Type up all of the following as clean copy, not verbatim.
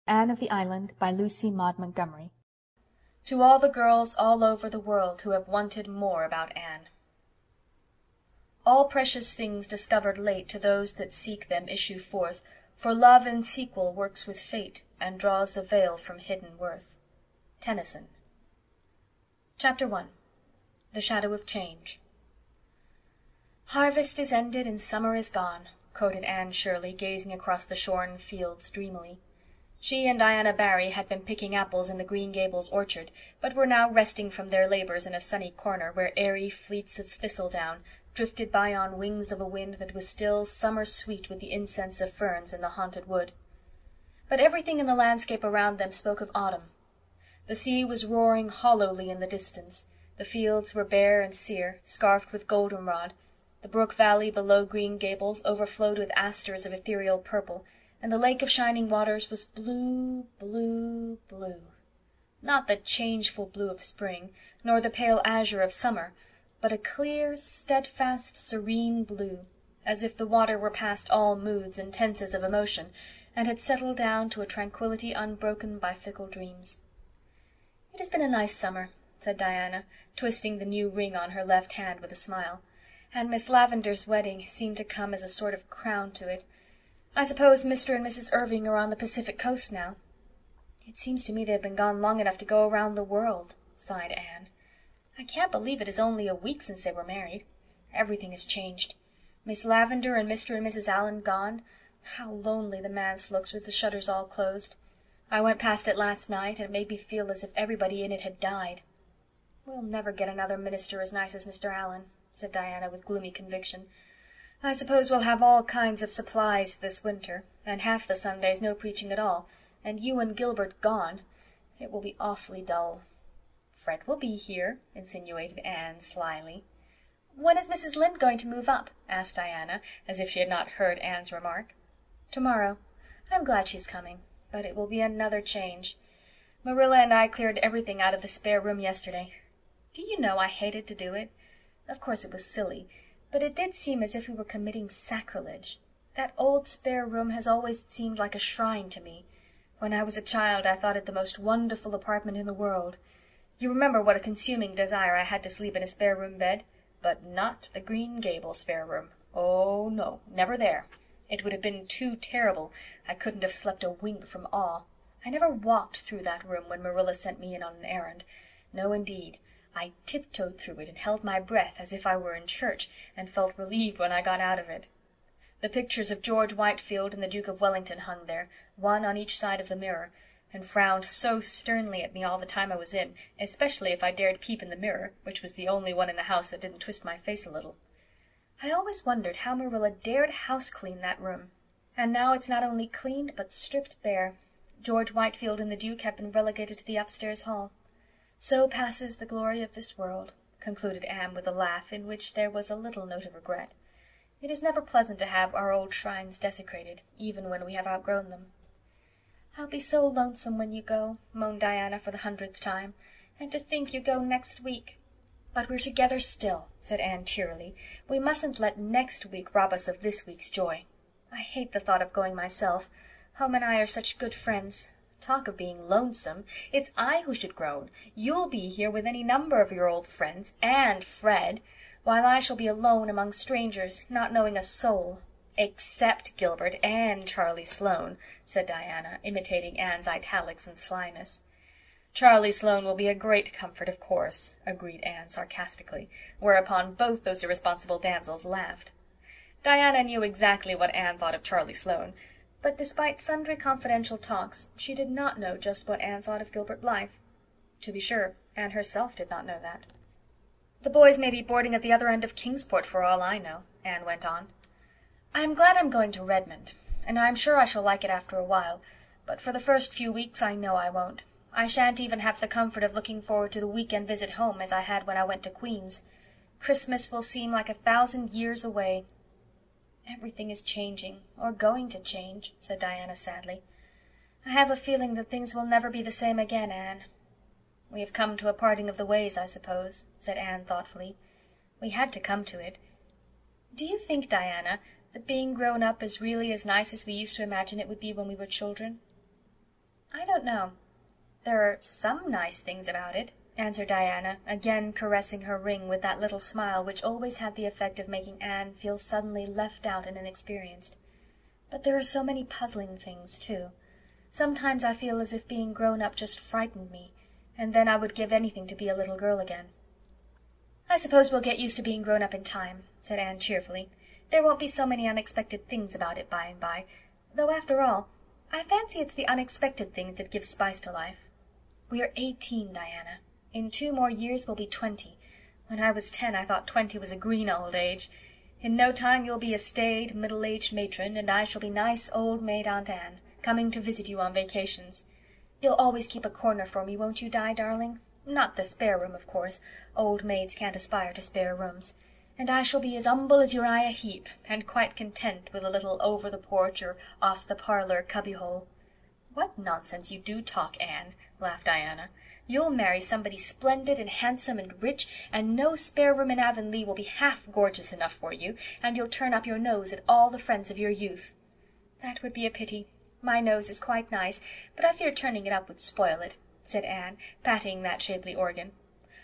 Anne of the Island, by Lucy Maud Montgomery. To all the girls all over the world who have wanted more about Anne. All precious things discovered late to those that seek them issue forth, for love in sequel works with fate, and draws the veil from hidden worth. Tennyson. Chapter 1. The Shadow of Change. "Harvest is ended and summer is gone," quoted Anne Shirley, gazing across the shorn fields dreamily. She and Diana Barry had been picking apples in the Green Gables orchard, but were now resting from their labors in a sunny corner where airy fleets of thistledown drifted by on wings of a wind that was still summer-sweet with the incense of ferns in the haunted wood. But everything in the landscape around them spoke of autumn. The sea was roaring hollowly in the distance, the fields were bare and sere, scarfed with goldenrod, the brook valley below Green Gables overflowed with asters of ethereal purple, and the lake of shining waters was blue, blue, blue. Not the changeful blue of spring, nor the pale azure of summer, but a clear, steadfast, serene blue, as if the water were past all moods and tenses of emotion, and had settled down to a tranquillity unbroken by fickle dreams. "It has been a nice summer," said Diana, twisting the new ring on her left hand with a smile, "and Miss Lavendar's wedding seemed to come as a sort of crown to it. I suppose Mr. and Mrs. Irving are on the Pacific coast now." "It seems to me they have been gone long enough to go around the world," sighed Anne. "I can't believe it is only a week since they were married. Everything has changed. Miss Lavendar and Mr. and Mrs. Allan gone. How lonely the manse looks with the shutters all closed. I went past it last night, and it made me feel as if everybody in it had died." "We'll never get another minister as nice as Mr. Allan," said Diana with gloomy conviction. "I suppose we'll have all kinds of supplies this winter, and half the Sundays no preaching at all, and you and Gilbert gone. It will be awfully dull." "Fred will be here," insinuated Anne slyly. "When is Mrs. Lynde going to move up?" asked Diana, as if she had not heard Anne's remark. "Tomorrow. I'm glad she's coming, but it will be another change. Marilla and I cleared everything out of the spare room yesterday. Do you know I hated to do it? Of course it was silly, but it did seem as if we were committing sacrilege. That old spare room has always seemed like a shrine to me. When I was a child I thought it the most wonderful apartment in the world. You remember what a consuming desire I had to sleep in a spare room bed? But not the Green Gables spare room. Oh, no, never there. It would have been too terrible. I couldn't have slept a wink from awe. I never walked through that room when Marilla sent me in on an errand. No, indeed. I tiptoed through it and held my breath as if I were in church, and felt relieved when I got out of it. The pictures of George Whitefield and the Duke of Wellington hung there, one on each side of the mirror, and frowned so sternly at me all the time I was in, especially if I dared peep in the mirror, which was the only one in the house that didn't twist my face a little. I always wondered how Marilla dared house-clean that room. And now it's not only cleaned, but stripped bare. George Whitefield and the Duke have been relegated to the upstairs hall. So passes the glory of this world, concluded Anne with a laugh in which there was a little note of regret. It is never pleasant to have our old shrines desecrated, even when we have outgrown them. "I'll be so lonesome when you go," moaned Diana for the 100th time. "And to think you go next week." "But we're together still," said Anne cheerily. "We mustn't let next week rob us of this week's joy. I hate the thought of going myself. Home and I are such good friends. Talk of being lonesome. It's I who should groan. You'll be here with any number of your old friends, and Fred, while I shall be alone among strangers, not knowing a soul. Except Gilbert and Charlie Sloane," said Diana, imitating Anne's italics and slyness. "Charlie Sloane will be a great comfort, of course," agreed Anne sarcastically, whereupon both those irresponsible damsels laughed. Diana knew exactly what Anne thought of Charlie Sloane, but despite sundry confidential talks, she did not know just what Anne thought of Gilbert Blythe. To be sure, Anne herself did not know that. "The boys may be boarding at the other end of Kingsport for all I know," Anne went on. "I am glad I'm going to Redmond, and I'm sure I shall like it after a while, but for the first few weeks I know I won't. I shan't even have the comfort of looking forward to the week-end visit home as I had when I went to Queen's. Christmas will seem like 1,000 years away." "Everything is changing, or going to change," said Diana sadly. "I have a feeling that things will never be the same again, Anne." "We have come to a parting of the ways, I suppose," said Anne thoughtfully. "We had to come to it. Do you think, Diana, that being grown up is really as nice as we used to imagine it would be when we were children?" "I don't know. There are some nice things about it," answered Diana, again caressing her ring with that little smile which always had the effect of making Anne feel suddenly left out and inexperienced. "But there are so many puzzling things, too. Sometimes I feel as if being grown up just frightened me, and then I would give anything to be a little girl again." "I suppose we'll get used to being grown up in time," said Anne cheerfully. "There won't be so many unexpected things about it by and by, though after all, I fancy it's the unexpected things that give spice to life. We are 18, Diana. In 2 more years we'll be 20. When I was 10 I thought 20 was a green old age. In no time you'll be a staid, middle-aged matron, and I shall be nice old maid Aunt Anne, coming to visit you on vacations. You'll always keep a corner for me, won't you, Di, darling? Not the spare room, of course. Old maids can't aspire to spare rooms. And I shall be as humble as Uriah Heep, and quite content with a little over the porch or off the parlour cubbyhole." "What nonsense you do talk, Anne," laughed Diana. "You'll marry somebody splendid and handsome and rich, and no spare room in Avonlea will be half gorgeous enough for you, and you'll turn up your nose at all the friends of your youth." "That would be a pity. My nose is quite nice, but I fear turning it up would spoil it," said Anne, patting that shapely organ.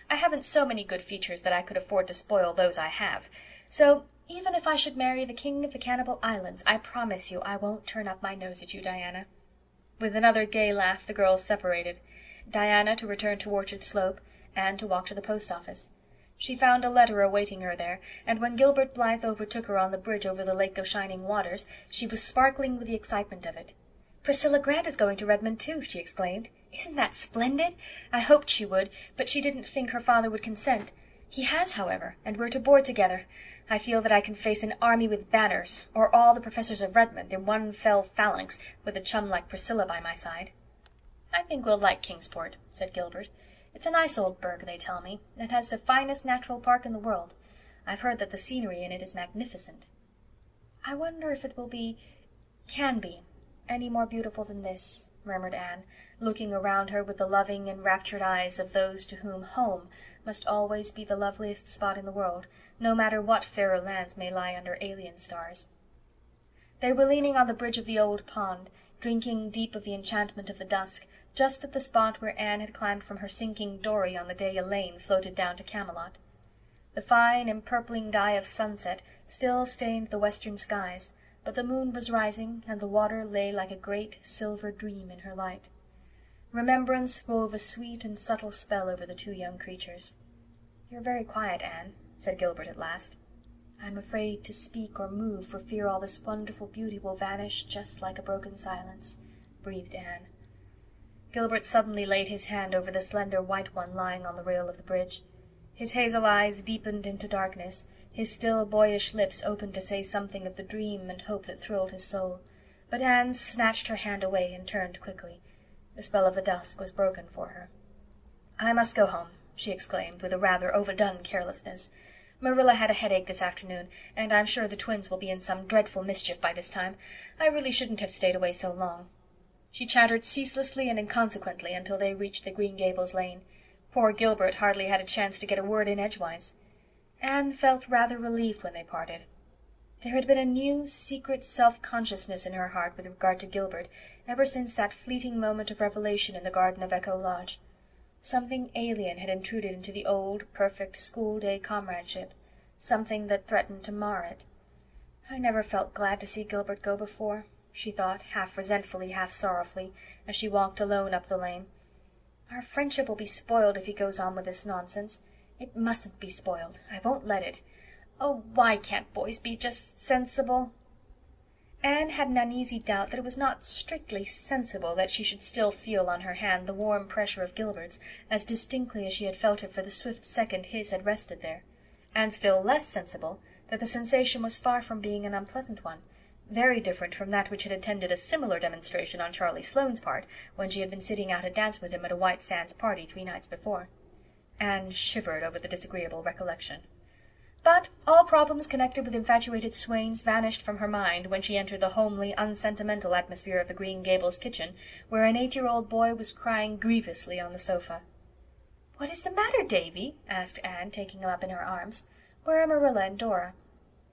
"I haven't so many good features that I could afford to spoil those I have. So, even if I should marry the King of the Cannibal Islands, I promise you I won't turn up my nose at you, Diana." With another gay laugh the girls separated, Diana to return to Orchard Slope, Anne to walk to the post office. She found a letter awaiting her there, and when Gilbert Blythe overtook her on the bridge over the Lake of Shining Waters, she was sparkling with the excitement of it. "Priscilla Grant is going to Redmond, too," she exclaimed. "Isn't that splendid? I hoped she would, but she didn't think her father would consent. He has, however, and we're to board together. I feel that I can face an army with banners, or all the professors of Redmond, in one fell phalanx, with a chum like Priscilla by my side." "I think we'll like Kingsport," said Gilbert. "It's a nice old burg, they tell me, and has the finest natural park in the world. I've heard that the scenery in it is magnificent." "I wonder if it can be, any more beautiful than this," murmured Anne, looking around her with the loving, enraptured eyes of those to whom home must always be the loveliest spot in the world, no matter what fairer lands may lie under alien stars. They were leaning on the bridge of the old pond, drinking deep of the enchantment of the dusk, just at the spot where Anne had climbed from her sinking dory on the day Elaine floated down to Camelot. The fine empurpling dye of sunset still stained the western skies, but the moon was rising, and the water lay like a great silver dream in her light. Remembrance wove a sweet and subtle spell over the 2 young creatures. "You're very quiet, Anne," said Gilbert at last. "I'm afraid to speak or move for fear all this wonderful beauty will vanish just like a broken silence," breathed Anne. Gilbert suddenly laid his hand over the slender white one lying on the rail of the bridge. His hazel eyes deepened into darkness, his still boyish lips opened to say something of the dream and hope that thrilled his soul, but Anne snatched her hand away and turned quickly. The spell of the dusk was broken for her. "I must go home," she exclaimed, with a rather overdone carelessness. "Marilla had a headache this afternoon, and I'm sure the twins will be in some dreadful mischief by this time. I really shouldn't have stayed away so long." She chattered ceaselessly and inconsequently until they reached the Green Gables lane. Poor Gilbert hardly had a chance to get a word in edgewise. Anne felt rather relieved when they parted. There had been a new, secret self-consciousness in her heart with regard to Gilbert ever since that fleeting moment of revelation in the garden of Echo Lodge. Something alien had intruded into the old, perfect school-day comradeship, something that threatened to mar it. "I never felt glad to see Gilbert go before," she thought, half resentfully, half sorrowfully, as she walked alone up the lane. "Our friendship will be spoiled if he goes on with this nonsense. It mustn't be spoiled. I won't let it. Oh, why can't boys be just sensible?" Anne had an uneasy doubt that it was not strictly sensible that she should still feel on her hand the warm pressure of Gilbert's as distinctly as she had felt it for the swift second his had rested there, and still less sensible that the sensation was far from being an unpleasant one, very different from that which had attended a similar demonstration on Charlie Sloane's part when she had been sitting out a dance with him at a White Sands party 3 nights before. Anne shivered over the disagreeable recollection. But all problems connected with infatuated swains vanished from her mind when she entered the homely, unsentimental atmosphere of the Green Gables kitchen, where an 8-year-old boy was crying grievously on the sofa. "What is the matter, Davy?" asked Anne, taking him up in her arms. "Where are Marilla and Dora?"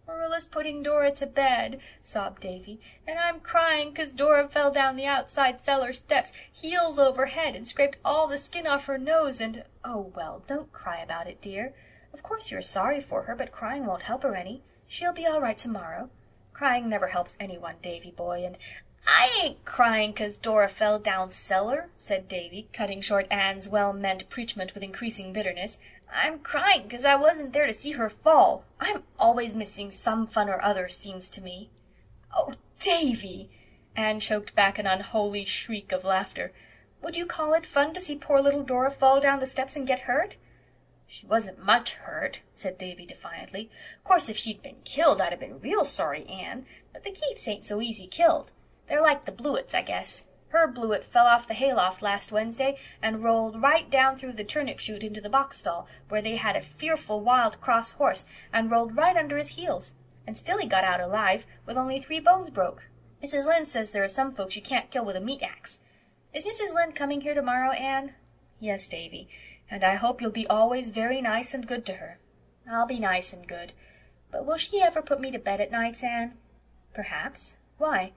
"Marilla's putting Dora to bed," sobbed Davy, "and I'm crying 'cause Dora fell down the outside cellar steps, heels over head, and scraped all the skin off her nose, and—" "Oh, well, don't cry about it, dear. Of course you're sorry for her, but crying won't help her any. She'll be all right tomorrow. Crying never helps anyone, Davy boy, and—" "I ain't crying 'cause Dora fell down cellar," said Davy, cutting short Anne's well-meant preachment with increasing bitterness. "I'm crying 'cause I wasn't there to see her fall. I'm always missing some fun or other, seems to me." "Oh, Davy!" Anne choked back an unholy shriek of laughter. "Would you call it fun to see poor little Dora fall down the steps and get hurt?" "She wasn't much hurt," said Davy defiantly. "'Course if she'd been killed I'd have been real sorry, Anne, but the Keiths ain't so easy killed. They're like the Blewetts, I guess. Her Blewett fell off the hayloft last Wednesday and rolled right down through the turnip chute into the box stall, where they had a fearful wild cross horse, and rolled right under his heels. And still he got out alive, with only 3 bones broke. Mrs. Lynde says there are some folks you can't kill with a meat axe. Is Mrs. Lynde coming here tomorrow, Anne?" "Yes, Davy, and I hope you'll be always very nice and good to her." "I'll be nice and good. But will she ever put me to bed at nights, Anne?" "Perhaps. Why?"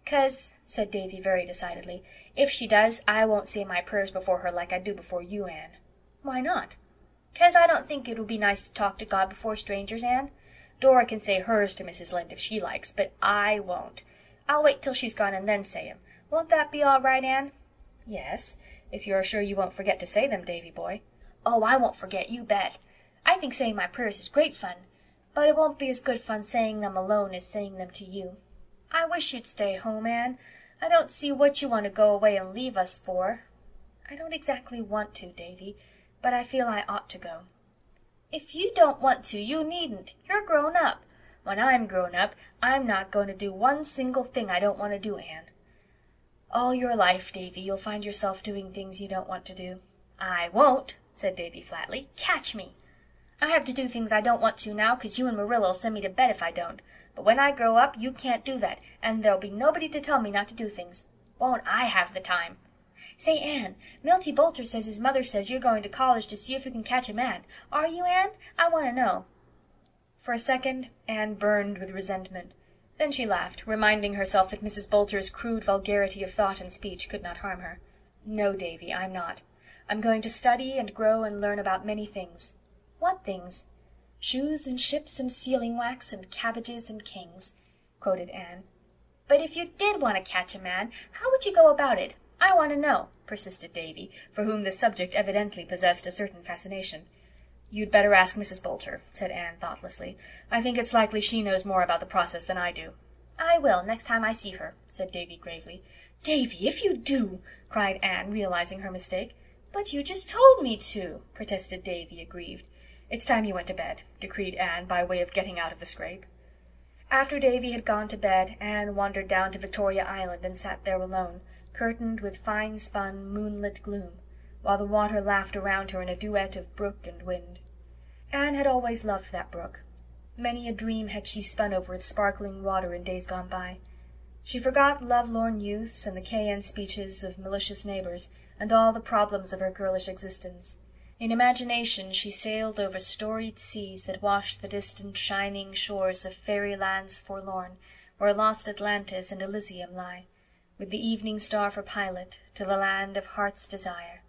"'Cause," said Davy very decidedly, "if she does, I won't say my prayers before her like I do before you, Anne." "Why not?" "'Cause I don't think it would be nice to talk to God before strangers, Anne. Dora can say hers to Mrs. Lynde if she likes, but I won't. I'll wait till she's gone and then say 'em. Won't that be all right, Anne?" "Yes, if you're sure you won't forget to say them, Davy boy." "Oh, I won't forget, you bet. I think saying my prayers is great fun, but it won't be as good fun saying them alone as saying them to you. I wish you'd stay home, Anne. I don't see what you want to go away and leave us for." "I don't exactly want to, Davy, but I feel I ought to go." "If you don't want to, you needn't. You're grown up. When I'm grown up, I'm not going to do one single thing I don't want to do, Anne." "All your life, Davy, you'll find yourself doing things you don't want to do." "I won't," said Davy flatly. "Catch me. I have to do things I don't want to now, 'cause you and Marilla'll send me to bed if I don't. But when I grow up, you can't do that, and there'll be nobody to tell me not to do things. Won't I have the time! Say, Anne, Milty Boulter says his mother says you're going to college to see if you can catch a man. Are you, Anne? I want to know." For a second Anne burned with resentment. Then she laughed, reminding herself that Mrs. Boulter's crude vulgarity of thought and speech could not harm her. "No, Davy, I'm not. I'm going to study and grow and learn about many things." "What things?" "Shoes and ships and sealing wax and cabbages and kings," quoted Anne. "But if you did want to catch a man, how would you go about it? I want to know," persisted Davy, for whom the subject evidently possessed a certain fascination. "You'd better ask Mrs. Boulter," said Anne thoughtlessly. "I think it's likely she knows more about the process than I do." "I will, next time I see her," said Davy gravely. "Davy, if you do!" cried Anne, realizing her mistake. "But you just told me to," protested Davy, aggrieved. "It's time you went to bed," decreed Anne, by way of getting out of the scrape. After Davy had gone to bed, Anne wandered down to Victoria Island and sat there alone, curtained with fine-spun, moonlit gloom, while the water laughed around her in a duet of brook and wind. Anne had always loved that brook. Many a dream had she spun over its sparkling water in days gone by. She forgot lovelorn youths and the cayenne speeches of malicious neighbors, and all the problems of her girlish existence. In imagination she sailed over storied seas that washed the distant shining shores of fairy lands forlorn, where lost Atlantis and Elysium lie, with the evening star for pilot, to the land of heart's desire.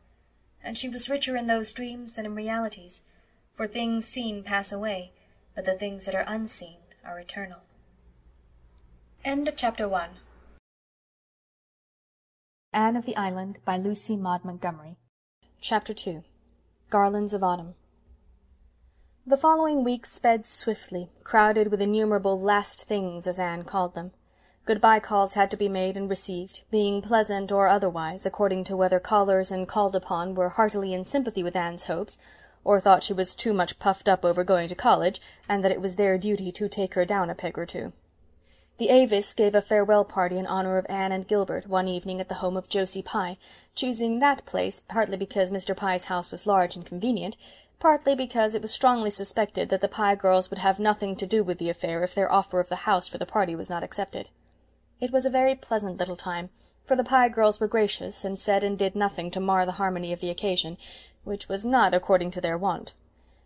And she was richer in those dreams than in realities, for things seen pass away, but the things that are unseen are eternal. End of Chapter 1. Anne of the Island by Lucy Maud Montgomery. Chapter 2. Garlands of Autumn. The following week sped swiftly, crowded with innumerable last things, as Anne called them. Good-bye calls had to be made and received, being pleasant or otherwise, according to whether callers and called upon were heartily in sympathy with Anne's hopes, or thought she was too much puffed up over going to college, and that it was their duty to take her down a peg or two. The Avis gave a farewell party in honor of Anne and Gilbert one evening at the home of Josie Pye, choosing that place partly because Mr. Pye's house was large and convenient, partly because it was strongly suspected that the Pye girls would have nothing to do with the affair if their offer of the house for the party was not accepted. It was a very pleasant little time, for the Pye girls were gracious, and said and did nothing to mar the harmony of the occasion, which was not according to their wont.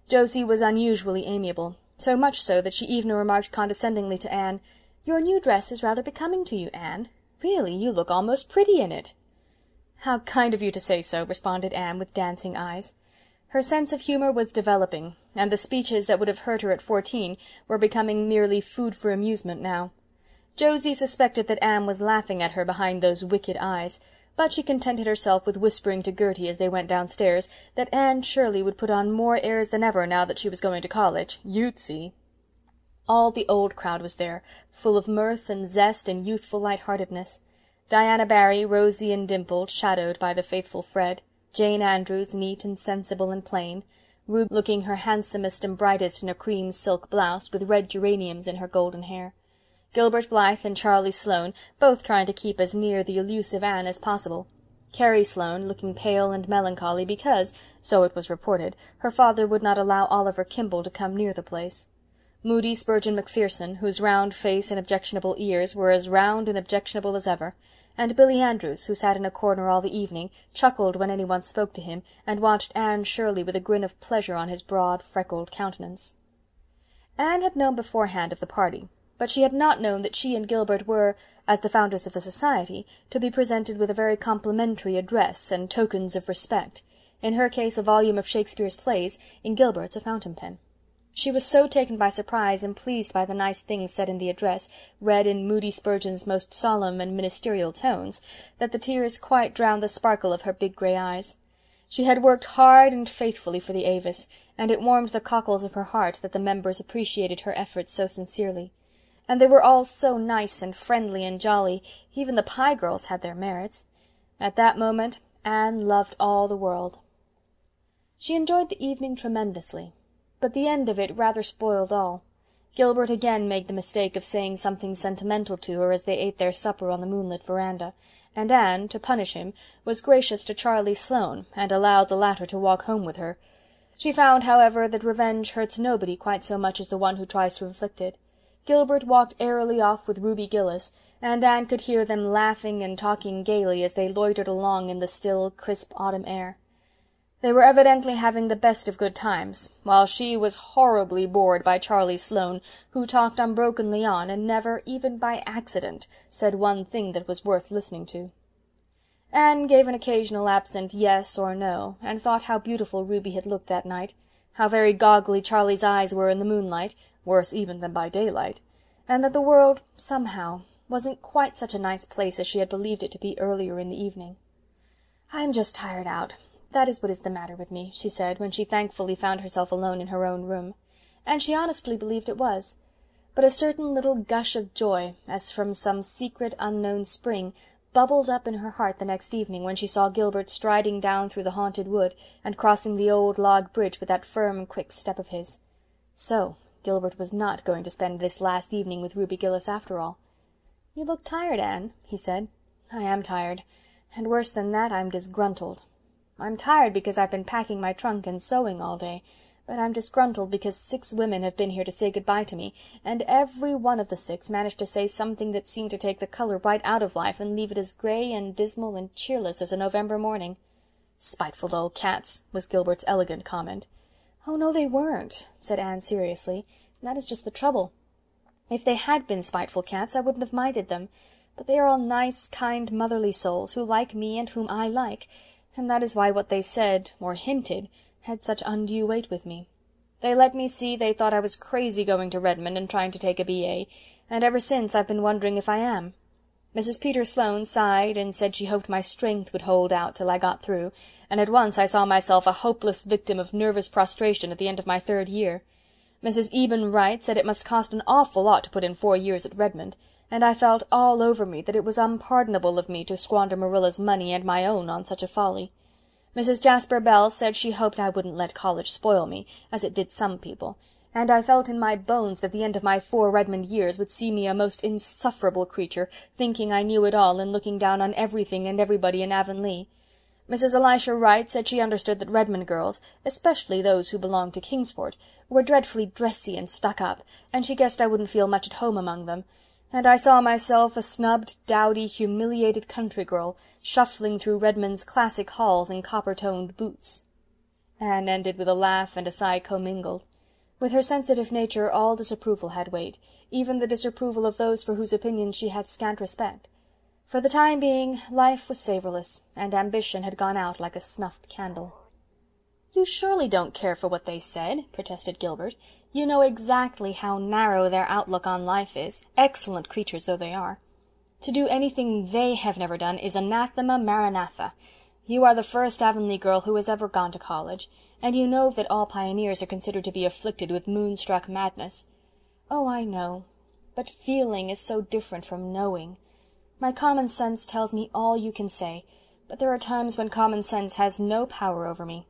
Josie was unusually amiable, so much so that she even remarked condescendingly to Anne, "Your new dress is rather becoming to you, Anne. Really, you look almost pretty in it." "How kind of you to say so," responded Anne with dancing eyes. Her sense of humour was developing, and the speeches that would have hurt her at 14 were becoming merely food for amusement now. Josie suspected that Anne was laughing at her behind those wicked eyes, but she contented herself with whispering to Gertie as they went downstairs that Anne Shirley would put on more airs than ever now that she was going to college. You'd see. All the old crowd was there, full of mirth and zest and youthful light-heartedness. Diana Barry, rosy and dimpled, shadowed by the faithful Fred. Jane Andrews, neat and sensible and plain. Ruby looking her handsomest and brightest in a cream silk blouse, with red geraniums in her golden hair. Gilbert Blythe and Charlie Sloane, both trying to keep as near the elusive Anne as possible. Carrie Sloane, looking pale and melancholy because, so it was reported, her father would not allow Oliver Kimball to come near the place. Moody Spurgeon Macpherson, whose round face and objectionable ears were as round and objectionable as ever, and Billy Andrews, who sat in a corner all the evening, chuckled when anyone spoke to him, and watched Anne Shirley with a grin of pleasure on his broad, freckled countenance. Anne had known beforehand of the party, but she had not known that she and Gilbert were, as the founders of the society, to be presented with a very complimentary address and tokens of respect, in her case a volume of Shakespeare's plays, in Gilbert's a fountain pen. She was so taken by surprise and pleased by the nice things said in the address, read in Moody Spurgeon's most solemn and ministerial tones, that the tears quite drowned the sparkle of her big grey eyes. She had worked hard and faithfully for the Avis, and it warmed the cockles of her heart that the members appreciated her efforts so sincerely. And they were all so nice and friendly and jolly, even the Pye girls had their merits. At that moment Anne loved all the world. She enjoyed the evening tremendously, but the end of it rather spoiled all. Gilbert again made the mistake of saying something sentimental to her as they ate their supper on the moonlit veranda, and Anne, to punish him, was gracious to Charlie Sloane, and allowed the latter to walk home with her. She found, however, that revenge hurts nobody quite so much as the one who tries to inflict it. Gilbert walked airily off with Ruby Gillis, and Anne could hear them laughing and talking gaily as they loitered along in the still, crisp autumn air. They were evidently having the best of good times, while she was horribly bored by Charlie Sloane, who talked unbrokenly on, and never, even by accident, said one thing that was worth listening to. Anne gave an occasional absent yes or no, and thought how beautiful Ruby had looked that night, how very goggly Charlie's eyes were in the moonlight, worse even than by daylight, and that the world, somehow, wasn't quite such a nice place as she had believed it to be earlier in the evening. "I'm just tired out. That is what is the matter with me," she said, when she thankfully found herself alone in her own room. And she honestly believed it was. But a certain little gush of joy, as from some secret unknown spring, bubbled up in her heart the next evening when she saw Gilbert striding down through the haunted wood, and crossing the old log bridge with that firm, quick step of his. So Gilbert was not going to spend this last evening with Ruby Gillis after all. "You look tired, Anne," he said. "I am tired, and worse than that, I'm disgruntled. I'm tired because I've been packing my trunk and sewing all day, but I'm disgruntled because 6 women have been here to say good-bye to me, and every one of the 6 managed to say something that seemed to take the color right out of life and leave it as gray and dismal and cheerless as a November morning." "Spiteful old cats," was Gilbert's elegant comment. "Oh, no, they weren't," said Anne seriously. "That is just the trouble. If they had been spiteful cats, I wouldn't have minded them, but they are all nice, kind, motherly souls who like me and whom I like, and that is why what they said, or hinted, had such undue weight with me. They let me see they thought I was crazy going to Redmond and trying to take a B.A., and ever since I've been wondering if I am. Mrs. Peter Sloane sighed and said she hoped my strength would hold out till I got through, and at once I saw myself a hopeless victim of nervous prostration at the end of my 3rd year. Mrs. Eben Wright said it must cost an awful lot to put in 4 years at Redmond, and I felt all over me that it was unpardonable of me to squander Marilla's money and my own on such a folly. Mrs. Jasper Bell said she hoped I wouldn't let college spoil me, as it did some people, and I felt in my bones that the end of my 4 Redmond years would see me a most insufferable creature, thinking I knew it all and looking down on everything and everybody in Avonlea. Mrs. Elisha Wright said she understood that Redmond girls, especially those who belonged to Kingsport, were dreadfully dressy and stuck-up, and she guessed I wouldn't feel much at home among them, and I saw myself a snubbed, dowdy, humiliated country girl, shuffling through Redmond's classic halls in copper-toned boots. Anne ended with a laugh and a sigh commingled. With her sensitive nature all disapproval had weight, even the disapproval of those for whose opinions she had scant respect. For the time being, life was savourless, and ambition had gone out like a snuffed candle. "You surely don't care for what they said," protested Gilbert. "You know exactly how narrow their outlook on life is, excellent creatures though they are. To do anything they have never done is anathema maranatha. You are the first Avonlea girl who has ever gone to college, and you know that all pioneers are considered to be afflicted with moonstruck madness." "Oh, I know. But feeling is so different from knowing. My common sense tells me all you can say, but there are times when common sense has no power over me.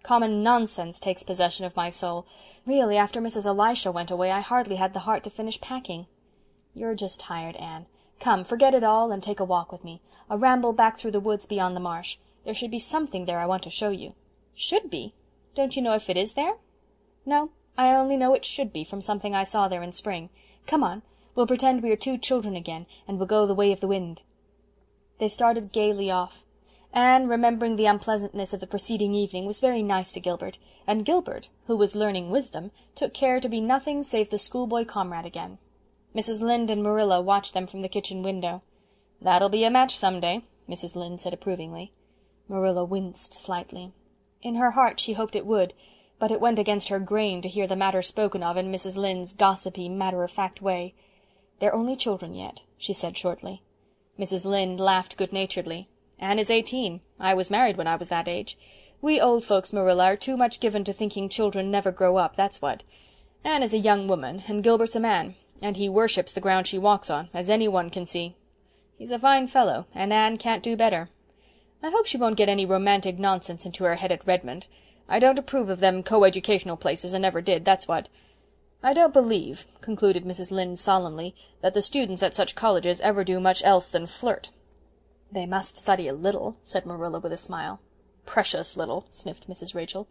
Common nonsense takes possession of my soul. Really, after Mrs. Elisha went away, I hardly had the heart to finish packing." "You're just tired, Anne. Come, forget it all and take a walk with me, a ramble back through the woods beyond the marsh. There should be something there I want to show you." "Should be? Don't you know if it is there?" "No, I only know it should be from something I saw there in spring. Come on, we'll pretend we are 2 children again, and we'll go the way of the wind." They started gaily off. Anne, remembering the unpleasantness of the preceding evening, was very nice to Gilbert, and Gilbert, who was learning wisdom, took care to be nothing save the schoolboy comrade again. Mrs. Lynde and Marilla watched them from the kitchen window. "That'll be a match some day," Mrs. Lynde said approvingly. Marilla winced slightly. In her heart she hoped it would, but it went against her grain to hear the matter spoken of in Mrs. Lynde's gossipy, matter-of-fact way. "They're only children yet," she said shortly. Mrs. Lynde laughed good-naturedly. "Anne is 18. I was married when I was that age. We old folks, Marilla, are too much given to thinking children never grow up, that's what. Anne is a young woman, and Gilbert's a man, and he worships the ground she walks on, as any one can see. He's a fine fellow, and Anne can't do better. I hope she won't get any romantic nonsense into her head at Redmond. I don't approve of them coeducational places, and never did, that's what. I don't believe," concluded Mrs. Lynde solemnly, "that the students at such colleges ever do much else than flirt." "They must study a little," said Marilla with a smile. "Precious little," sniffed Mrs. Rachel.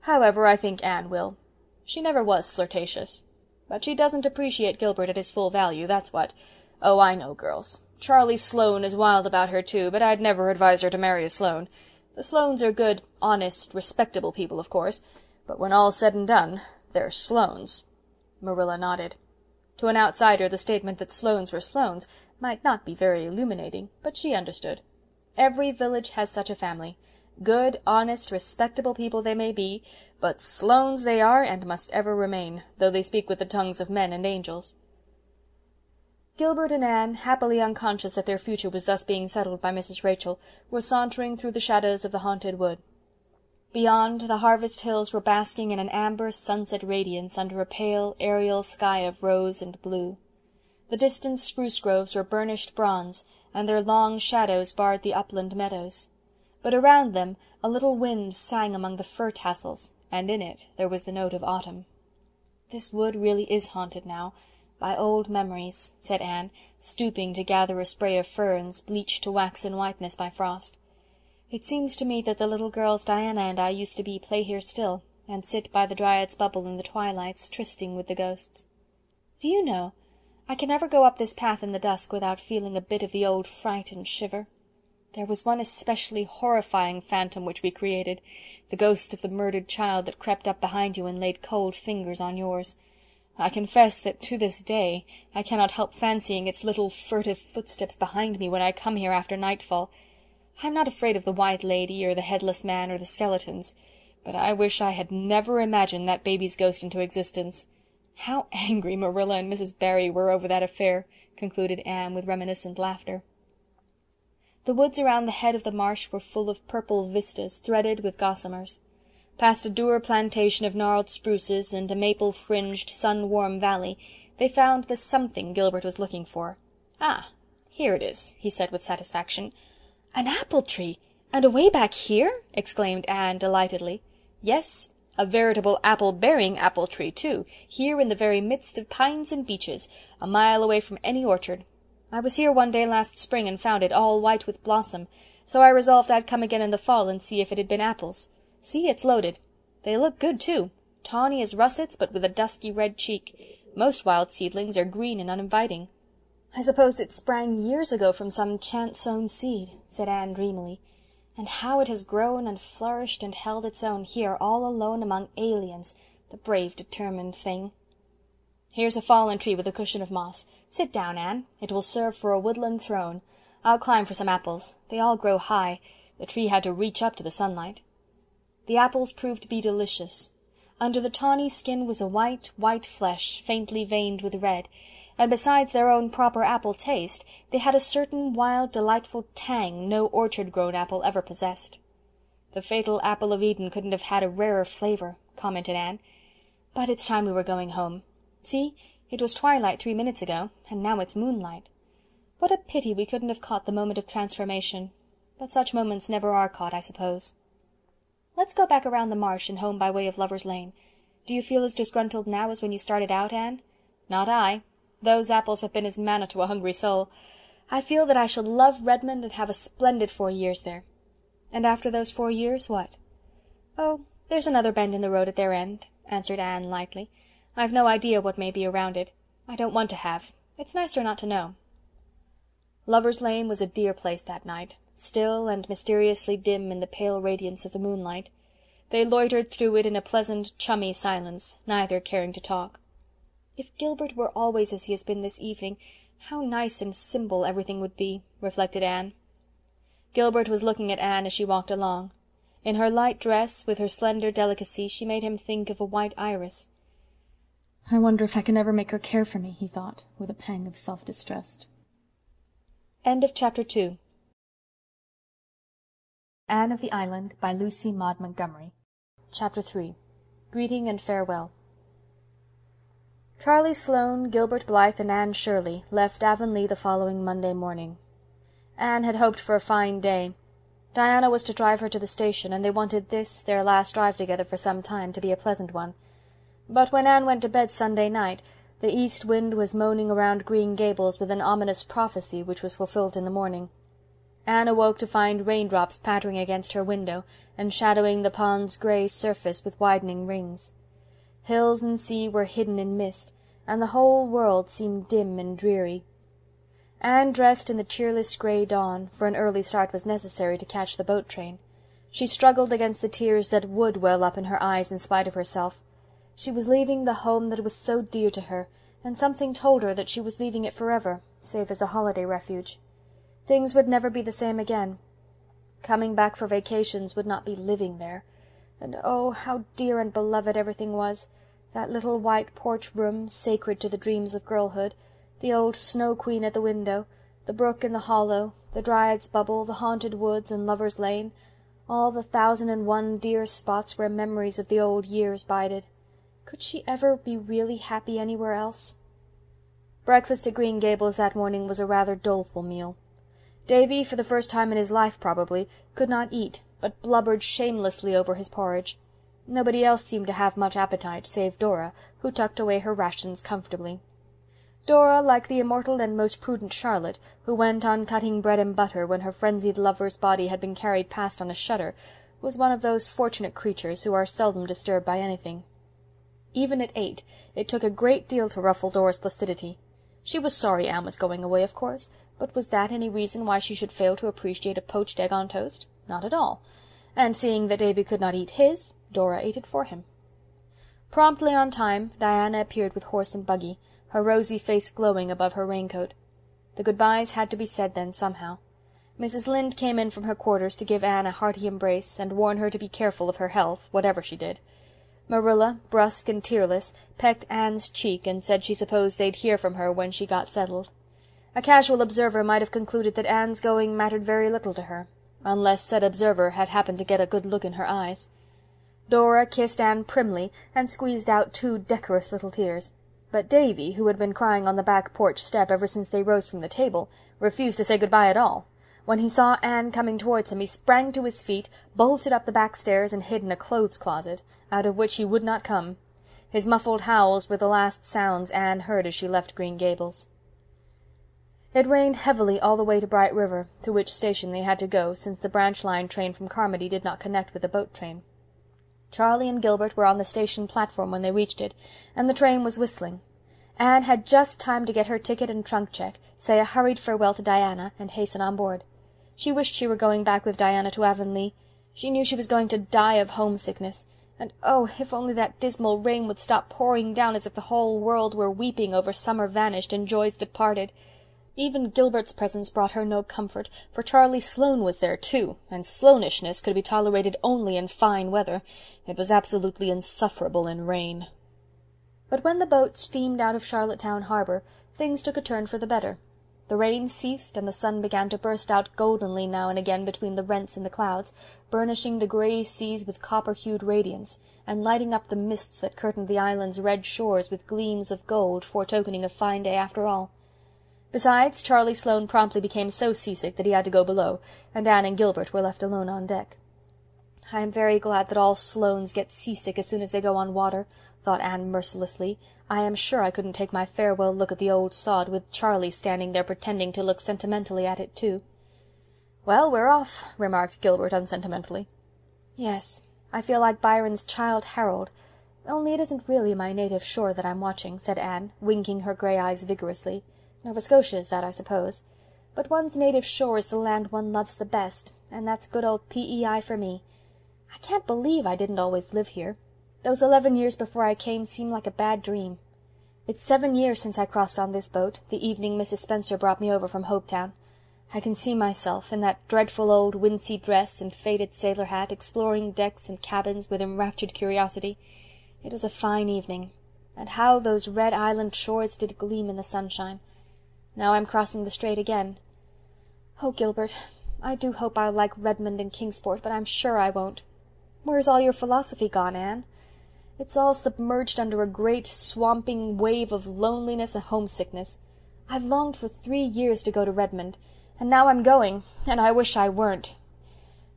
"However, I think Anne will. She never was flirtatious. But she doesn't appreciate Gilbert at his full value, that's what. Oh, I know girls. Charlie Sloane is wild about her too, but I'd never advise her to marry a Sloane. The Sloanes are good, honest, respectable people, of course, but when all's said and done, they're Sloanes." Marilla nodded. To an outsider the statement that Sloanes were Sloanes might not be very illuminating, but she understood. Every village has such a family. Good, honest, respectable people they may be, but Sloanes they are and must ever remain, though they speak with the tongues of men and angels. Gilbert and Anne, happily unconscious that their future was thus being settled by Mrs. Rachel, were sauntering through the shadows of the haunted wood. Beyond, the harvest hills were basking in an amber sunset radiance under a pale, aerial sky of rose and blue. The distant spruce groves were burnished bronze, and their long shadows barred the upland meadows. But around them a little wind sang among the fir tassels, and in it there was the note of autumn. "This wood really is haunted now, by old memories," said Anne, stooping to gather a spray of ferns bleached to waxen whiteness by frost. "It seems to me that the little girls Diana and I used to be play here still, and sit by the Dryad's Bubble in the twilights, trysting with the ghosts. Do you know, I can never go up this path in the dusk without feeling a bit of the old fright and shiver. There was one especially horrifying phantom which we created, the ghost of the murdered child that crept up behind you and laid cold fingers on yours. I confess that to this day I cannot help fancying its little furtive footsteps behind me when I come here after nightfall. I'm not afraid of the White Lady or the Headless Man or the skeletons, but I wish I had never imagined that baby's ghost into existence. How angry Marilla and Mrs. Barry were over that affair," concluded Anne with reminiscent laughter. The woods around the head of the marsh were full of purple vistas threaded with gossamers. Past a dour plantation of gnarled spruces and a maple-fringed, sun-warm valley, they found the something Gilbert was looking for. "Ah, here it is," he said with satisfaction. "An apple tree! And away back here?" exclaimed Anne delightedly. "Yes, a veritable apple-bearing apple tree, too, here in the very midst of pines and beeches, a mile away from any orchard. I was here one day last spring and found it all white with blossom, so I resolved I'd come again in the fall and see if it had been apples. See, it's loaded. They look good, too, tawny as russets, but with a dusky red cheek. Most wild seedlings are green and uninviting." "I suppose it sprang years ago from some chance-sown seed," said Anne dreamily. "And how it has grown and flourished and held its own here all alone among aliens, The brave, determined thing. Here's a fallen tree with a cushion of moss. Sit down, Anne. It will serve for a woodland throne. I'll climb for some apples. They all grow high. The tree had to reach up to the sunlight. The apples proved to be delicious. Under the tawny skin was a white flesh, faintly veined with red, and besides their own proper apple taste, they had a certain wild, delightful tang no orchard-grown apple ever possessed. "The fatal apple of Eden couldn't have had a rarer flavor," commented Anne. "But it's time we were going home. See, it was twilight 3 minutes ago, and now it's moonlight. What a pity we couldn't have caught the moment of transformation. But such moments never are caught, I suppose. Let's go back around the marsh and home by way of Lover's Lane. Do you feel as disgruntled now as when you started out, Anne?" "Not I. Those apples have been as manna to a hungry soul. I feel that I shall love Redmond and have a splendid 4 years there." "And after those 4 years, what?" "Oh, there's another bend in the road at their end," answered Anne lightly. "I've no idea what may be around it. I don't want to have. It's nicer not to know." Lover's Lane was a dear place that night, still and mysteriously dim in the pale radiance of the moonlight. They loitered through it in a pleasant, chummy silence, neither caring to talk. "If Gilbert were always as he has been this evening, how nice and simple everything would be," reflected Anne. Gilbert was looking at Anne as she walked along. In her light dress, with her slender delicacy, she made him think of a white iris. "I wonder if I can ever make her care for me," he thought, with a pang of self-distrust. End of Chapter 2. Anne of the Island by Lucy Maud Montgomery. Chapter 3. Greeting and Farewell. Charlie Sloane, Gilbert Blythe, and Anne Shirley left Avonlea the following Monday morning. Anne had hoped for a fine day. Diana was to drive her to the station, and they wanted this, their last drive together for some time, to be a pleasant one. But when Anne went to bed Sunday night, the east wind was moaning around Green Gables with an ominous prophecy which was fulfilled in the morning. Anne awoke to find raindrops pattering against her window, and shadowing the pond's grey surface with widening rings. Hills and sea were hidden in mist, and the whole world seemed dim and dreary. Anne dressed in the cheerless grey dawn, for an early start was necessary to catch the boat train. She struggled against the tears that would well up in her eyes in spite of herself. She was leaving the home that was so dear to her, and something told her that she was leaving it forever, save as a holiday refuge. Things would never be the same again. Coming back for vacations would not be living there. And oh, how dear and beloved everything was! That little white porch room, sacred to the dreams of girlhood, the old Snow Queen at the window, the brook in the hollow, the Dryad's Bubble, the haunted woods, and Lover's Lane, all the 1,001 dear spots where memories of the old years bided. Could she ever be really happy anywhere else? Breakfast at Green Gables that morning was a rather doleful meal. Davy, for the first time in his life probably, could not eat, but blubbered shamelessly over his porridge. Nobody else seemed to have much appetite, save Dora, who tucked away her rations comfortably. Dora, like the immortal and most prudent Charlotte, who went on cutting bread and butter when her frenzied lover's body had been carried past on a shutter, was one of those fortunate creatures who are seldom disturbed by anything. Even at 8, it took a great deal to ruffle Dora's placidity. She was sorry Anne was going away, of course, but was that any reason why she should fail to appreciate a poached egg on toast? Not at all. And seeing that Davy could not eat his, Dora ate it for him. Promptly on time, Diana appeared with horse and buggy, her rosy face glowing above her raincoat. The good-byes had to be said then somehow. Mrs. Lynde came in from her quarters to give Anne a hearty embrace, and warn her to be careful of her health, whatever she did. Marilla, brusque and tearless, pecked Anne's cheek and said she supposed they'd hear from her when she got settled. A casual observer might have concluded that Anne's going mattered very little to her, unless said observer had happened to get a good look in her eyes. Dora kissed Anne primly and squeezed out 2 decorous little tears, but Davy, who had been crying on the back porch step ever since they rose from the table, refused to say good-bye at all. When he saw Anne coming towards him, he sprang to his feet, bolted up the back stairs, and hid in a clothes-closet, out of which he would not come. His muffled howls were the last sounds Anne heard as she left Green Gables. It rained heavily all the way to Bright River, to which station they had to go, since the branch line train from Carmody did not connect with the boat train. Charlie and Gilbert were on the station platform when they reached it, and the train was whistling. Anne had just time to get her ticket and trunk check, say a hurried farewell to Diana, and hasten on board. She wished she were going back with Diana to Avonlea. She knew she was going to die of homesickness, And oh, if only that dismal rain would stop pouring down as if the whole world were weeping over summer vanished and joys departed. Even Gilbert's presence brought her no comfort, for Charlie Sloane was there too, and Sloanishness could be tolerated only in fine weather. It was absolutely insufferable in rain. But when the boat steamed out of Charlottetown harbor, things took a turn for the better. The rain ceased, and the sun began to burst out goldenly now and again between the rents in the clouds, burnishing the grey seas with copper-hued radiance, and lighting up the mists that curtained the island's red shores with gleams of gold, foretokening a fine day after all. Besides, Charlie Sloane promptly became so seasick that he had to go below, and Anne and Gilbert were left alone on deck. "I am very glad that all Sloanes get seasick as soon as they go on water," thought Anne mercilessly. "I am sure I couldn't take my farewell look at the old sod, with Charlie standing there pretending to look sentimentally at it too." "Well, we're off," remarked Gilbert unsentimentally. "Yes, I feel like Byron's Childe Harold, only it isn't really my native shore that I'm watching," said Anne, winking her grey eyes vigorously. "Nova Scotia is that, I suppose. But one's native shore is the land one loves the best, and that's good old PEI for me. I can't believe I didn't always live here. Those 11 years before I came seem like a bad dream. It's 7 years since I crossed on this boat, the evening Mrs. Spencer brought me over from Hopetown. I can see myself, in that dreadful old wincey dress and faded sailor hat, exploring decks and cabins with enraptured curiosity. It was a fine evening, and how those red island shores did gleam in the sunshine. Now I'm crossing the strait again. Oh, Gilbert, I do hope I'll like Redmond and Kingsport, but I'm sure I won't. Where's all your philosophy gone, Anne? It's all submerged under a great, swamping wave of loneliness and homesickness. I've longed for 3 years to go to Redmond, and now I'm going, and I wish I weren't.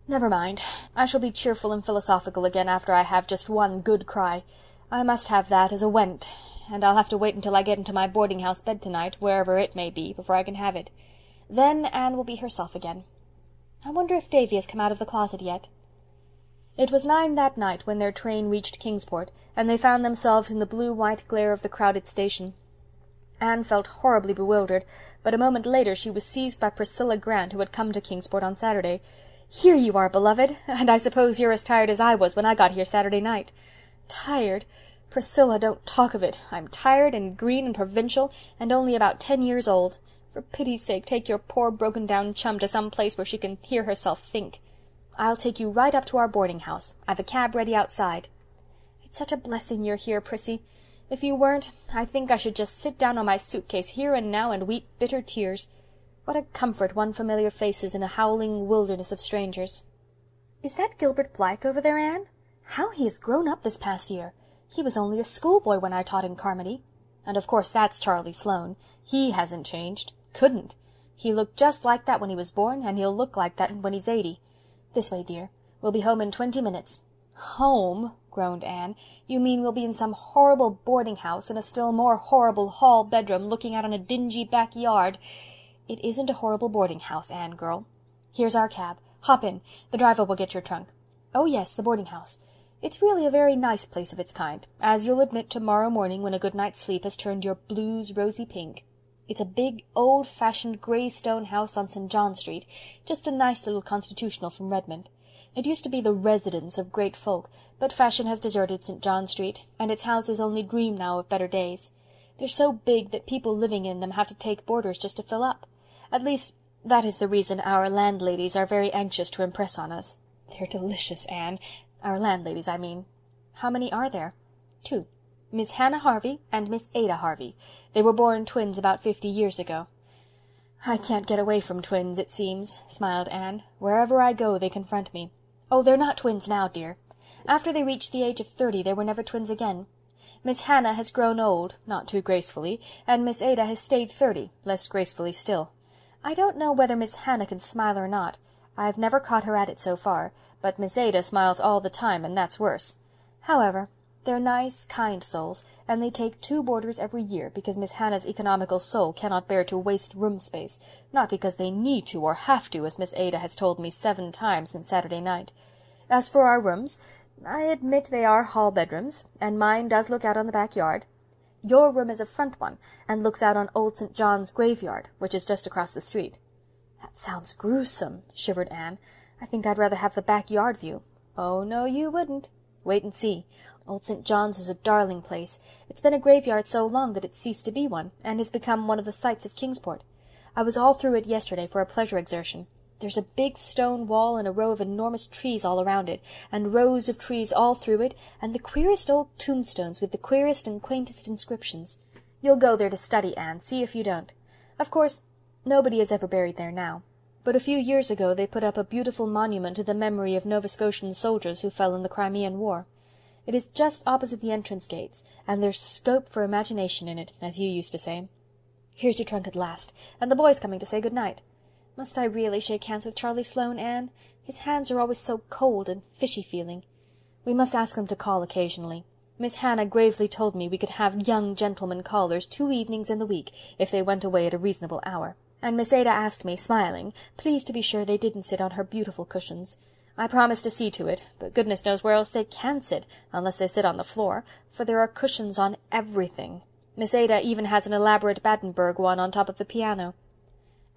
Never mind. I shall be cheerful and philosophical again after I have just one good cry. I must have that as a went, and I'll have to wait until I get into my boarding-house bed tonight, wherever it may be, before I can have it. Then Anne will be herself again. I wonder if Davy has come out of the closet yet." It was 9 that night when their train reached Kingsport, and they found themselves in the blue-white glare of the crowded station. Anne felt horribly bewildered, but a moment later she was seized by Priscilla Grant, who had come to Kingsport on Saturday. "Here you are, beloved, and I suppose you're as tired as I was when I got here Saturday night." "Tired? Priscilla, don't talk of it. I'm tired and green and provincial, and only about 10 years old. For pity's sake, take your poor broken-down chum to some place where she can hear herself think. I'll take you right up to our boarding-house. I've a cab ready outside." "It's such a blessing you're here, Prissy. If you weren't, I think I should just sit down on my suitcase here and now and weep bitter tears. What a comfort one familiar face is in a howling wilderness of strangers." "Is that Gilbert Blythe over there, Anne? How he has grown up this past year! He was only a schoolboy when I taught in Carmody. And of course that's Charlie Sloane. He hasn't changed. Couldn't. He looked just like that when he was born, and he'll look like that when he's 80. This way, dear. We'll be home in 20 minutes. "Home?" groaned Anne. "You mean we'll be in some horrible boarding-house in a still more horrible hall bedroom looking out on a dingy backyard." "It isn't a horrible boarding-house, Anne, girl. Here's our cab. Hop in. The driver will get your trunk. Oh, yes, the boarding-house. It's really a very nice place of its kind, as you'll admit tomorrow morning when a good night's sleep has turned your blues rosy pink. It's a big, old-fashioned grey stone house on St. John Street, just a nice little constitutional from Redmond. It used to be the residence of great folk, but fashion has deserted St. John Street, and its houses only dream now of better days. They're so big that people living in them have to take boarders just to fill up. At least, that is the reason our landladies are very anxious to impress on us. They're delicious, Anne. Our landladies, I mean. How many are there? 2. Miss Hannah Harvey and Miss Ada Harvey. They were born twins about 50 years ago. "I can't get away from twins, it seems," smiled Anne. "Wherever I go they confront me. Oh, they're not twins now, dear. After they reached the age of 30 they were never twins again. Miss Hannah has grown old, not too gracefully, and Miss Ada has stayed 30, less gracefully still. I don't know whether Miss Hannah can smile or not. I've never caught her at it so far, but Miss Ada smiles all the time, and that's worse. However, they're nice, kind souls, and they take 2 boarders every year because Miss Hannah's economical soul cannot bear to waste room space, not because they need to or have to, as Miss Ada has told me 7 times since Saturday night. As for our rooms, I admit they are hall bedrooms, and mine does look out on the backyard. Your room is a front one, and looks out on Old St. John's graveyard, which is just across the street." "That sounds gruesome," shivered Anne. "I think I'd rather have the backyard view." "Oh, no, you wouldn't. Wait and see. Old St. John's is a darling place. It's been a graveyard so long that it's ceased to be one, and has become one of the sights of Kingsport. I was all through it yesterday for a pleasure exertion. There's a big stone wall and a row of enormous trees all around it, and rows of trees all through it, and the queerest old tombstones with the queerest and quaintest inscriptions. You'll go there to study, Anne, see if you don't. Of course, nobody is ever buried there now, but a few years ago they put up a beautiful monument to the memory of Nova Scotian soldiers who fell in the Crimean War. It is just opposite the entrance gates, and there's scope for imagination in it, as you used to say. Here's your trunk at last, and the boy's coming to say good night. Must I really shake hands with Charlie Sloane, Anne? His hands are always so cold and fishy-feeling. We must ask them to call occasionally. Miss Hannah gravely told me we could have young gentlemen callers 2 evenings in the week, if they went away at a reasonable hour. And Miss Ada asked me, smiling, please to be sure they didn't sit on her beautiful cushions. I promised to see to it, but goodness knows where else they can sit, unless they sit on the floor, for there are cushions on everything. Miss Ada even has an elaborate Battenberg one on top of the piano.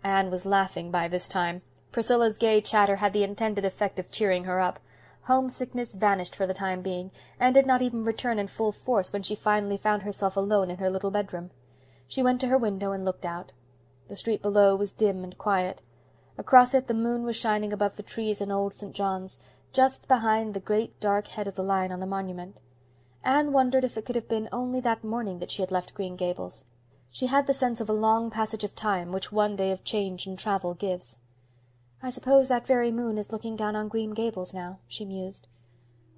Anne was laughing by this time. Priscilla's gay chatter had the intended effect of cheering her up. Homesickness vanished for the time being, and did not even return in full force when she finally found herself alone in her little bedroom. She went to her window and looked out. The street below was dim and quiet. Across it the moon was shining above the trees in Old St. John's, just behind the great dark head of the lion on the monument. Anne wondered if it could have been only that morning that she had left Green Gables. She had the sense of a long passage of time which one day of change and travel gives. I suppose that very moon is looking down on Green Gables now, she mused.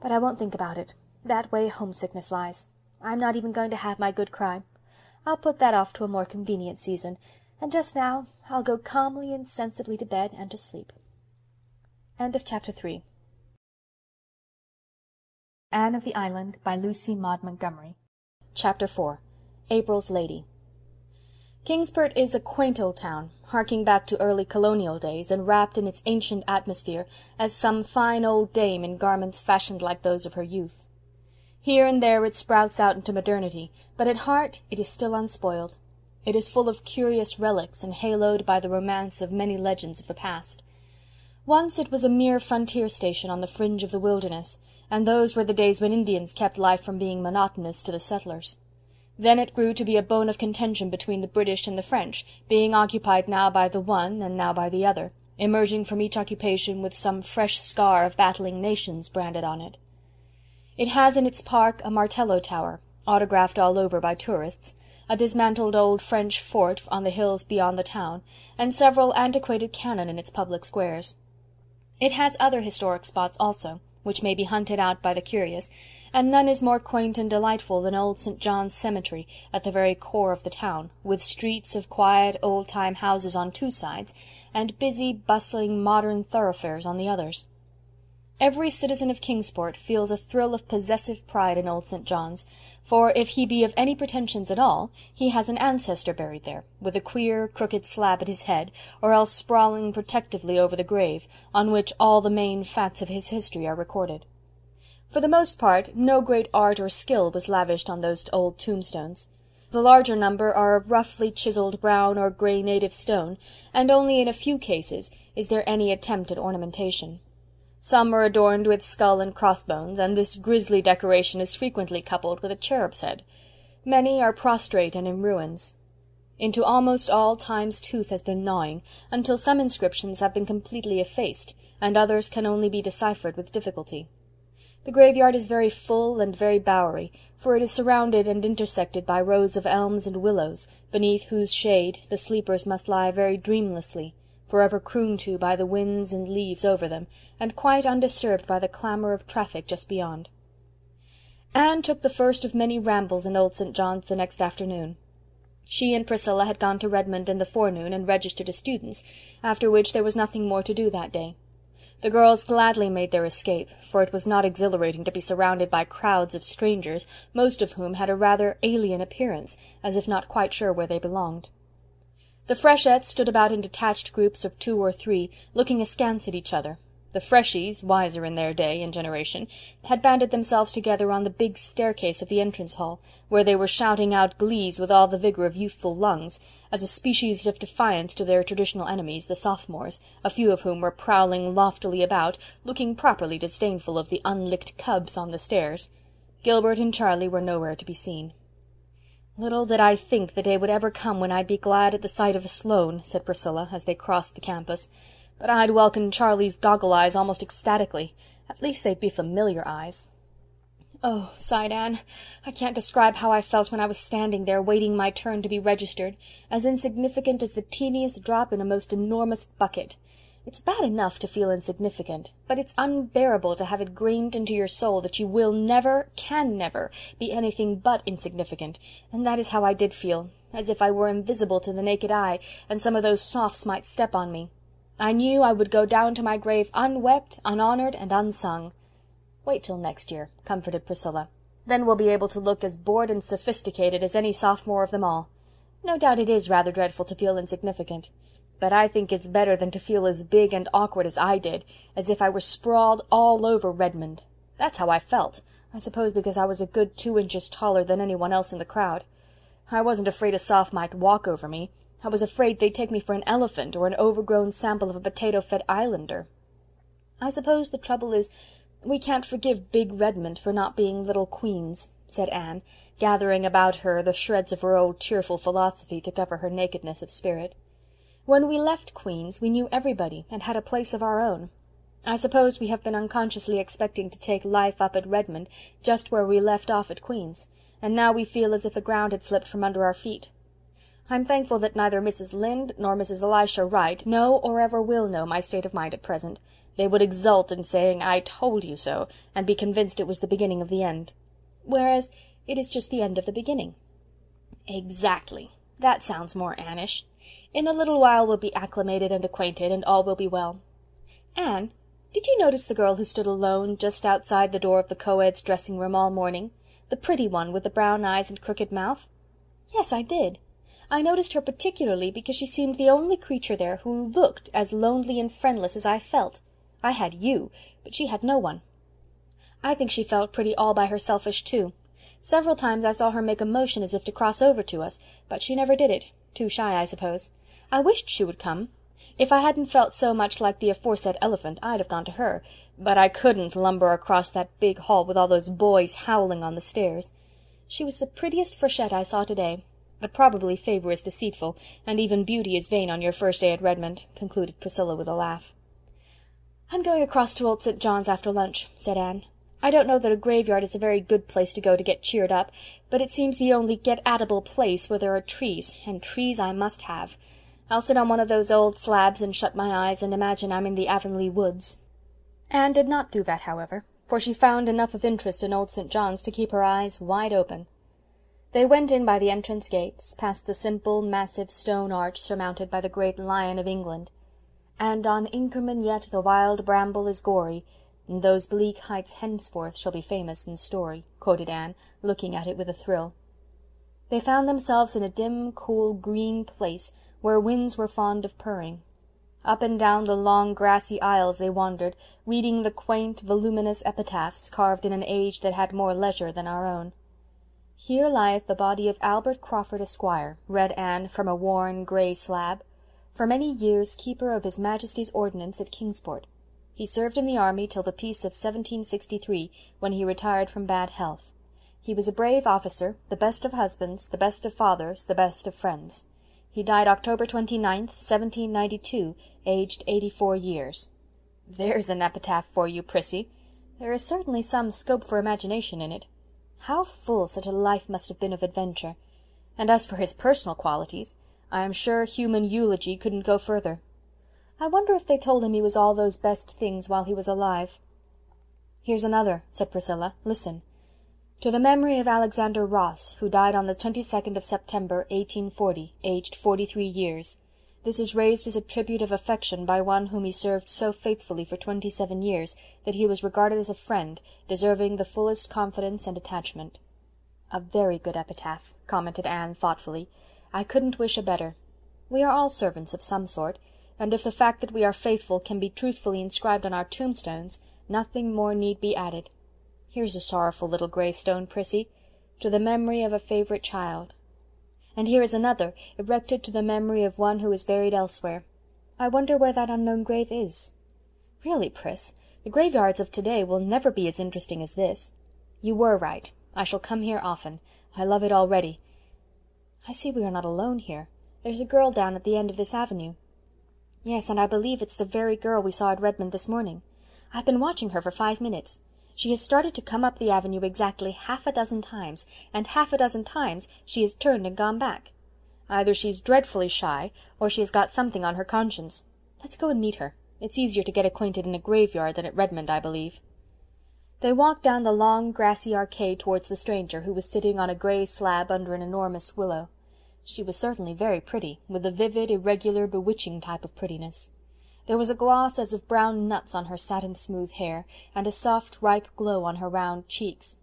But I won't think about it. That way homesickness lies. I'm not even going to have my good cry. I'll put that off to a more convenient season, and just now I'll go calmly and sensibly to bed and to sleep. End of Chapter 3. Anne of the Island by Lucy Maud Montgomery. Chapter 4. April's Lady. Kingsport is a quaint old town, harking back to early colonial days, and wrapped in its ancient atmosphere as some fine old dame in garments fashioned like those of her youth. Here and there it sprouts out into modernity, but at heart it is still unspoiled. It is full of curious relics and haloed by the romance of many legends of the past. Once it was a mere frontier station on the fringe of the wilderness, and those were the days when Indians kept life from being monotonous to the settlers. Then it grew to be a bone of contention between the British and the French, being occupied now by the one and now by the other, emerging from each occupation with some fresh scar of battling nations branded on it. It has in its park a Martello Tower, autographed all over by tourists, a dismantled old French fort on the hills beyond the town, and several antiquated cannon in its public squares. It has other historic spots also, which may be hunted out by the curious, and none is more quaint and delightful than Old St. John's Cemetery at the very core of the town, with streets of quiet old-time houses on 2 sides, and busy, bustling, modern thoroughfares on the others. Every citizen of Kingsport feels a thrill of possessive pride in Old St. John's, for if he be of any pretensions at all, he has an ancestor buried there, with a queer, crooked slab at his head, or else sprawling protectively over the grave, on which all the main facts of his history are recorded. For the most part, no great art or skill was lavished on those old tombstones. The larger number are of roughly chiseled brown or grey native stone, and only in a few cases is there any attempt at ornamentation. Some are adorned with skull and crossbones, and this grisly decoration is frequently coupled with a cherub's head. Many are prostrate and in ruins. Into almost all Time's tooth has been gnawing, until some inscriptions have been completely effaced, and others can only be deciphered with difficulty. The graveyard is very full and very bowery, for it is surrounded and intersected by rows of elms and willows, beneath whose shade the sleepers must lie very dreamlessly, forever crooned to by the winds and leaves over them, and quite undisturbed by the clamour of traffic just beyond. Anne took the first of many rambles in Old St. John's the next afternoon. She and Priscilla had gone to Redmond in the forenoon and registered as students, after which there was nothing more to do that day. The girls gladly made their escape, for it was not exhilarating to be surrounded by crowds of strangers, most of whom had a rather alien appearance, as if not quite sure where they belonged. The freshettes stood about in detached groups of 2 or 3, looking askance at each other. The freshies, wiser in their day and generation, had banded themselves together on the big staircase of the entrance hall, where they were shouting out glees with all the vigour of youthful lungs, as a species of defiance to their traditional enemies, the sophomores, a few of whom were prowling loftily about, looking properly disdainful of the unlicked cubs on the stairs. Gilbert and Charlie were nowhere to be seen. "Little did I think the day would ever come when I'd be glad at the sight of a Sloane," said Priscilla, as they crossed the campus. "But I'd welcome Charlie's goggle eyes almost ecstatically. At least they'd be familiar eyes." "Oh," sighed Anne, "I can't describe how I felt when I was standing there waiting my turn to be registered, as insignificant as the teeniest drop in a most enormous bucket. It's bad enough to feel insignificant, but it's unbearable to have it grained into your soul that you will never, can never, be anything but insignificant, and that is how I did feel, as if I were invisible to the naked eye, and some of those sophs might step on me. I knew I would go down to my grave unwept, unhonoured, and unsung." "Wait till next year," comforted Priscilla. "Then we'll be able to look as bored and sophisticated as any sophomore of them all. No doubt it is rather dreadful to feel insignificant, but I think it's better than to feel as big and awkward as I did, as if I were sprawled all over Redmond. That's how I felt, I suppose because I was a good 2 inches taller than anyone else in the crowd. I wasn't afraid a soph might walk over me. I was afraid they'd take me for an elephant or an overgrown sample of a potato-fed islander. I suppose the trouble is we can't forgive big Redmond for not being little Queen's," said Anne, gathering about her the shreds of her old cheerful philosophy to cover her nakedness of spirit. "When we left Queen's we knew everybody and had a place of our own. I suppose we have been unconsciously expecting to take life up at Redmond just where we left off at Queen's, and now we feel as if the ground had slipped from under our feet. I'm thankful that neither Mrs. Lynde nor Mrs. Elisha Wright know or ever will know my state of mind at present. They would exult in saying, 'I told you so,' and be convinced it was the beginning of the end. Whereas it is just the end of the beginning." "Exactly. That sounds more Annish. In a little while we'll be acclimated and acquainted, and all will be well. Anne, did you notice the girl who stood alone just outside the door of the co-ed's dressing-room all morning? The pretty one with the brown eyes and crooked mouth?" "Yes, I did. I noticed her particularly because she seemed the only creature there who looked as lonely and friendless as I felt. I had you, but she had no one. I think she felt pretty all by herselfish too. Several times I saw her make a motion as if to cross over to us, but she never did it. Too shy, I suppose. I wished she would come. If I hadn't felt so much like the aforesaid elephant, I'd have gone to her, but I couldn't lumber across that big hall with all those boys howling on the stairs. She was the prettiest freshette I saw today. But probably favour is deceitful, and even beauty is vain on your first day at Redmond," concluded Priscilla with a laugh. "I'm going across to old St. John's after lunch," said Anne. "I don't know that a graveyard is a very good place to go to get cheered up, but it seems the only get-at-able place where there are trees, and trees I must have. I'll sit on one of those old slabs and shut my eyes and imagine I'm in the Avonlea woods." Anne did not do that, however, for she found enough of interest in old St. John's to keep her eyes wide open. They went in by the entrance gates, past the simple, massive stone arch surmounted by the great Lion of England. "And on Inkerman yet the wild bramble is gory, and those bleak heights henceforth shall be famous in story," quoted Anne, looking at it with a thrill. They found themselves in a dim, cool, green place, where winds were fond of purring. Up and down the long grassy aisles they wandered, reading the quaint, voluminous epitaphs carved in an age that had more leisure than our own. "Here lieth the body of Albert Crawford, Esquire," read Anne from a worn, grey slab. "For many years keeper of His Majesty's Ordnance at Kingsport. He served in the army till the peace of 1763, when he retired from bad health. He was a brave officer, the best of husbands, the best of fathers, the best of friends. He died October 29th, 1792, aged 84 years. There's an epitaph for you, Prissy. There is certainly some scope for imagination in it. How full such a life must have been of adventure! And as for his personal qualities, I am sure human eulogy couldn't go further. I wonder if they told him he was all those best things while he was alive." "Here's another," said Priscilla. "Listen. To the memory of Alexander Ross, who died on the 22nd of September, 1840, aged 43 years. This is raised as a tribute of affection by one whom he served so faithfully for 27 years that he was regarded as a friend, deserving the fullest confidence and attachment." "A very good epitaph," commented Anne thoughtfully. "I couldn't wish a better. We are all servants of some sort. and if the fact that we are faithful can be truthfully inscribed on our tombstones, nothing more need be added. Here's a sorrowful little grey stone, Prissy, to the memory of a favourite child. And here is another, erected to the memory of one who is buried elsewhere. I wonder where that unknown grave is. Really, Pris, the graveyards of today will never be as interesting as this. You were right. I shall come here often. I love it already. I see we are not alone here. There's a girl down at the end of this avenue. Yes, and I believe it's the very girl we saw at Redmond this morning. I've been watching her for 5 minutes. She has started to come up the avenue exactly half a dozen times, and half a dozen times she has turned and gone back. Either she's dreadfully shy, or she has got something on her conscience. Let's go and meet her. It's easier to get acquainted in a graveyard than at Redmond, I believe. They walked down the long, grassy arcade towards the stranger, who was sitting on a grey slab under an enormous willow. She was certainly very pretty, with a vivid, irregular, bewitching type of prettiness. There was a gloss as of brown nuts on her satin-smooth hair, and a soft, ripe glow on her round cheeks.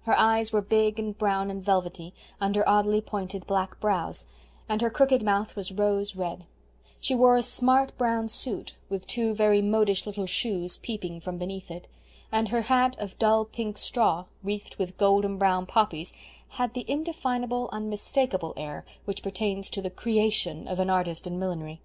Her eyes were big and brown and velvety, under oddly pointed black brows, and her crooked mouth was rose-red. She wore a smart brown suit, with 2 very modish little shoes peeping from beneath it, and her hat of dull pink straw, wreathed with golden-brown poppies, had the indefinable, unmistakable air which pertains to the creation of an artist in millinery.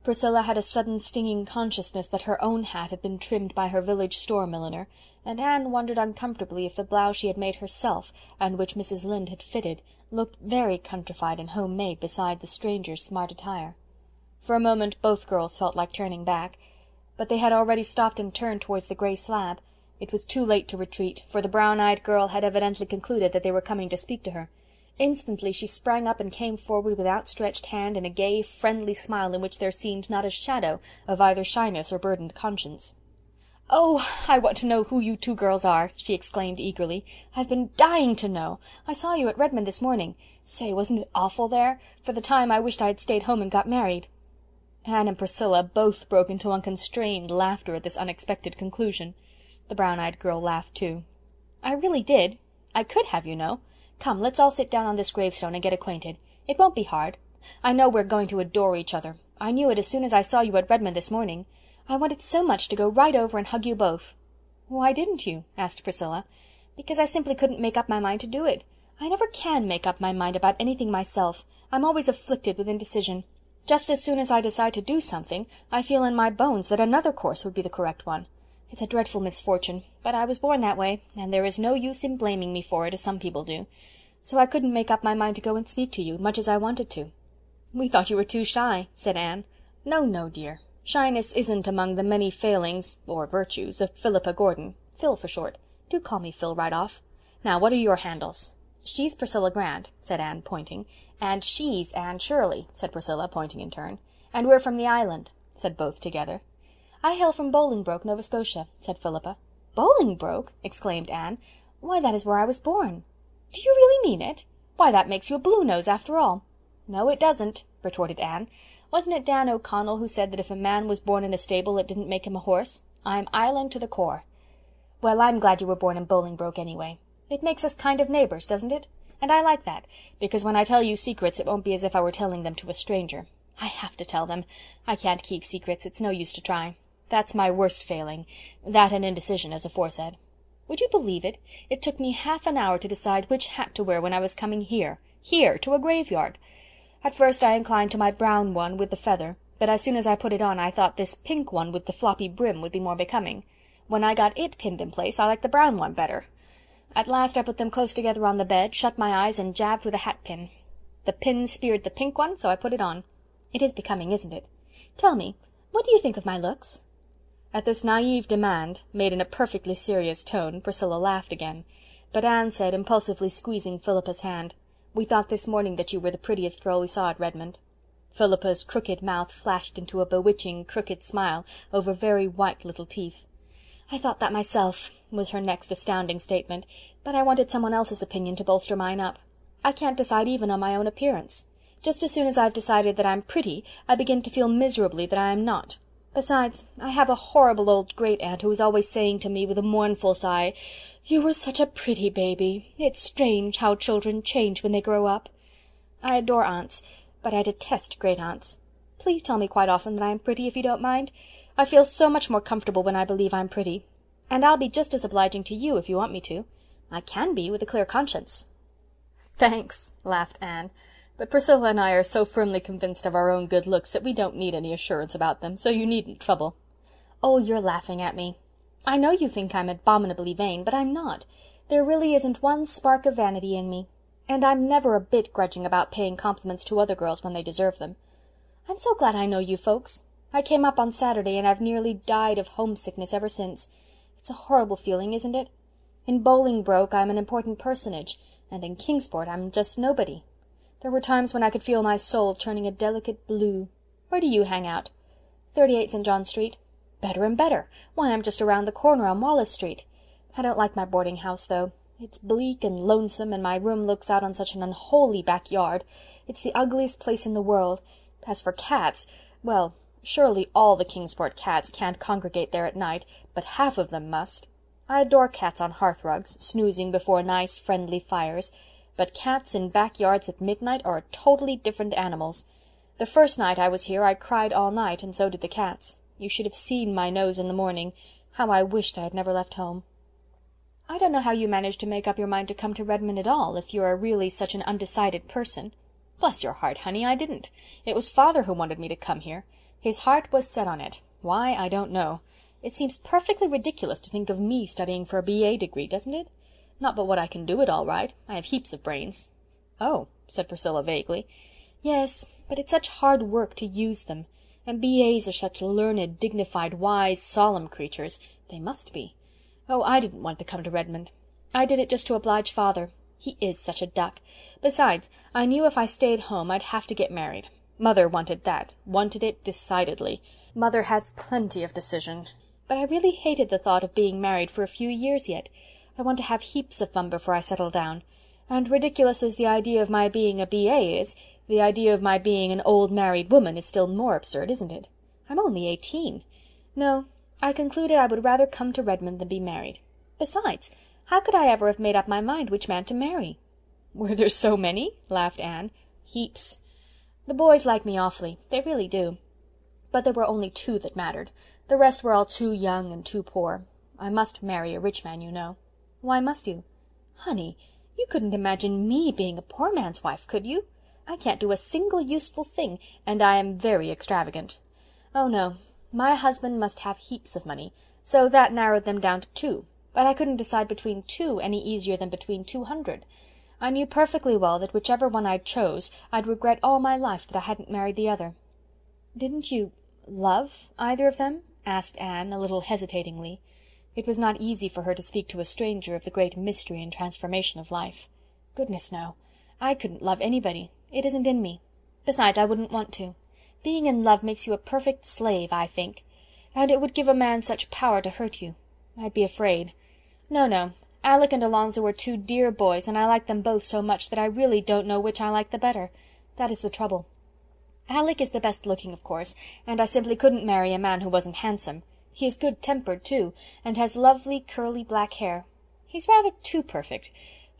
Priscilla had a sudden stinging consciousness that her own hat had been trimmed by her village store milliner, and Anne wondered uncomfortably if the blouse she had made herself, and which Mrs. Lynde had fitted, looked very countrified and home-made beside the stranger's smart attire. For a moment both girls felt like turning back, but they had already stopped and turned towards the grey slab. It was too late to retreat, for the brown-eyed girl had evidently concluded that they were coming to speak to her. Instantly she sprang up and came forward with outstretched hand and a gay, friendly smile in which there seemed not a shadow of either shyness or burdened conscience. "Oh, I want to know who you 2 girls are," she exclaimed eagerly. "I've been dying to know. I saw you at Redmond this morning. Say, wasn't it awful there? For the time I wished I had stayed home and got married." Anne and Priscilla both broke into unconstrained laughter at this unexpected conclusion. The brown-eyed girl laughed too. "I really did. I could have, you know. Come, let's all sit down on this gravestone and get acquainted. It won't be hard. I know we're going to adore each other. I knew it as soon as I saw you at Redmond this morning. I wanted so much to go right over and hug you both." "Why didn't you?" asked Priscilla. "Because I simply couldn't make up my mind to do it. I never can make up my mind about anything myself. I'm always afflicted with indecision. Just as soon as I decide to do something, I feel in my bones that another course would be the correct one. It's a dreadful misfortune, but I was born that way, and there is no use in blaming me for it, as some people do. So I couldn't make up my mind to go and speak to you, much as I wanted to." "We thought you were too shy," said Anne. "No, no, dear. Shyness isn't among the many failings, or virtues, of Philippa Gordon. Phil for short. Do call me Phil right off. Now, what are your handles?" "She's Priscilla Grant," said Anne, pointing. "And she's Anne Shirley," said Priscilla, pointing in turn. "And we're from the island," said both together. "I hail from Bolingbroke, Nova Scotia," said Philippa. "Bolingbroke!" exclaimed Anne. "Why, that is where I was born." "Do you really mean it? Why, that makes you a Bluenose after all." "No, it doesn't," retorted Anne. "Wasn't it Dan O'Connell who said that if a man was born in a stable it didn't make him a horse? I'm island to the core." "Well, I'm glad you were born in Bolingbroke anyway. It makes us kind of neighbors, doesn't it? And I like that, because when I tell you secrets it won't be as if I were telling them to a stranger. I have to tell them. I can't keep secrets. It's no use to try. That's my worst failing, that and indecision, as aforesaid. Would you believe it? It took me half an hour to decide which hat to wear when I was coming here, to a graveyard. At first I inclined to my brown one with the feather, but as soon as I put it on I thought this pink one with the floppy brim would be more becoming. When I got it pinned in place I liked the brown one better. At last I put them close together on the bed, shut my eyes, and jabbed with a hat pin. The pin speared the pink one, so I put it on. It is becoming, isn't it? Tell me, what do you think of my looks?" At this naive demand, made in a perfectly serious tone, Priscilla laughed again, but Anne said, impulsively squeezing Philippa's hand, "We thought this morning that you were the prettiest girl we saw at Redmond." Philippa's crooked mouth flashed into a bewitching, crooked smile over very white little teeth. "I thought that myself," was her next astounding statement, "but I wanted someone else's opinion to bolster mine up. I can't decide even on my own appearance. Just as soon as I've decided that I'm pretty, I begin to feel miserably that I am not. Besides, I have a horrible old great-aunt who is always saying to me with a mournful sigh, 'You were such a pretty baby. It's strange how children change when they grow up.' I adore aunts, but I detest great-aunts. Please tell me quite often that I am pretty, if you don't mind. I feel so much more comfortable when I believe I'm pretty. And I'll be just as obliging to you if you want me to. I can be, with a clear conscience." "Thanks," laughed Anne. "But Priscilla and I are so firmly convinced of our own good looks that we don't need any assurance about them, so you needn't trouble." "Oh, you're laughing at me. I know you think I'm abominably vain, but I'm not. There really isn't one spark of vanity in me. And I'm never a bit grudging about paying compliments to other girls when they deserve them. I'm so glad I know you folks. I came up on Saturday, and I've nearly died of homesickness ever since. It's a horrible feeling, isn't it? In Bolingbroke I'm an important personage, and in Kingsport I'm just nobody. There were times when I could feel my soul turning a delicate blue. Where do you hang out?" 38 St. John Street. "Better and better. Why, I'm just around the corner on Wallace Street. I don't like my boarding house, though. It's bleak and lonesome, and my room looks out on such an unholy backyard. It's the ugliest place in the world. As for cats, well, surely all the Kingsport cats can't congregate there at night, but half of them must. I adore cats on hearthrugs, snoozing before nice, friendly fires, but cats in backyards at midnight are totally different animals. The first night I was here I cried all night, and so did the cats. You should have seen my nose in the morning. How I wished I had never left home." "I don't know how you managed to make up your mind to come to Redmond at all, if you are really such an undecided person." "Bless your heart, honey, I didn't. It was Father who wanted me to come here. His heart was set on it. Why, I don't know. It seems perfectly ridiculous to think of me studying for a B.A. degree, doesn't it? Not but what I can do it all right. I have heaps of brains." "Oh," said Priscilla vaguely. "Yes, but it's such hard work to use them. And B.A.'s are such learned, dignified, wise, solemn creatures. They must be. Oh, I didn't want to come to Redmond. I did it just to oblige Father. He is such a duck. Besides, I knew if I stayed home I'd have to get married. Mother wanted that, wanted it decidedly. Mother has plenty of decision. But I really hated the thought of being married for a few years yet. I want to have heaps of fun before I settle down. And ridiculous as the idea of my being a B.A. is, the idea of my being an old married woman is still more absurd, isn't it? I'm only 18. No, I concluded I would rather come to Redmond than be married. Besides, how could I ever have made up my mind which man to marry?" "Were there so many?" laughed Anne. "Heaps. The boys like me awfully, they really do. But there were only 2 that mattered. The rest were all too young and too poor. I must marry a rich man, you know." "Why must you?" "Honey, you couldn't imagine me being a poor man's wife, could you? I can't do a single useful thing, and I am very extravagant. Oh, no, my husband must have heaps of money, so that narrowed them down to 2, but I couldn't decide between 2 any easier than between 200. I knew perfectly well that whichever one I chose, I'd regret all my life that I hadn't married the other." "Didn't you love either of them?" asked Anne, a little hesitatingly. It was not easy for her to speak to a stranger of the great mystery and transformation of life. "Goodness, no. I couldn't love anybody. It isn't in me. Besides, I wouldn't want to. Being in love makes you a perfect slave, I think. And it would give a man such power to hurt you. I'd be afraid. No, Alec and Alonzo are 2 dear boys, and I like them both so much that I really don't know which I like the better. That is the trouble. Alec is the best looking, of course, and I simply couldn't marry a man who wasn't handsome. He is good-tempered, too, and has lovely curly black hair. He's rather too perfect.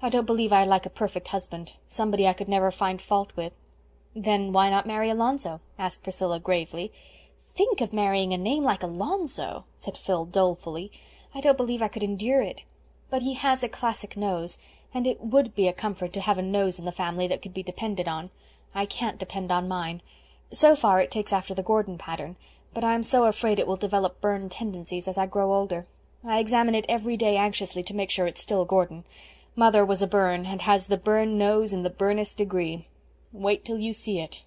I don't believe I like a perfect husband, somebody I could never find fault with." "Then why not marry Alonzo?" asked Priscilla gravely. "Think of marrying a name like Alonzo," said Phil dolefully. "I don't believe I could endure it. But he has a classic nose, and it would be a comfort to have a nose in the family that could be depended on. I can't depend on mine. So far it takes after the Gordon pattern, but I am so afraid it will develop Byrne tendencies as I grow older. I examine it every day anxiously to make sure it's still Gordon. Mother was a Byrne, and has the Byrne nose in the Byrnest degree. Wait till you see it.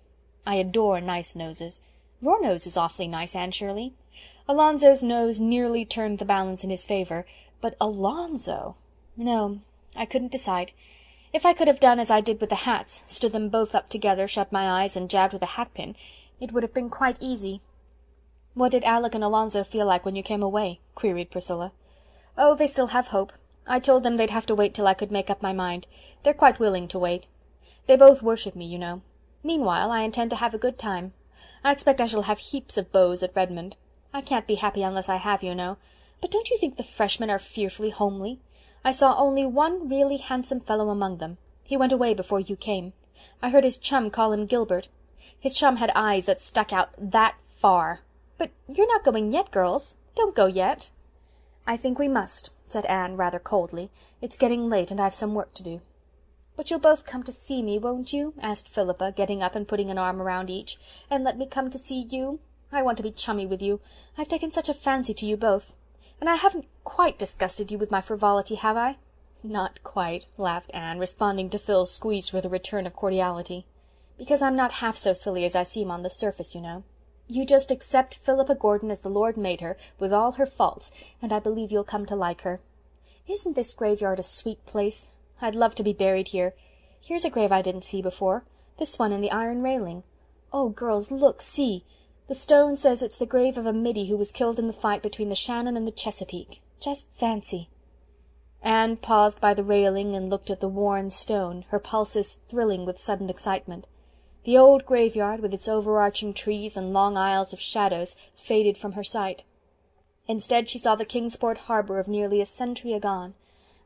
I adore nice noses. Your nose is awfully nice, Anne Shirley. Alonzo's nose nearly turned the balance in his favor, but Alonzo— No, I couldn't decide. If I could have done as I did with the hats, stood them both up together, shut my eyes, and jabbed with a hatpin, it would have been quite easy." "What did Alec and Alonzo feel like when you came away?" queried Priscilla. "Oh, they still have hope. I told them they'd have to wait till I could make up my mind. They're quite willing to wait. They both worship me, you know. Meanwhile, I intend to have a good time. I expect I shall have heaps of beaux at Redmond. I can't be happy unless I have, you know. But don't you think the freshmen are fearfully homely? I saw only one really handsome fellow among them. He went away before you came. I heard his chum call him Gilbert. His chum had eyes that stuck out that far. "But you're not going yet, girls. Don't go yet." "I think we must," said Anne rather coldly. "It's getting late and I've some work to do." "But you'll both come to see me, won't you?" asked Philippa, getting up and putting an arm around each. "And let me come to see you? I want to be chummy with you. I've taken such a fancy to you both. And I haven't quite disgusted you with my frivolity, have I?" "Not quite," laughed Anne, responding to Phil's squeeze with a return of cordiality. "Because I'm not half so silly as I seem on the surface, you know. You just accept Philippa Gordon as the Lord made her, with all her faults, and I believe you'll come to like her. Isn't this graveyard a sweet place? I'd love to be buried here. Here's a grave I didn't see before. This one in the iron railing. Oh, girls, look, see! The stone says it's the grave of a middy who was killed in the fight between the Shannon and the Chesapeake. Just fancy!" Anne paused by the railing and looked at the worn stone, her pulses thrilling with sudden excitement. The old graveyard, with its overarching trees and long aisles of shadows, faded from her sight. Instead she saw the Kingsport harbour of nearly a century agone.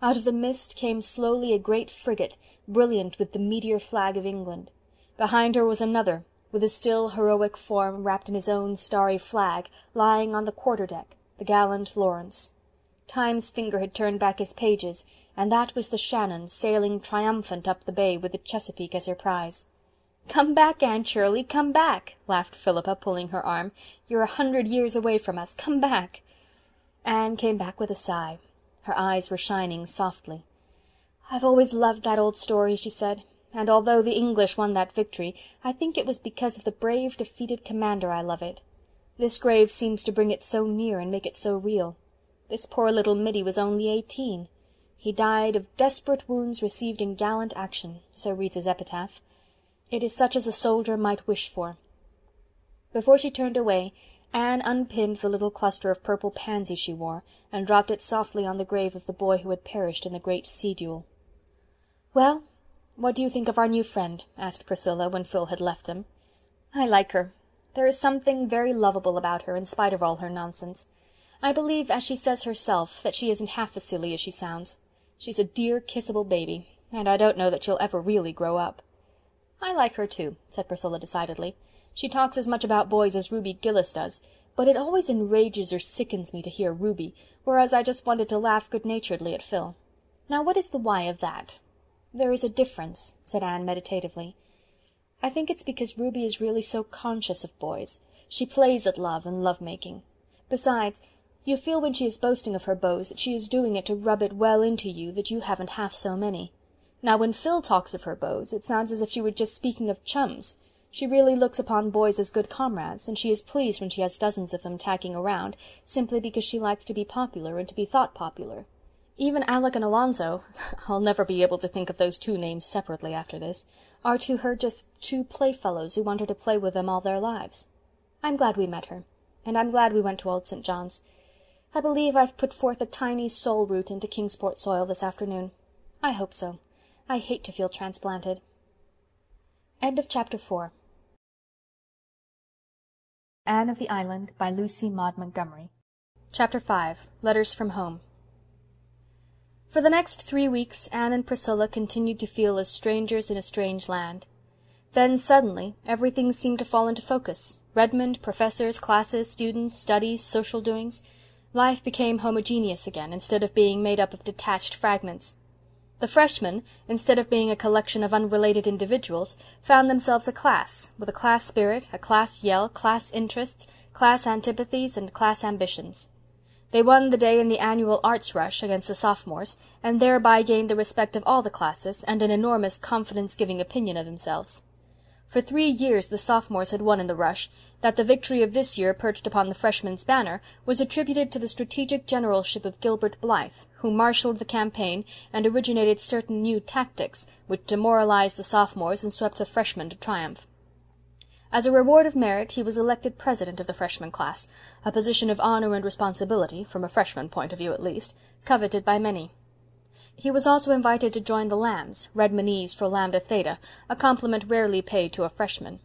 Out of the mist came slowly a great frigate, brilliant with the meteor flag of England. Behind her was another, with a still heroic form wrapped in his own starry flag, lying on the quarter-deck, the gallant Lawrence. Time's finger had turned back his pages, and that was the Shannon sailing triumphant up the bay with the Chesapeake as her prize. "Come back, Anne Shirley, come back," laughed Philippa, pulling her arm. "You're 100 years away from us. Come back." Anne came back with a sigh. Her eyes were shining softly. "I've always loved that old story," she said, "and although the English won that victory, I think it was because of the brave, defeated commander I love it. This grave seems to bring it so near and make it so real. This poor little middy was only 18. He died of desperate wounds received in gallant action, so reads his epitaph. It is such as a soldier might wish for." Before she turned away, Anne unpinned the little cluster of purple pansies she wore, and dropped it softly on the grave of the boy who had perished in the great sea-duel. "Well, what do you think of our new friend?" asked Priscilla, when Phil had left them. "I like her. There is something very lovable about her, in spite of all her nonsense. I believe, as she says herself, that she isn't half as silly as she sounds. She's a dear, kissable baby, and I don't know that she'll ever really grow up." "I like her too," said Priscilla decidedly. "She talks as much about boys as Ruby Gillis does, but it always enrages or sickens me to hear Ruby, whereas I just wanted to laugh good-naturedly at Phil. Now what is the why of that?" "There is a difference," said Anne meditatively. "I think it's because Ruby is really so conscious of boys. She plays at love and love-making. Besides, you feel when she is boasting of her beaux that she is doing it to rub it well into you that you haven't half so many. Now when Phil talks of her beaux, it sounds as if she were just speaking of chums. She really looks upon boys as good comrades, and she is pleased when she has dozens of them tagging around, simply because she likes to be popular and to be thought popular. Even Alec and Alonzo, I'll never be able to think of those two names separately after this, are to her just two playfellows who want her to play with them all their lives. I'm glad we met her, and I'm glad we went to Old St. John's. I believe I've put forth a tiny soul root into Kingsport soil this afternoon. I hope so. I hate to feel transplanted. End of Chapter 4. Anne of the Island by Lucy Maud Montgomery. Chapter 5. Letters from Home. For the next 3 weeks Anne and Priscilla continued to feel as strangers in a strange land. Then suddenly everything seemed to fall into focus. Redmond, professors, classes, students, studies, social doings. Life became homogeneous again, instead of being made up of detached fragments. The freshmen, instead of being a collection of unrelated individuals, found themselves a class, with a class spirit, a class yell, class interests, class antipathies, and class ambitions. They won the day in the annual arts rush against the sophomores, and thereby gained the respect of all the classes and an enormous confidence-giving opinion of themselves. For 3 years the sophomores had won in the rush. That the victory of this year perched upon the freshmen's banner was attributed to the strategic generalship of Gilbert Blythe, who marshalled the campaign and originated certain new tactics which demoralized the sophomores and swept the freshmen to triumph. As a reward of merit he was elected president of the freshman class, a position of honor and responsibility, from a freshman point of view at least, coveted by many. He was also invited to join the Lambs, Redmondese for Lambda Theta, a compliment rarely paid to a freshman.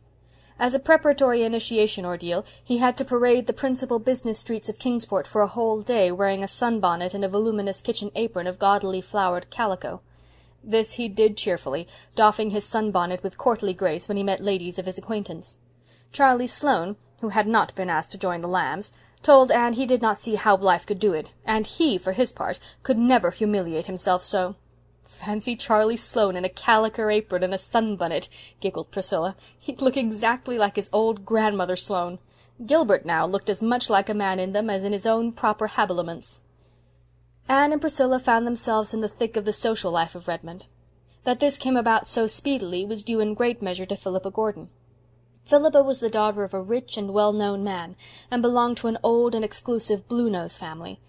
As a preparatory initiation ordeal, he had to parade the principal business streets of Kingsport for a whole day wearing a sunbonnet and a voluminous kitchen apron of gaudily flowered calico. This he did cheerfully, doffing his sunbonnet with courtly grace when he met ladies of his acquaintance. Charlie Sloane, who had not been asked to join the Lambs, told Anne he did not see how Blythe could do it, and he, for his part, could never humiliate himself so. "Fancy Charlie Sloane in a caliker apron and a sunbonnet," giggled Priscilla. "He'd look exactly like his old grandmother Sloane. Gilbert, now, looked as much like a man in them as in his own proper habiliments." Anne and Priscilla found themselves in the thick of the social life of Redmond. That this came about so speedily was due in great measure to Philippa Gordon. Philippa was the daughter of a rich and well-known man, and belonged to an old and exclusive Bluenose family.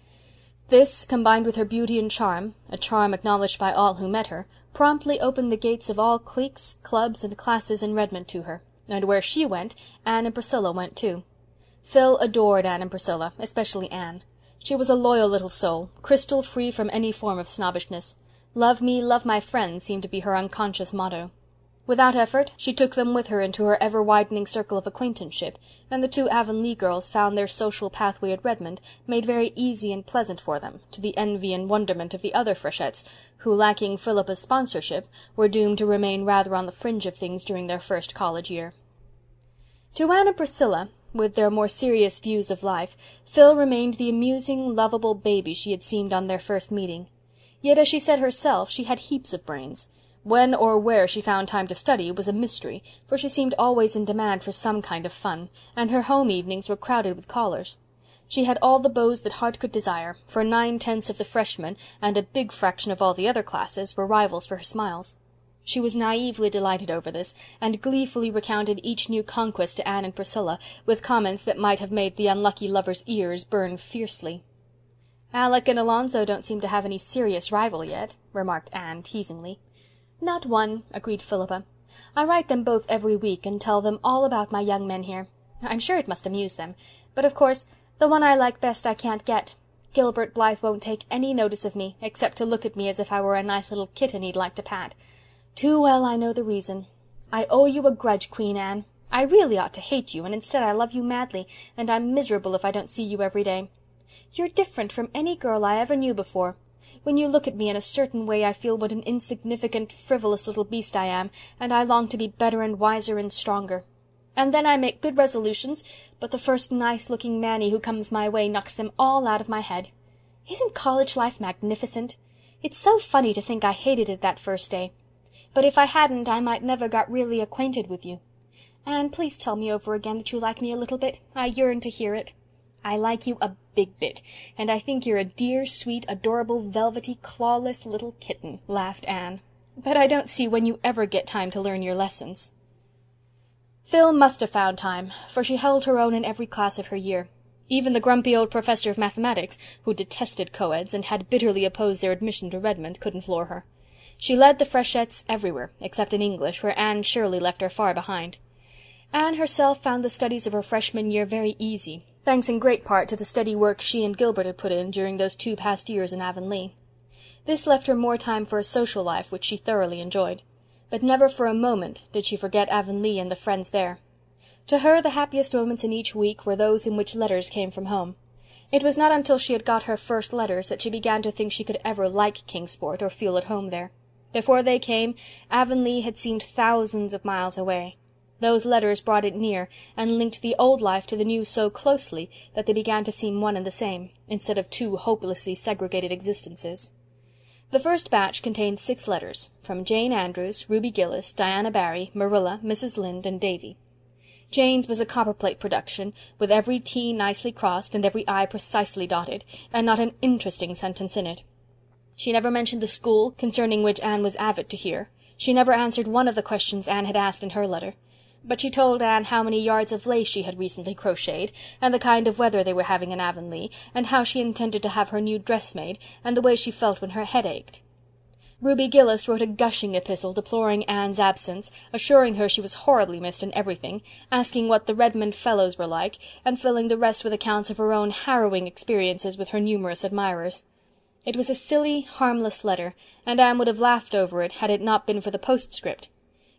This, combined with her beauty and charm, a charm acknowledged by all who met her, promptly opened the gates of all cliques, clubs, and classes in Redmond to her, and where she went, Anne and Priscilla went too. Phil adored Anne and Priscilla, especially Anne. She was a loyal little soul, crystal free from any form of snobbishness. Love me, love my friends seemed to be her unconscious motto. Without effort, she took them with her into her ever-widening circle of acquaintanceship, and the two Avonlea girls found their social pathway at Redmond made very easy and pleasant for them, to the envy and wonderment of the other Freshettes, who, lacking Philippa's sponsorship, were doomed to remain rather on the fringe of things during their first college year. To Anne and Priscilla, with their more serious views of life, Phil remained the amusing, lovable baby she had seemed on their first meeting. Yet, as she said herself, she had heaps of brains. When or where she found time to study was a mystery, for she seemed always in demand for some kind of fun, and her home evenings were crowded with callers. She had all the beaux that heart could desire, for 9/10 of the freshmen and a big fraction of all the other classes were rivals for her smiles. She was naively delighted over this, and gleefully recounted each new conquest to Anne and Priscilla, with comments that might have made the unlucky lovers' ears burn fiercely. "Alec and Alonzo don't seem to have any serious rival yet," remarked Anne teasingly. "Not one," agreed Philippa. "I write them both every week and tell them all about my young men here. I'm sure it must amuse them, but of course the one I like best I can't get. Gilbert Blythe won't take any notice of me, except to look at me as if I were a nice little kitten he'd like to pat. Too well I know the reason. I owe you a grudge, Queen Anne. I really ought to hate you, and instead I love you madly, and I'm miserable if I don't see you every day. You're different from any girl I ever knew before. When you look at me in a certain way I feel what an insignificant, frivolous little beast I am, and I long to be better and wiser and stronger. And then I make good resolutions, but the first nice-looking manny who comes my way knocks them all out of my head. Isn't college life magnificent? It's so funny to think I hated it that first day. But if I hadn't I might never got really acquainted with you. Anne, please tell me over again that you like me a little bit. I yearn to hear it." "I like you a big bit, and I think you're a dear, sweet, adorable, velvety, clawless little kitten," laughed Anne. "But I don't see when you ever get time to learn your lessons." Phil must have found time, for she held her own in every class of her year. Even the grumpy old professor of mathematics, who detested co-eds and had bitterly opposed their admission to Redmond, couldn't floor her. She led the Freshettes everywhere, except in English, where Anne Shirley left her far behind. Anne herself found the studies of her freshman year very easy, thanks in great part to the steady work she and Gilbert had put in during those 2 past years in Avonlea. This left her more time for a social life which she thoroughly enjoyed. But never for a moment did she forget Avonlea and the friends there. To her the happiest moments in each week were those in which letters came from home. It was not until she had got her first letters that she began to think she could ever like Kingsport or feel at home there. Before they came, Avonlea had seemed thousands of miles away. Those letters brought it near, and linked the old life to the new so closely that they began to seem one and the same, instead of 2 hopelessly segregated existences. The first batch contained 6 letters, from Jane Andrews, Ruby Gillis, Diana Barry, Marilla, Mrs. Lynde, and Davy. Jane's was a copperplate production, with every T nicely crossed and every I precisely dotted, and not an interesting sentence in it. She never mentioned the school, concerning which Anne was avid to hear. She never answered one of the questions Anne had asked in her letter. But she told Anne how many yards of lace she had recently crocheted, and the kind of weather they were having in Avonlea, and how she intended to have her new dress made, and the way she felt when her head ached. Ruby Gillis wrote a gushing epistle deploring Anne's absence, assuring her she was horribly missed in everything, asking what the Redmond fellows were like, and filling the rest with accounts of her own harrowing experiences with her numerous admirers. It was a silly, harmless letter, and Anne would have laughed over it had it not been for the postscript.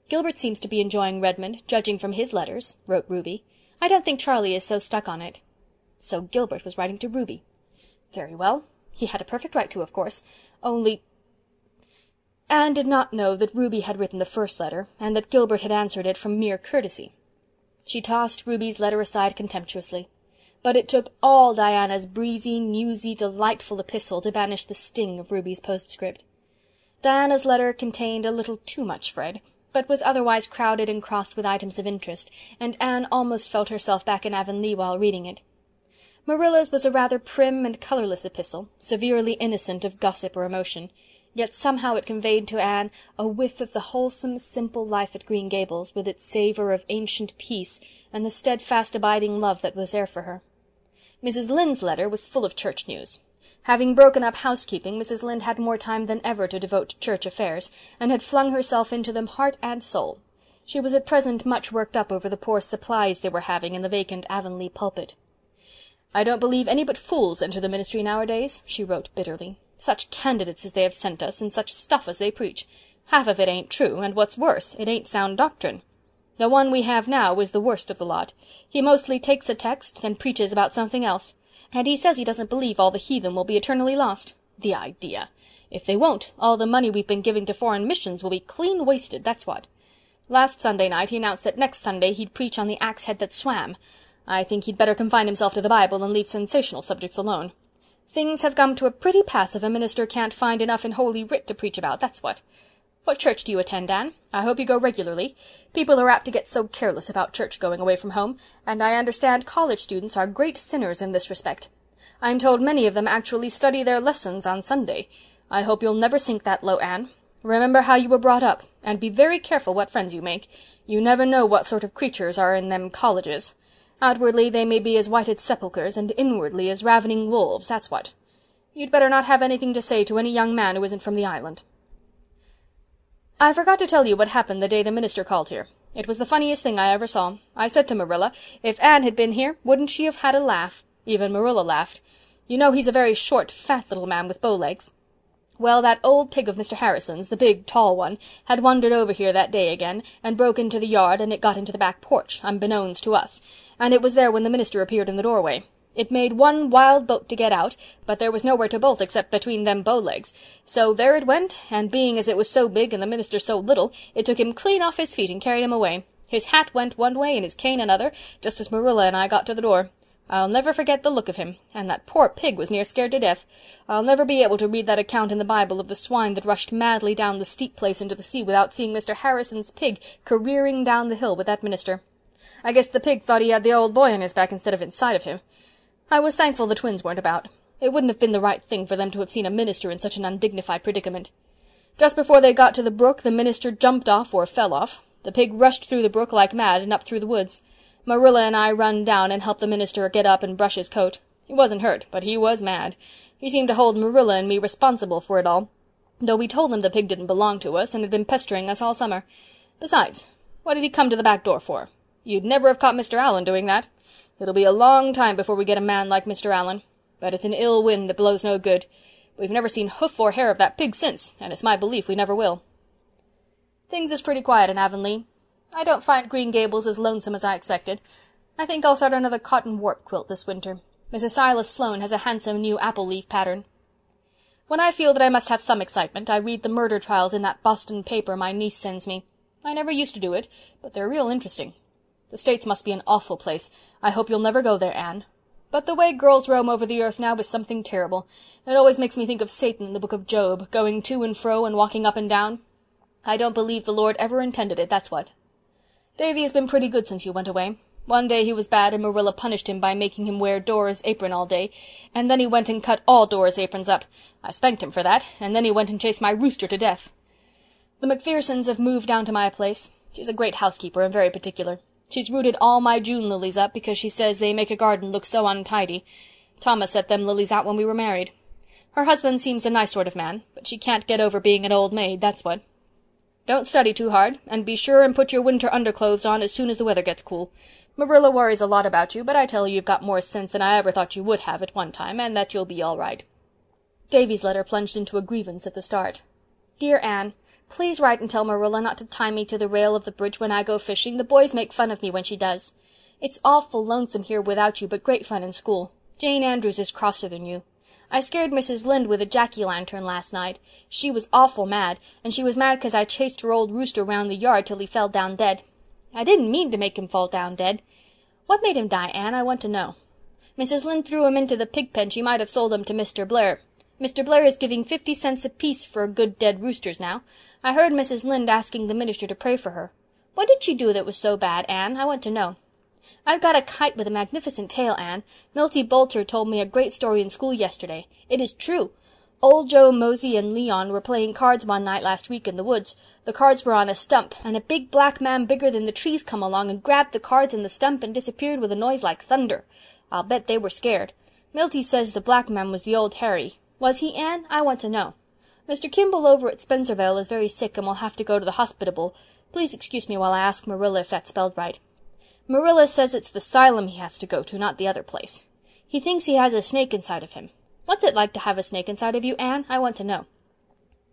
"Gilbert seems to be enjoying Redmond, judging from his letters," wrote Ruby. "I don't think Charlie is so stuck on it." So Gilbert was writing to Ruby. Very well. He had a perfect right to, of course. Only Anne did not know that Ruby had written the first letter, and that Gilbert had answered it from mere courtesy. She tossed Ruby's letter aside contemptuously. But it took all Diana's breezy, newsy, delightful epistle to banish the sting of Ruby's postscript. Diana's letter contained a little too much Fred, but was otherwise crowded and crossed with items of interest, and Anne almost felt herself back in Avonlea while reading it. Marilla's was a rather prim and colourless epistle, severely innocent of gossip or emotion, yet somehow it conveyed to Anne a whiff of the wholesome, simple life at Green Gables, with its savour of ancient peace and the steadfast abiding love that was there for her. Mrs. Lynde's letter was full of church news. Having broken up housekeeping, Mrs. Lynde had more time than ever to devote to church affairs, and had flung herself into them heart and soul. She was at present much worked up over the poor supplies they were having in the vacant Avonlea pulpit. "I don't believe any but fools enter the ministry nowadays," she wrote bitterly. "Such candidates as they have sent us, and such stuff as they preach. Half of it ain't true, and what's worse, it ain't sound doctrine. The one we have now is the worst of the lot. He mostly takes a text, then preaches about something else. And he says he doesn't believe all the heathen will be eternally lost. The idea! If they won't, all the money we've been giving to foreign missions will be clean wasted, that's what. Last Sunday night he announced that next Sunday he'd preach on the axe head that swam. I think he'd better confine himself to the Bible and leave sensational subjects alone. Things have come to a pretty pass if a minister can't find enough in Holy Writ to preach about, that's what. What church do you attend, Anne? I hope you go regularly. People are apt to get so careless about church going away from home, and I understand college students are great sinners in this respect. I'm told many of them actually study their lessons on Sunday. I hope you'll never sink that low, Anne. Remember how you were brought up, and be very careful what friends you make. You never know what sort of creatures are in them colleges. Outwardly they may be as white as sepulchres, and inwardly as ravening wolves, that's what. You'd better not have anything to say to any young man who isn't from the island. I forgot to tell you what happened the day the minister called here. It was the funniest thing I ever saw. I said to Marilla, if Anne had been here, wouldn't she have had a laugh? Even Marilla laughed. You know he's a very short, fat little man with bow legs. Well, that old pig of Mr. Harrison's, the big, tall one, had wandered over here that day again, and broke into the yard, and it got into the back porch, unbeknowns to us, and it was there when the minister appeared in the doorway. It made one wild bolt to get out, but there was nowhere to bolt except between them bow legs. So there it went, and being as it was so big and the minister so little, it took him clean off his feet and carried him away. His hat went one way and his cane another, just as Marilla and I got to the door. I'll never forget the look of him, and that poor pig was near scared to death. I'll never be able to read that account in the Bible of the swine that rushed madly down the steep place into the sea without seeing Mr. Harrison's pig careering down the hill with that minister. I guess the pig thought he had the old boy on his back instead of inside of him. I was thankful the twins weren't about. It wouldn't have been the right thing for them to have seen a minister in such an undignified predicament. Just before they got to the brook, the minister jumped off or fell off. The pig rushed through the brook like mad and up through the woods. Marilla and I run down and helped the minister get up and brush his coat. He wasn't hurt, but he was mad. He seemed to hold Marilla and me responsible for it all, though we told him the pig didn't belong to us and had been pestering us all summer. Besides, what did he come to the back door for? You'd never have caught Mr. Allen doing that. It'll be a long time before we get a man like Mr. Allen, but it's an ill wind that blows no good. We've never seen hoof or hair of that pig since, and it's my belief we never will. Things is pretty quiet in Avonlea. I don't find Green Gables as lonesome as I expected. I think I'll start another cotton warp quilt this winter. Mrs. Silas Sloane has a handsome new apple-leaf pattern. When I feel that I must have some excitement, I read the murder trials in that Boston paper my niece sends me. I never used to do it, but they're real interesting. The States must be an awful place. I hope you'll never go there, Anne. But the way girls roam over the earth now is something terrible. It always makes me think of Satan in the book of Job, going to and fro and walking up and down. I don't believe the Lord ever intended it, that's what. Davy has been pretty good since you went away. One day he was bad and Marilla punished him by making him wear Dora's apron all day, and then he went and cut all Dora's aprons up. I spanked him for that, and then he went and chased my rooster to death. The Macphersons have moved down to my place. She's a great housekeeper and very particular. She's rooted all my June lilies up because she says they make a garden look so untidy. Thomas set them lilies out when we were married. Her husband seems a nice sort of man, but she can't get over being an old maid, that's what. Don't study too hard, and be sure and put your winter underclothes on as soon as the weather gets cool. Marilla worries a lot about you, but I tell you you've got more sense than I ever thought you would have at one time, and that you'll be all right. Davy's letter plunged into a grievance at the start. Dear Anne, please write and tell Marilla not to tie me to the rail of the bridge when I go fishing. The boys make fun of me when she does. It's awful lonesome here without you, but great fun in school. Jane Andrews is crosser than you. I scared Mrs. Lynde with a jack-o'-lantern last night. She was awful mad, and she was mad 'cause I chased her old rooster round the yard till he fell down dead. I didn't mean to make him fall down dead. What made him die, Anne? I want to know. Mrs. Lynde threw him into the pig-pen. She might have sold him to Mr. Blair. Mr. Blair is giving 50 cents apiece for good dead roosters now. I heard Mrs. Lynde asking the minister to pray for her. What did she do that was so bad, Anne? I want to know. I've got a kite with a magnificent tail, Anne. Milty Boulter told me a great story in school yesterday. It is true. Old Joe Mosey and Leon were playing cards one night last week in the woods. The cards were on a stump, and a big black man bigger than the trees come along and grabbed the cards and the stump and disappeared with a noise like thunder. I'll bet they were scared. Milty says the black man was the old Harry. Was he, Anne? I want to know. Mr. Kimball over at Spencervale is very sick and will have to go to the hospitable. Please excuse me while I ask Marilla if that's spelled right. Marilla says it's the 'sylum he has to go to, not the other place. He thinks he has a snake inside of him. What's it like to have a snake inside of you, Anne? I want to know.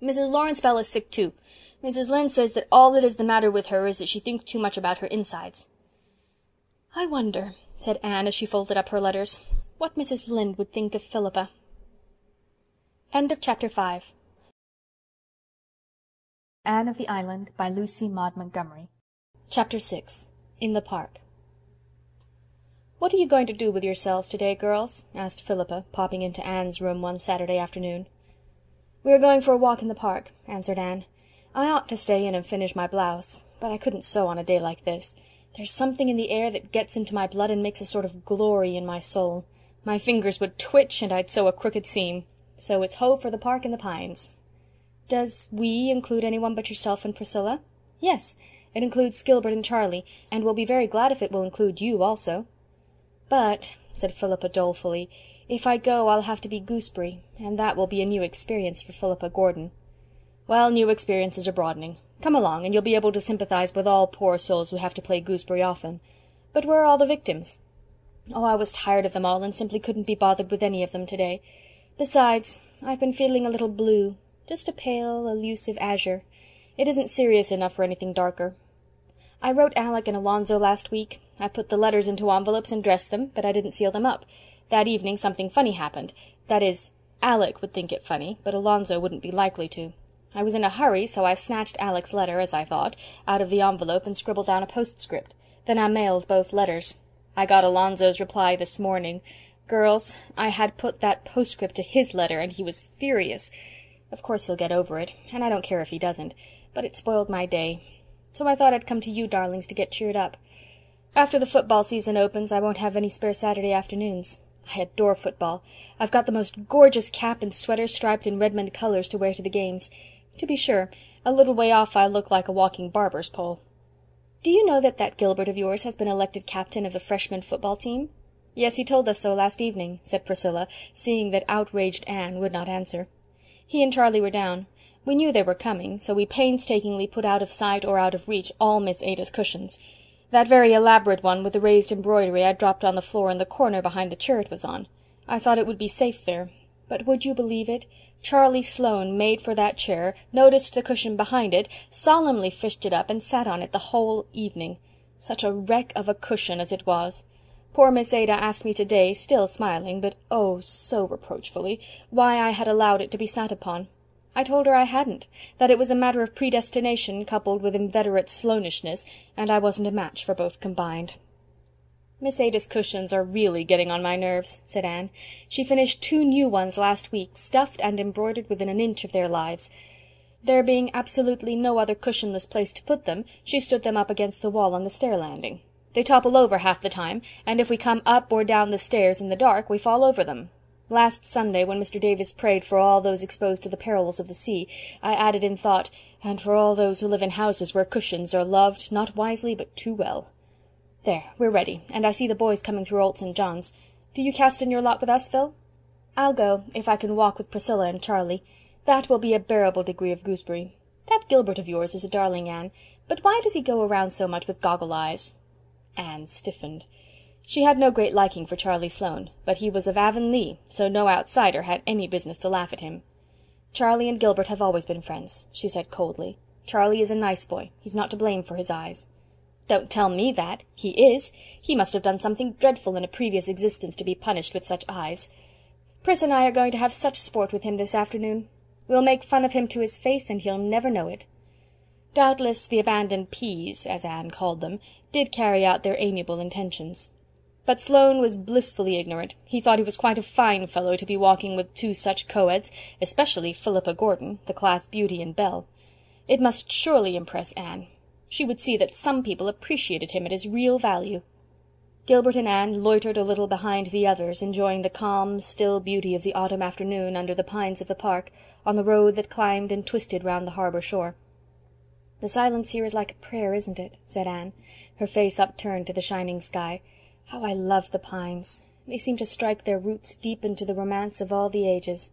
Mrs. Lawrence Bell is sick too. Mrs. Lynde says that all that is the matter with her is that she thinks too much about her insides. I wonder, said Anne as she folded up her letters, what Mrs. Lynde would think of Philippa. End of Chapter 5. Anne of the Island by Lucy Maud Montgomery. Chapter 6. In the Park. "What are you going to do with yourselves today, girls?" asked Philippa, popping into Anne's room one Saturday afternoon. "We are going for a walk in the park," answered Anne. "I ought to stay in and finish my blouse, but I couldn't sew on a day like this. There's something in the air that gets into my blood and makes a sort of glory in my soul. My fingers would twitch and I'd sew a crooked seam. So it's ho for the park and the pines." "Does 'we' include anyone but yourself and Priscilla?" "Yes. It includes Gilbert and Charlie, and we'll be very glad if it will include you also." "But," said Philippa dolefully, "if I go I'll have to be gooseberry, and that will be a new experience for Philippa Gordon." "Well, new experiences are broadening. Come along, and you'll be able to sympathize with all poor souls who have to play gooseberry often. But where are all the victims?" "Oh, I was tired of them all, and simply couldn't be bothered with any of them today. Besides, I've been feeling a little blue, just a pale, elusive azure. It isn't serious enough for anything darker. I wrote Alec and Alonzo last week. I put the letters into envelopes and dressed them, but I didn't seal them up. That evening something funny happened. That is, Alec would think it funny, but Alonzo wouldn't be likely to. I was in a hurry, so I snatched Alec's letter, as I thought, out of the envelope and scribbled down a postscript. Then I mailed both letters. I got Alonzo's reply this morning. Girls, I had put that postscript to his letter, and he was furious. Of course he'll get over it, and I don't care if he doesn't, but it spoiled my day. So I thought I'd come to you, darlings, to get cheered up. After the football season opens, I won't have any spare Saturday afternoons. I adore football. I've got the most gorgeous cap and sweater striped in Redmond colors to wear to the games. To be sure, a little way off I look like a walking barber's pole. Do you know that Gilbert of yours has been elected captain of the freshman football team? Yes, he told us so last evening, said Priscilla, seeing that outraged Anne would not answer. He and Charlie were down. We knew they were coming, so we painstakingly put out of sight or out of reach all Miss Ada's cushions. That very elaborate one with the raised embroidery I dropped on the floor in the corner behind the chair it was on. I thought it would be safe there. But would you believe it? Charlie Sloane made for that chair, noticed the cushion behind it, solemnly fished it up, and sat on it the whole evening. Such a wreck of a cushion as it was. Poor Miss Ada asked me today, still smiling, but oh, so reproachfully, why I had allowed it to be sat upon. I told her I hadn't, that it was a matter of predestination coupled with inveterate Sloanishness, and I wasn't a match for both combined. Miss Ada's cushions are really getting on my nerves, said Anne. She finished 2 new ones last week, stuffed and embroidered within an inch of their lives. There being absolutely no other cushionless place to put them, she stood them up against the wall on the stair landing. They topple over half the time, and if we come up or down the stairs in the dark, we fall over them. Last Sunday, when Mr. Davis prayed for all those exposed to the perils of the sea, I added in thought, and for all those who live in houses where cushions are loved, not wisely, but too well. There, we're ready, and I see the boys coming through Old St. John's. Do you cast in your lot with us, Phil? I'll go, if I can walk with Priscilla and Charlie. That will be a bearable degree of gooseberry. That Gilbert of yours is a darling, Anne, but why does he go around so much with goggle eyes? Anne stiffened. She had no great liking for Charlie Sloane, but he was of Avonlea, so no outsider had any business to laugh at him. Charlie and Gilbert have always been friends, she said coldly. Charlie is a nice boy. He's not to blame for his eyes. Don't tell me that. He is. He must have done something dreadful in a previous existence to be punished with such eyes. Pris and I are going to have such sport with him this afternoon. We'll make fun of him to his face, and he'll never know it." Doubtless the abandoned peas, as Anne called them, did carry out their amiable intentions. But Sloane was blissfully ignorant. He thought he was quite a fine fellow to be walking with two such co-eds, especially Philippa Gordon, the class beauty and belle. It must surely impress Anne. She would see that some people appreciated him at his real value. Gilbert and Anne loitered a little behind the others, enjoying the calm, still beauty of the autumn afternoon under the pines of the park, on the road that climbed and twisted round the harbour shore. "The silence here is like a prayer, isn't it?" said Anne, her face upturned to the shining sky. "How I love the pines! They seem to strike their roots deep into the romance of all the ages.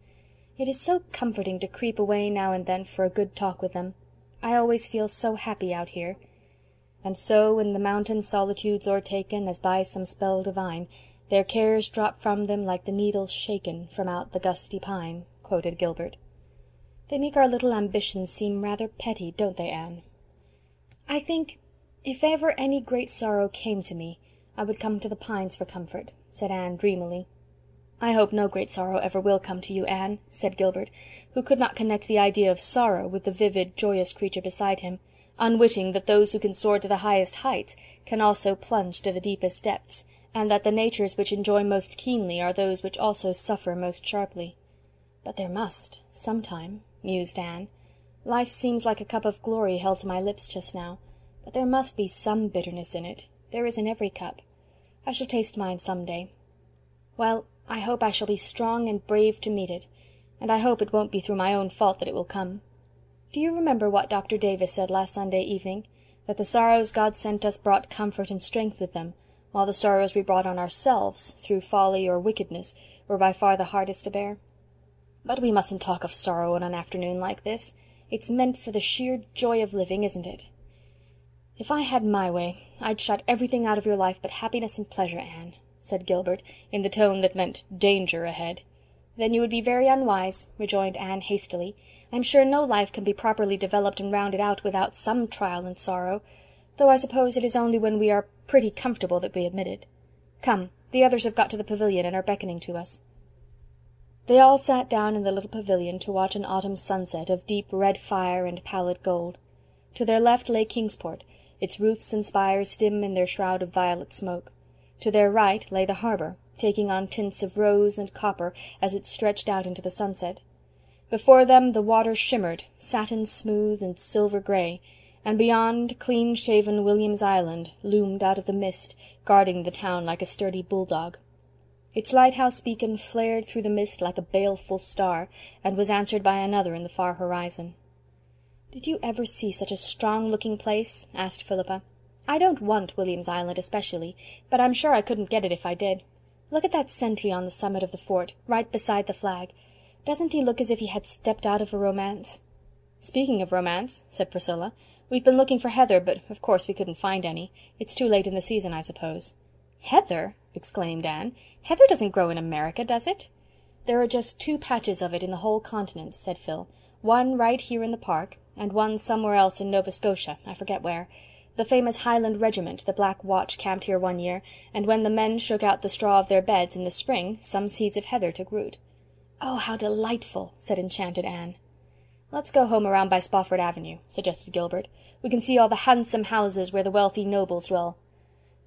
It is so comforting to creep away now and then for a good talk with them. I always feel so happy out here. And so in the mountain solitudes o'ertaken, as by some spell divine, their cares drop from them like the needles shaken from out the gusty pine," quoted Gilbert. "They make our little ambitions seem rather petty, don't they, Anne?" "I think, if ever any great sorrow came to me, I would come to the pines for comfort," said Anne dreamily. "I hope no great sorrow ever will come to you, Anne," said Gilbert, who could not connect the idea of sorrow with the vivid, joyous creature beside him, unwitting that those who can soar to the highest heights can also plunge to the deepest depths, and that the natures which enjoy most keenly are those which also suffer most sharply. "But there must, sometime," mused Anne. "Life seems like a cup of glory held to my lips just now, but there must be some bitterness in it. There is in every cup. I shall taste mine some day. Well, I hope I shall be strong and brave to meet it, and I hope it won't be through my own fault that it will come. Do you remember what Dr. Davis said last Sunday evening, that the sorrows God sent us brought comfort and strength with them, while the sorrows we brought on ourselves, through folly or wickedness, were by far the hardest to bear? But we mustn't talk of sorrow on an afternoon like this. It's meant for the sheer joy of living, isn't it? If I had my way, I'd shut everything out of your life but happiness and pleasure, Anne," said Gilbert, in the tone that meant danger ahead. "Then you would be very unwise," rejoined Anne hastily. "I'm sure no life can be properly developed and rounded out without some trial and sorrow, though I suppose it is only when we are pretty comfortable that we admit it. Come, the others have got to the pavilion and are beckoning to us." They all sat down in the little pavilion to watch an autumn sunset of deep red fire and pallid gold. To their left lay Kingsport, its roofs and spires dim in their shroud of violet smoke. To their right lay the harbour, taking on tints of rose and copper as it stretched out into the sunset. Before them the water shimmered, satin smooth and silver grey, and beyond, clean-shaven William's Island loomed out of the mist, guarding the town like a sturdy bulldog. Its lighthouse beacon flared through the mist like a baleful star, and was answered by another in the far horizon. "Did you ever see such a strong-looking place?" asked Philippa. "I don't want William's Island especially, but I'm sure I couldn't get it if I did. Look at that sentry on the summit of the fort, right beside the flag. Doesn't he look as if he had stepped out of a romance?" "Speaking of romance," said Priscilla, "we've been looking for heather, but of course we couldn't find any. It's too late in the season, I suppose." "Heather!" exclaimed Anne. "Heather doesn't grow in America, does it?" "There are just 2 patches of it in the whole continent," said Phil. "One right here in the park, and one somewhere else in Nova Scotia, I forget where. The famous Highland Regiment, the Black Watch, camped here one year, and when the men shook out the straw of their beds in the spring, some seeds of heather took root." "Oh, how delightful!" said enchanted Anne. "Let's go home around by Spofford Avenue," suggested Gilbert. "We can see all the handsome houses where the wealthy nobles dwell.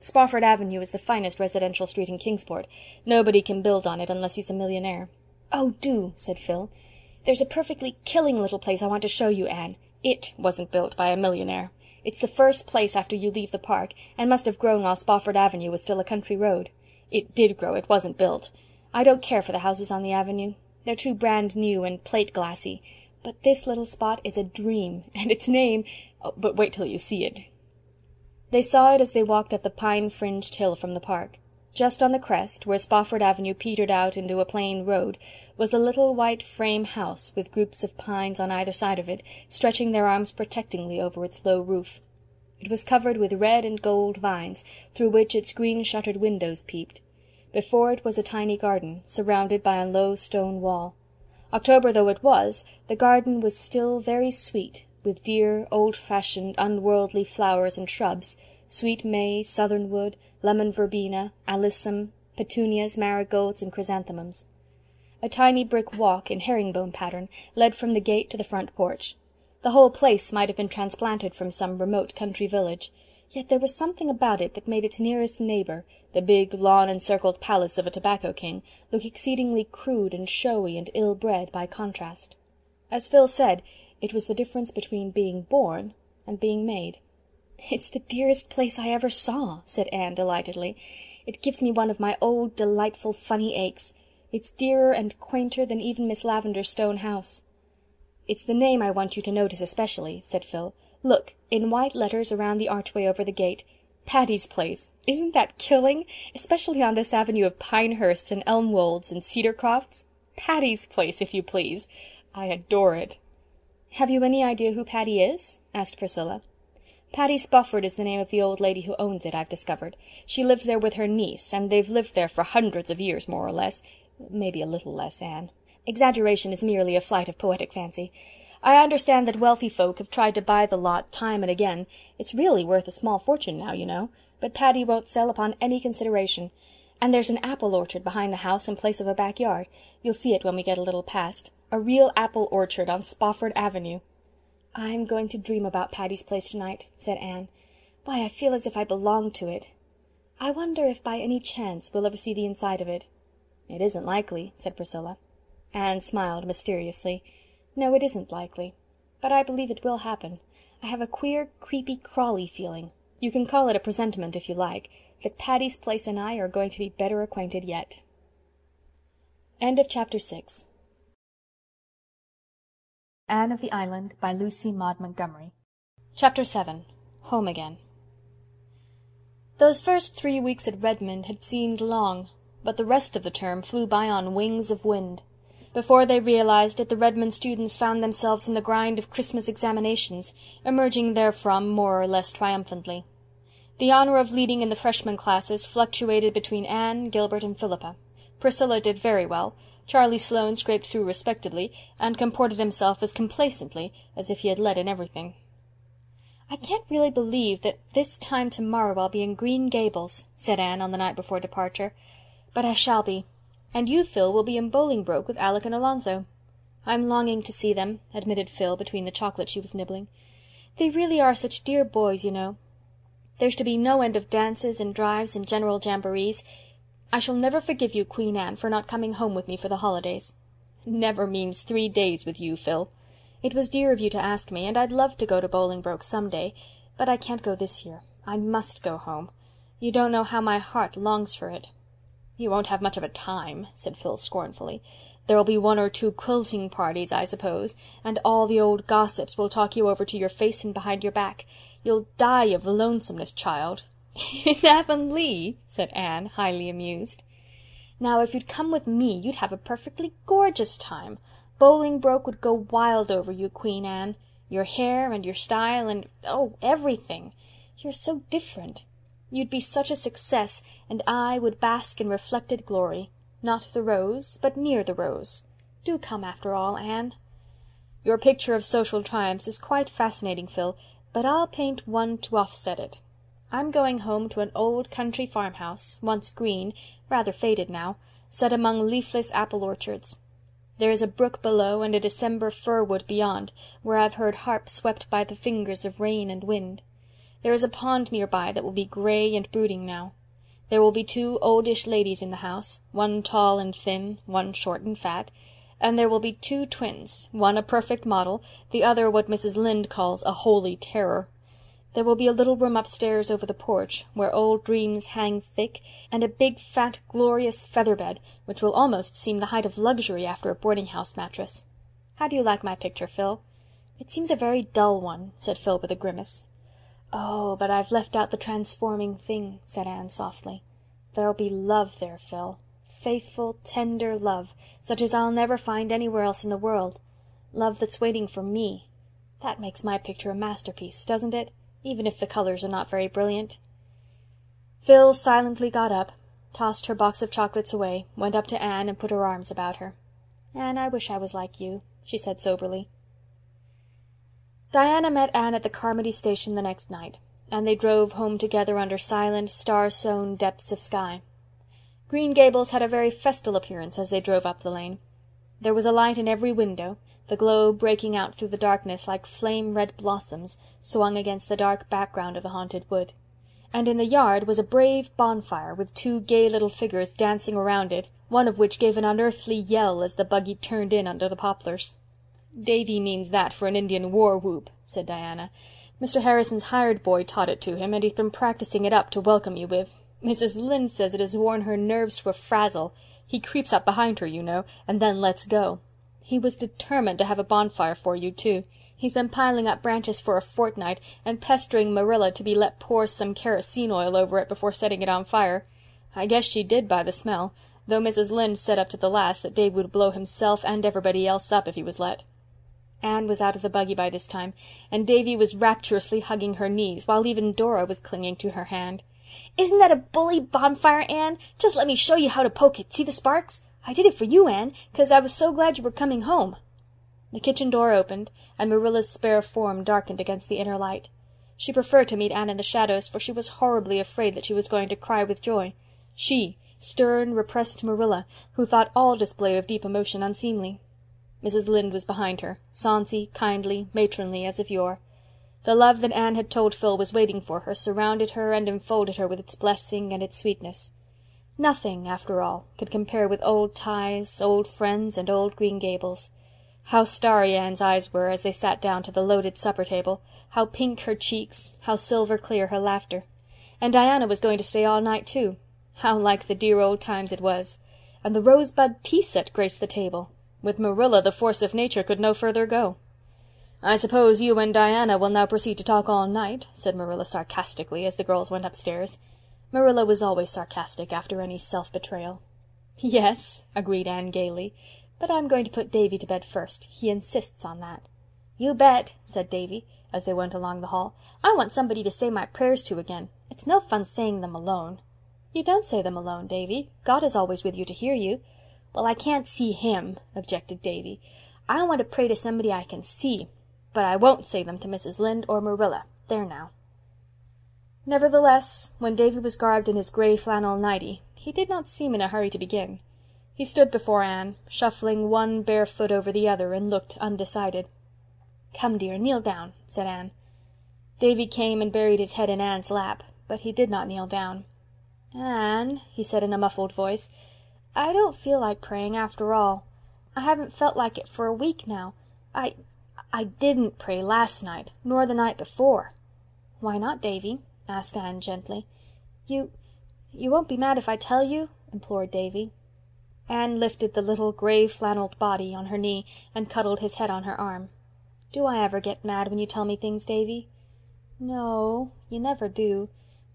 Spofford Avenue is the finest residential street in Kingsport. Nobody can build on it unless he's a millionaire." "Oh, do," said Phil. "There's a perfectly killing little place I want to show you, Anne. It wasn't built by a millionaire. It's the first place after you leave the park, and must have grown while Spofford Avenue was still a country road. It did grow, it wasn't built. I don't care for the houses on the avenue. They're too brand new and plate-glassy. But this little spot is a dream, and its name— Oh, but wait till you see it." They saw it as they walked up the pine-fringed hill from the park. Just on the crest, where Spofford Avenue petered out into a plain road, was a little white frame house with groups of pines on either side of it, stretching their arms protectingly over its low roof. It was covered with red and gold vines, through which its green-shuttered windows peeped. Before it was a tiny garden, surrounded by a low stone wall. October though it was, the garden was still very sweet, with dear, old-fashioned, unworldly flowers and shrubs, sweet may, southernwood, lemon verbena, alyssum, petunias, marigolds, and chrysanthemums. A tiny brick walk in herringbone pattern led from the gate to the front porch. The whole place might have been transplanted from some remote country village, yet there was something about it that made its nearest neighbour, the big lawn-encircled palace of a tobacco king, look exceedingly crude and showy and ill-bred by contrast. As Phil said, it was the difference between being born and being made. "It's the dearest place I ever saw," said Anne delightedly. "It gives me one of my old, delightful, funny aches. It's dearer and quainter than even Miss Lavendar's stone house." "It's the name I want you to notice especially," said Phil. "Look, in white letters around the archway over the gate. Patty's Place. Isn't that killing? Especially on this avenue of Pinehurst and Elmwolds and Cedarcrofts. Patty's Place, if you please. I adore it." "Have you any idea who Patty is?" asked Priscilla. "Patty Spofford is the name of the old lady who owns it, I've discovered. She lives there with her niece, and they've lived there for hundreds of years, more or less. Maybe a little less, Anne. Exaggeration is merely a flight of poetic fancy. I understand that wealthy folk have tried to buy the lot time and again. It's really worth a small fortune now, you know, but Patty won't sell upon any consideration. And there's an apple orchard behind the house in place of a backyard. You'll see it when we get a little past. A real apple orchard on Spofford Avenue." "I'm going to dream about Patty's Place tonight," said Anne. "Why, I feel as if I belonged to it. I wonder if by any chance we'll ever see the inside of it." "It isn't likely," said Priscilla. Anne smiled mysteriously. "No, it isn't likely. But I believe it will happen. I have a queer, creepy, crawly feeling. You can call it a presentiment if you like, that Patty's Place and I are going to be better acquainted yet." End of Chapter 6. Anne of the Island by Lucy Maud Montgomery. Chapter 7. Home Again. Those first 3 weeks at Redmond had seemed long, but the rest of the term flew by on wings of wind. Before they realized it, the Redmond students found themselves in the grind of Christmas examinations, emerging therefrom more or less triumphantly. The honor of leading in the freshman classes fluctuated between Anne, Gilbert, and Philippa. Priscilla did very well. Charlie Sloane scraped through respectably, and comported himself as complacently as if he had led in everything. "I can't really believe that this time tomorrow I'll be in Green Gables," said Anne on the night before departure. "But I shall be. And you, Phil, will be in Bolingbroke with Alec and Alonzo." "I'm longing to see them," admitted Phil between the chocolate she was nibbling. "They really are such dear boys, you know. There's to be no end of dances and drives and general jamborees. I shall never forgive you, Queen Anne, for not coming home with me for the holidays." "Never means 3 days with you, Phil. It was dear of you to ask me, and I'd love to go to Bolingbroke some day, but I can't go this year. I must go home. You don't know how my heart longs for it." "You won't have much of a time," said Phil scornfully. "There'll be 1 or 2 quilting parties, I suppose, and all the old gossips will talk you over to your face and behind your back. You'll die of lonesomeness, child." "In Avonlea," said Anne, highly amused. "Now, if you'd come with me, you'd have a perfectly gorgeous time. Bolingbroke would go wild over you, Queen Anne. Your hair and your style and, oh, everything. You're so different. You'd be such a success, and I would bask in reflected glory. Not the rose, but near the rose. Do come after all, Anne." "Your picture of social triumphs is quite fascinating, Phil, but I'll paint one to offset it. I'm going home to an old country farmhouse, once green, rather faded now, set among leafless apple orchards. There is a brook below and a December fir-wood beyond, where I've heard harps swept by the fingers of rain and wind. There is a pond near-by that will be grey and brooding now. There will be 2 oldish ladies in the house, one tall and thin, one short and fat, and there will be 2 twins, one a perfect model, the other what Mrs. Lynde calls a holy terror. There will be a little room upstairs over the porch, where old dreams hang thick, and a big, fat, glorious feather bed, which will almost seem the height of luxury after a boarding-house mattress. How do you like my picture, Phil?" "It seems a very dull one," said Phil with a grimace. "Oh, but I've left out the transforming thing," said Anne softly. "There'll be love there, Phil. Faithful, tender love, such as I'll never find anywhere else in the world. Love that's waiting for me. That makes my picture a masterpiece, doesn't it? Even if the colors are not very brilliant." Phil silently got up, tossed her box of chocolates away, went up to Anne and put her arms about her. "Anne, I wish I was like you," she said soberly. Diana met Anne at the Carmody station the next night, and they drove home together under silent, star-sown depths of sky. Green Gables had a very festal appearance as they drove up the lane. There was a light in every window, the glow breaking out through the darkness like flame-red blossoms swung against the dark background of the haunted wood. And in the yard was a brave bonfire, with 2 gay little figures dancing around it, one of which gave an unearthly yell as the buggy turned in under the poplars. "Davy means that for an Indian war-whoop," said Diana. "Mr. Harrison's hired boy taught it to him, and he's been practicing it up to welcome you with. Mrs. Lynde says it has worn her nerves to a frazzle. He creeps up behind her, you know, and then lets go. He was determined to have a bonfire for you, too. He's been piling up branches for a fortnight, and pestering Marilla to be let pour some kerosene oil over it before setting it on fire. I guess she did by the smell, though Mrs. Lynde said up to the last that Dave would blow himself and everybody else up if he was let." Anne was out of the buggy by this time, and Davy was rapturously hugging her knees, while even Dora was clinging to her hand. "Isn't that a bully bonfire, Anne? Just let me show you how to poke it. See the sparks? I did it for you, Anne, 'cause I was so glad you were coming home." The kitchen door opened, and Marilla's spare form darkened against the inner light. She preferred to meet Anne in the shadows, for she was horribly afraid that she was going to cry with joy. She, stern, repressed Marilla, who thought all display of deep emotion unseemly. Mrs. Lynde was behind her, sonsy, kindly, matronly as of yore. The love that Anne had told Phil was waiting for her surrounded her and enfolded her with its blessing and its sweetness. Nothing, after all, could compare with old ties, old friends, and old Green Gables. How starry Anne's eyes were as they sat down to the loaded supper-table, how pink her cheeks, how silver-clear her laughter. And Diana was going to stay all night, too. How like the dear old times it was. And the rosebud tea-set graced the table. With Marilla the force of nature could no further go. "I suppose you and Diana will now proceed to talk all night," said Marilla sarcastically as the girls went upstairs. Marilla was always sarcastic after any self-betrayal. "Yes," agreed Anne gaily, "but I'm going to put Davy to bed first. He insists on that." "You bet," said Davy, as they went along the hall. "I want somebody to say my prayers to again. It's no fun saying them alone." "You don't say them alone, Davy. God is always with you to hear you." "Well, I can't see him," objected Davy. "I want to pray to somebody I can see, but I won't say them to Mrs. Lynde or Marilla. There now." Nevertheless, when Davy was garbed in his gray flannel nightie, he did not seem in a hurry to begin. He stood before Anne, shuffling one bare foot over the other, and looked undecided. "Come, dear, kneel down," said Anne. Davy came and buried his head in Anne's lap, but he did not kneel down. "Anne," he said in a muffled voice, "I don't feel like praying after all. I haven't felt like it for a week now. I didn't pray last night, nor the night before." "Why not, Davy?" asked Anne gently. You won't be mad if I tell you?" implored Davy. Anne lifted the little gray flannelled body on her knee and cuddled his head on her arm. "Do I ever get mad when you tell me things, Davy?" "No, you never do.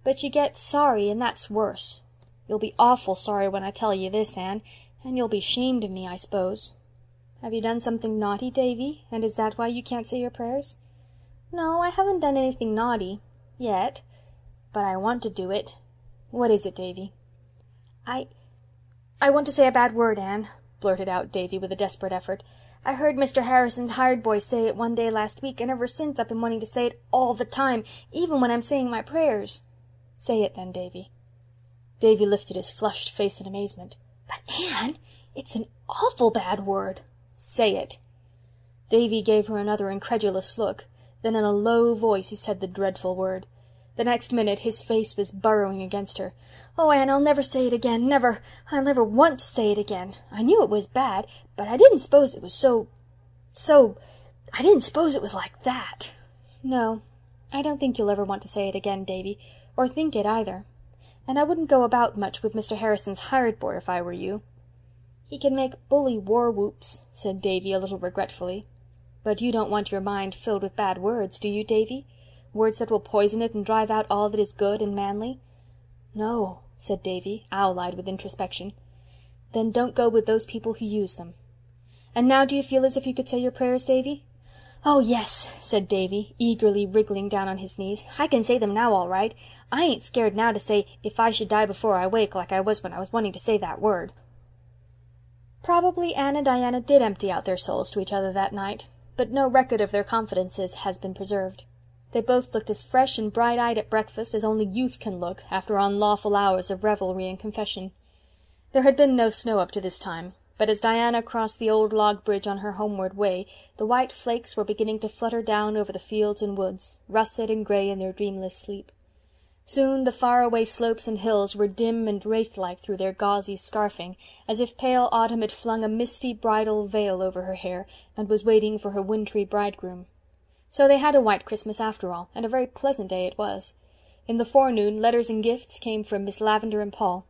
But you get sorry, and that's worse. You'll be awful sorry when I tell you this, Anne, and you'll be 'shamed of me, I suppose." "Have you done something naughty, Davy, and is that why you can't say your prayers?" "No, I haven't done anything naughty yet, but I want to do it." "What is it, Davy?" I want to say a bad word, Anne," blurted out Davy with a desperate effort. "I heard Mr. Harrison's hired boy say it one day last week, and ever since I've been wanting to say it all the time, even when I'm saying my prayers." "Say it then, Davy." Davy lifted his flushed face in amazement. "But, Anne, it's an awful bad word." "Say it." Davy gave her another incredulous look. Then in a low voice he said the dreadful word. The next minute his face was burrowing against her. "Oh, Anne, I'll never say it again, never. I'll never want to say it again. I knew it was bad, but I didn't suppose it was I didn't suppose it was like that." "No, I don't think you'll ever want to say it again, Davy, or think it either. And I wouldn't go about much with Mr. Harrison's hired boy if I were you." "He can make bully war-whoops," said Davy a little regretfully. "But you don't want your mind filled with bad words, do you, Davy? Words that will poison it and drive out all that is good and manly?" "No," said Davy, owl-eyed with introspection. "Then don't go with those people who use them. And now do you feel as if you could say your prayers, Davy?" "Oh, yes," said Davy, eagerly wriggling down on his knees. "I can say them now all right. I ain't scared now to say, 'If I should die before I wake,' like I was when I was wanting to say that word." Probably Anne and Diana did empty out their souls to each other that night, but no record of their confidences has been preserved. They both looked as fresh and bright-eyed at breakfast as only youth can look after unlawful hours of revelry and confession. There had been no snow up to this time, but as Diana crossed the old log bridge on her homeward way, the white flakes were beginning to flutter down over the fields and woods, russet and grey in their dreamless sleep. Soon the far-away slopes and hills were dim and wraith-like through their gauzy scarfing, as if pale autumn had flung a misty bridal veil over her hair, and was waiting for her wintry bridegroom. So they had a white Christmas after all, and a very pleasant day it was. In the forenoon letters and gifts came from Miss Lavendar and Paul.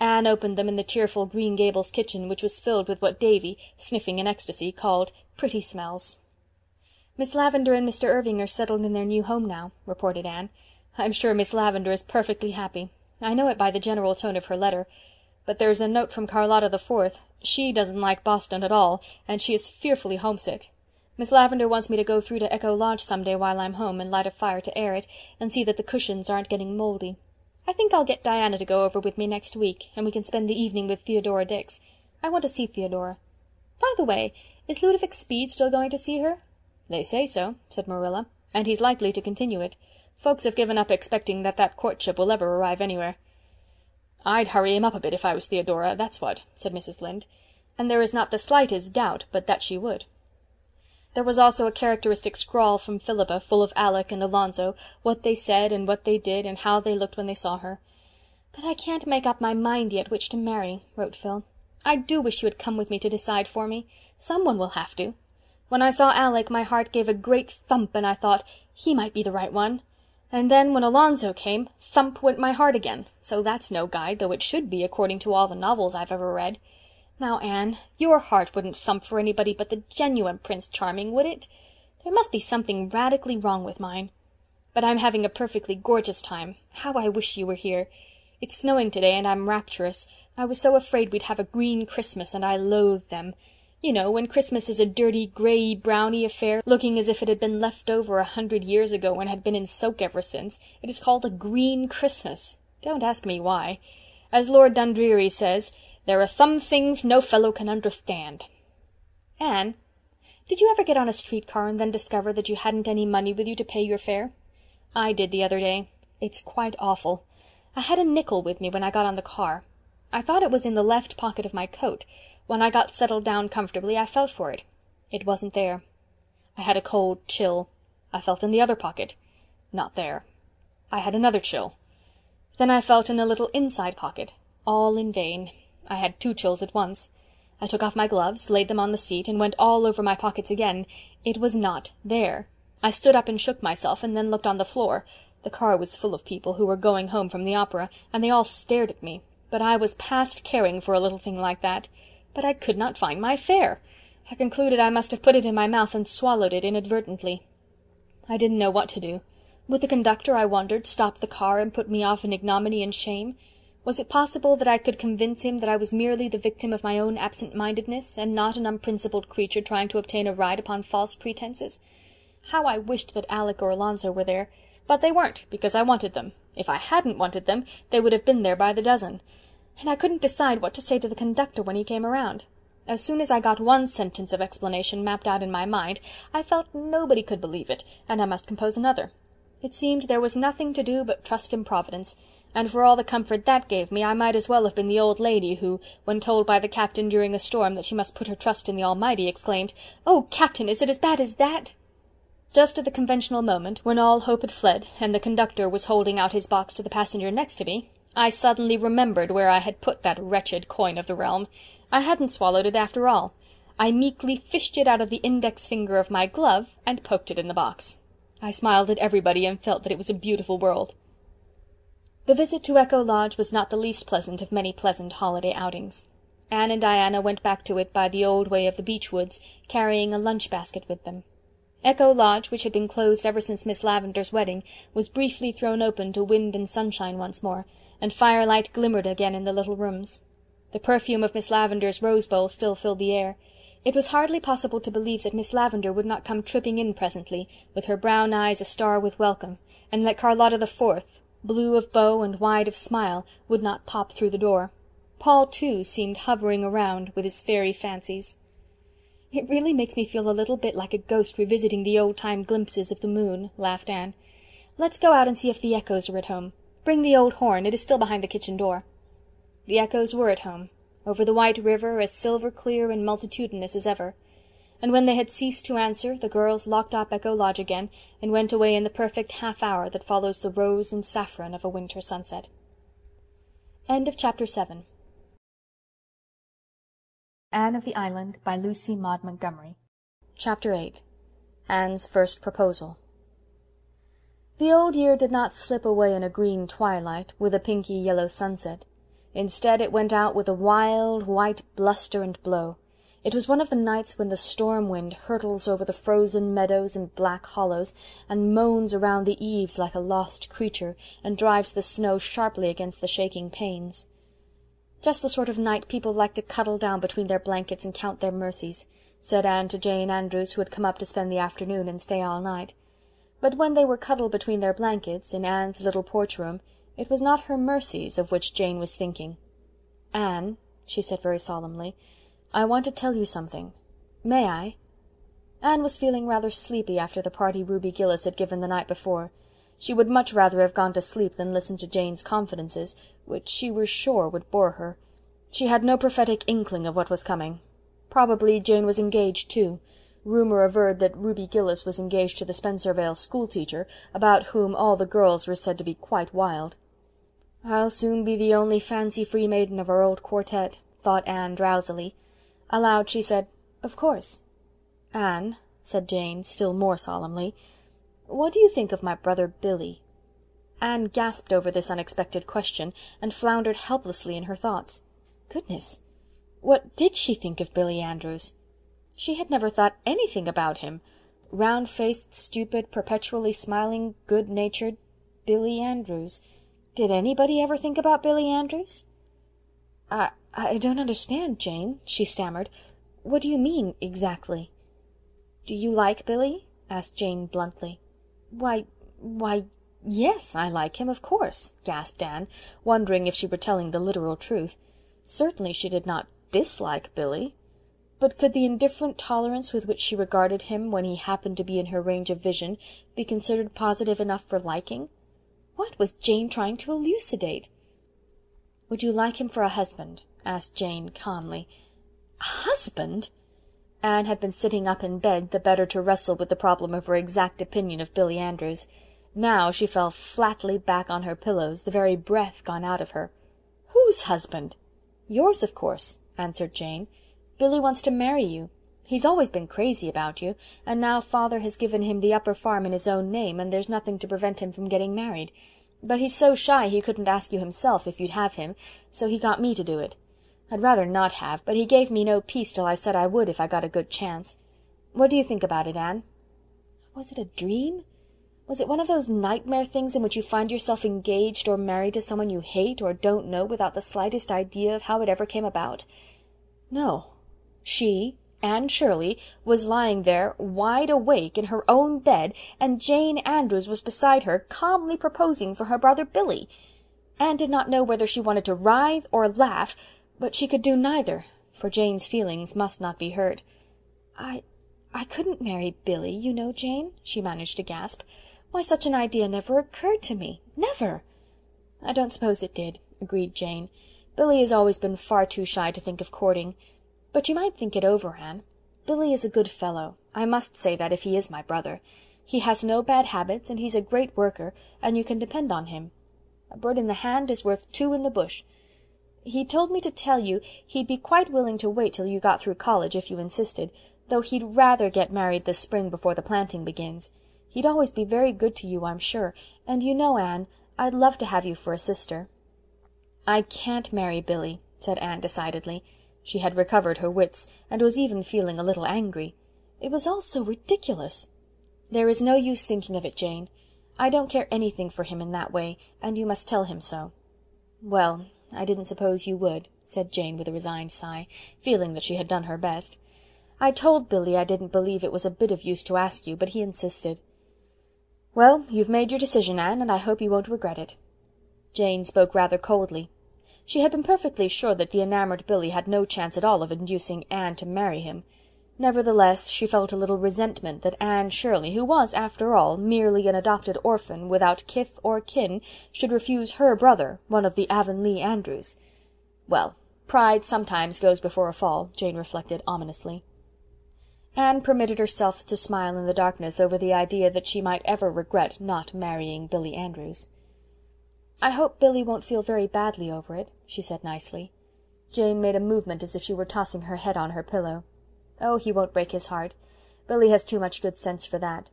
Anne opened them in the cheerful Green Gables kitchen, which was filled with what Davy, sniffing in ecstasy, called pretty smells. "Miss Lavendar and Mr. Irving are settled in their new home now," reported Anne. "I'm sure Miss Lavendar is perfectly happy. I know it by the general tone of her letter. But there's a note from Charlotta the Fourth. She doesn't like Boston at all, and she is fearfully homesick. Miss Lavendar wants me to go through to Echo Lodge some day while I'm home and light a fire to air it, and see that the cushions aren't getting mouldy. I think I'll get Diana to go over with me next week, and we can spend the evening with Theodora Dix. I want to see Theodora. By the way, is Ludovic Speed still going to see her?" "They say so," said Marilla, "and he's likely to continue it. Folks have given up expecting that courtship will ever arrive anywhere." "I'd hurry him up a bit if I was Theodora, that's what," said Mrs. Lynde, and there is not the slightest doubt but that she would. There was also a characteristic scrawl from Philippa, full of Alec and Alonzo, what they said and what they did and how they looked when they saw her. "But I can't make up my mind yet which to marry," wrote Phil. "I do wish you had come with me to decide for me. Someone will have to. When I saw Alec my heart gave a great thump and I thought he might be the right one. And then when Alonzo came, thump went my heart again, so that's no guide, though it should be according to all the novels I've ever read. Now, Anne, your heart wouldn't thump for anybody but the genuine Prince Charming, would it? There must be something radically wrong with mine. But I'm having a perfectly gorgeous time. How I wish you were here. It's snowing today and I'm rapturous. I was so afraid we'd have a green Christmas, and I loathe them. You know, when Christmas is a dirty, grey, browny affair, looking as if it had been left over 100 years ago and had been in soak ever since, it is called a green Christmas. Don't ask me why. As Lord Dundreary says, there are some things no fellow can understand. Anne, did you ever get on a streetcar and then discover that you hadn't any money with you to pay your fare? I did the other day. It's quite awful. I had a nickel with me when I got on the car. I thought it was in the left pocket of my coat. When I got settled down comfortably, I felt for it. It wasn't there. I had a cold chill. I felt in the other pocket. Not there. I had another chill. Then I felt in a little inside pocket. All in vain. I had 2 chills at once. I took off my gloves, laid them on the seat, and went all over my pockets again. It was not there. I stood up and shook myself, and then looked on the floor. The car was full of people who were going home from the opera, and they all stared at me. But I was past caring for a little thing like that. But I could not find my fare. I concluded I must have put it in my mouth and swallowed it inadvertently. I didn't know what to do. Would the conductor, I wondered, stop the car and put me off in ignominy and shame? Was it possible that I could convince him that I was merely the victim of my own absent-mindedness, and not an unprincipled creature trying to obtain a ride upon false pretenses? How I wished that Alec or Alonzo were there, but they weren't, because I wanted them. If I hadn't wanted them, they would have been there by the dozen. And I couldn't decide what to say to the conductor when he came around. As soon as I got one sentence of explanation mapped out in my mind, I felt nobody could believe it, and I must compose another. It seemed there was nothing to do but trust in Providence, and for all the comfort that gave me, I might as well have been the old lady who, when told by the captain during a storm that she must put her trust in the Almighty, exclaimed, "Oh, Captain, is it as bad as that?" Just at the conventional moment, when all hope had fled, and the conductor was holding out his box to the passenger next to me, I suddenly remembered where I had put that wretched coin of the realm. I hadn't swallowed it after all. I meekly fished it out of the index finger of my glove and poked it in the box. I smiled at everybody and felt that it was a beautiful world. The visit to Echo Lodge was not the least pleasant of many pleasant holiday outings. Anne and Diana went back to it by the old way of the beech woods, carrying a lunch-basket with them. Echo Lodge, which had been closed ever since Miss Lavendar's wedding, was briefly thrown open to wind and sunshine once more, and firelight glimmered again in the little rooms. The perfume of Miss Lavendar's rose bowl still filled the air. It was hardly possible to believe that Miss Lavendar would not come tripping in presently, with her brown eyes a-star with welcome, and that Charlotta the Fourth, blue of bow and wide of smile, would not pop through the door. Paul, too, seemed hovering around with his fairy fancies. "It really makes me feel a little bit like a ghost revisiting the old-time glimpses of the moon," laughed Anne. "Let's go out and see if the Echoes are at home. Bring the old horn, it is still behind the kitchen door." The Echoes were at home. over the white river as silver-clear and multitudinous as ever. And when they had ceased to answer, the girls locked up Echo Lodge again, and went away in the perfect half-hour that follows the rose and saffron of a winter sunset. End of Chapter 7. Anne of the Island by Lucy Maud Montgomery. Chapter 8. Anne's First Proposal. The old year did not slip away in a green twilight, with a pinky yellow sunset. Instead it went out with a wild, white bluster and blow. It was one of the nights when the storm wind hurtles over the frozen meadows and black hollows, and moans around the eaves like a lost creature, and drives the snow sharply against the shaking panes. "Just the sort of night people like to cuddle down between their blankets and count their mercies," said Anne to Jane Andrews, who had come up to spend the afternoon and stay all night. But when they were cuddled between their blankets, in Anne's little porch-room, it was not her mercies of which Jane was thinking. "Anne," she said very solemnly, "I want to tell you something. May I?" Anne was feeling rather sleepy after the party Ruby Gillis had given the night before. She would much rather have gone to sleep than listen to Jane's confidences, which she was sure would bore her. She had no prophetic inkling of what was coming. Probably Jane was engaged too. Rumour averred that Ruby Gillis was engaged to the Spencervale school-teacher, about whom all the girls were said to be quite wild. "I'll soon be the only fancy-free maiden of our old quartet," thought Anne drowsily. Aloud she said, "Of course." "Anne," said Jane, still more solemnly, "what do you think of my brother Billy?" Anne gasped over this unexpected question, and floundered helplessly in her thoughts. Goodness! What did she think of Billy Andrews? She had never thought anything about him. Round-faced, stupid, perpetually smiling, good-natured Billy Andrews. Did anybody ever think about Billy Andrews? I don't understand, Jane," she stammered. "What do you mean, exactly?" "Do you like Billy?" asked Jane bluntly. Why, yes, I like him, of course," gasped Anne, wondering if she were telling the literal truth. Certainly she did not dislike Billy. But could the indifferent tolerance with which she regarded him when he happened to be in her range of vision be considered positive enough for liking? What was Jane trying to elucidate? "Would you like him for a husband?" asked Jane calmly. "A husband?" Anne had been sitting up in bed the better to wrestle with the problem of her exact opinion of Billy Andrews. Now she fell flatly back on her pillows, the very breath gone out of her. "Whose husband?" "Yours, of course," answered Jane. "Billy wants to marry you. He's always been crazy about you, and now father has given him the upper farm in his own name, and there's nothing to prevent him from getting married. But he's so shy he couldn't ask you himself if you'd have him, so he got me to do it. I'd rather not have, but he gave me no peace till I said I would if I got a good chance. What do you think about it, Anne?" Was it a dream? Was it one of those nightmare things in which you find yourself engaged or married to someone you hate or don't know without the slightest idea of how it ever came about? No. She, Anne Shirley, was lying there wide awake in her own bed, and Jane Andrews was beside her, calmly proposing for her brother Billy. Anne did not know whether she wanted to writhe or laugh, but she could do neither, for Jane's feelings must not be hurt. I couldn't marry Billy, you know, Jane," she managed to gasp. "Why, such an idea never occurred to me. Never." "I don't suppose it did," agreed Jane. "Billy has always been far too shy to think of courting. But you might think it over, Anne. Billy is a good fellow. I must say that if he is my brother. He has no bad habits, and he's a great worker, and you can depend on him. A bird in the hand is worth two in the bush. He told me to tell you he'd be quite willing to wait till you got through college if you insisted, though he'd rather get married this spring before the planting begins. He'd always be very good to you, I'm sure, and you know, Anne, I'd love to have you for a sister." "I can't marry Billy," said Anne decidedly. She had recovered her wits, and was even feeling a little angry. It was all so ridiculous. "There is no use thinking of it, Jane. I don't care anything for him in that way, and you must tell him so." "Well, I didn't suppose you would," said Jane with a resigned sigh, feeling that she had done her best. "I told Billy I didn't believe it was a bit of use to ask you, but he insisted." "Well, you've made your decision, Anne, and I hope you won't regret it." Jane spoke rather coldly. She had been perfectly sure that the enamoured Billy had no chance at all of inducing Anne to marry him. Nevertheless, she felt a little resentment that Anne Shirley, who was, after all, merely an adopted orphan without kith or kin, should refuse her brother, one of the Avonlea Andrews. Well, Pride sometimes goes before a fall, Jane reflected ominously. Anne permitted herself to smile in the darkness over the idea that she might ever regret not marrying Billy Andrews. "I hope Billy won't feel very badly over it," she said nicely. Jane made a movement as if she were tossing her head on her pillow. "Oh, he won't break his heart. Billy has too much good sense for that.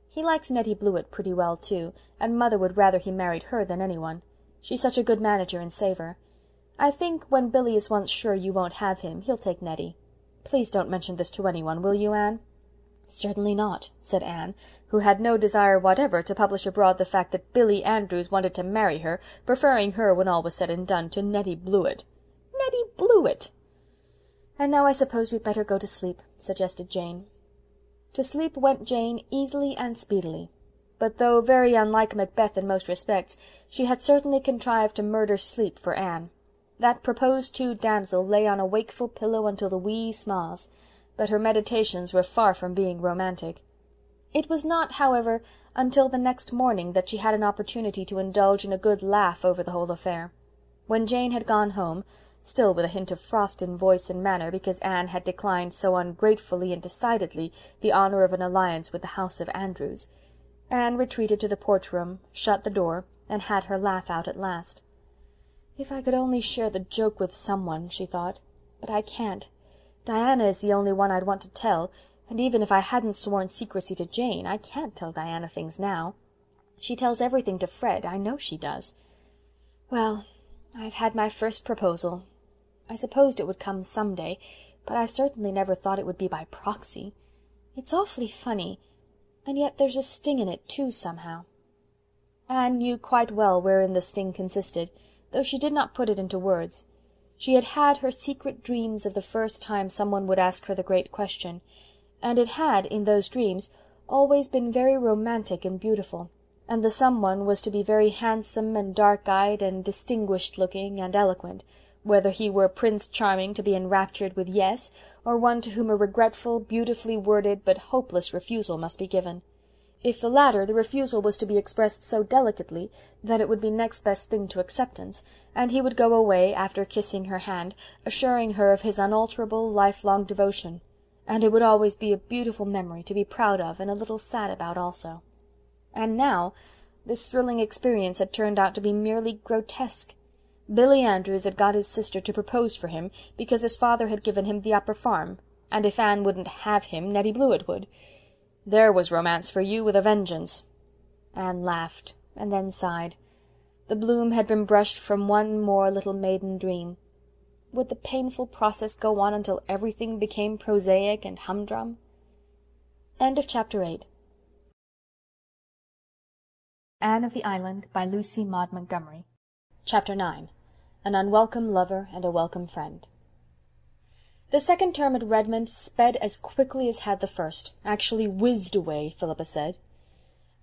He likes Nettie Blewett pretty well, too, and Mother would rather he married her than anyone. She's such a good manager and saver. I think when Billy is once sure you won't have him, he'll take Nettie. Please don't mention this to anyone, will you, Anne?" "Certainly not," said Anne, who had no desire whatever to publish abroad the fact that Billy Andrews wanted to marry her, preferring her, when all was said and done, to Nettie Blewett. Nettie Blewett! "And now I suppose we'd better go to sleep," suggested Jane. To sleep went Jane easily and speedily. But though very unlike Macbeth in most respects, she had certainly contrived to murder sleep for Anne. That proposed-to damsel lay on a wakeful pillow until the wee sma's, but her meditations were far from being romantic. It was not, however, until the next morning that she had an opportunity to indulge in a good laugh over the whole affair. When Jane had gone home, still with a hint of frost in voice and manner because Anne had declined so ungratefully and decidedly the honour of an alliance with the house of Andrews, Anne retreated to the porch-room, shut the door, and had her laugh out at last. "If I could only share the joke with someone," she thought, "but I can't. Diana is the only one I'd want to tell, and even if I hadn't sworn secrecy to Jane, I can't tell Diana things now. She tells everything to Fred, I know she does. Well, I've had my first proposal. I supposed it would come some day, but I certainly never thought it would be by proxy. It's awfully funny, and yet there's a sting in it, too, somehow." Anne knew quite well wherein the sting consisted, though she did not put it into words. She had had her secret dreams of the first time someone would ask her the great question, and it had, in those dreams, always been very romantic and beautiful, and the someone was to be very handsome and dark-eyed and distinguished-looking and eloquent, whether he were Prince Charming to be enraptured with yes, or one to whom a regretful, beautifully worded, but hopeless refusal must be given. If the latter, the refusal was to be expressed so delicately that it would be next best thing to acceptance, and he would go away, after kissing her hand, assuring her of his unalterable, lifelong devotion, and it would always be a beautiful memory to be proud of and a little sad about also. And now this thrilling experience had turned out to be merely grotesque. Billy Andrews had got his sister to propose for him because his father had given him the Upper Farm, and if Anne wouldn't have him, Nettie Blewett would. There was romance for you with a vengeance. Anne laughed, and then sighed. The bloom had been brushed from one more little maiden dream. Would the painful process go on until everything became prosaic and humdrum? End of Chapter 8. Anne of the Island by Lucy Maud Montgomery. Chapter 9. An Unwelcome Lover and a Welcome Friend. The second term at Redmond sped as quickly as had the first, actually whizzed away, Philippa said.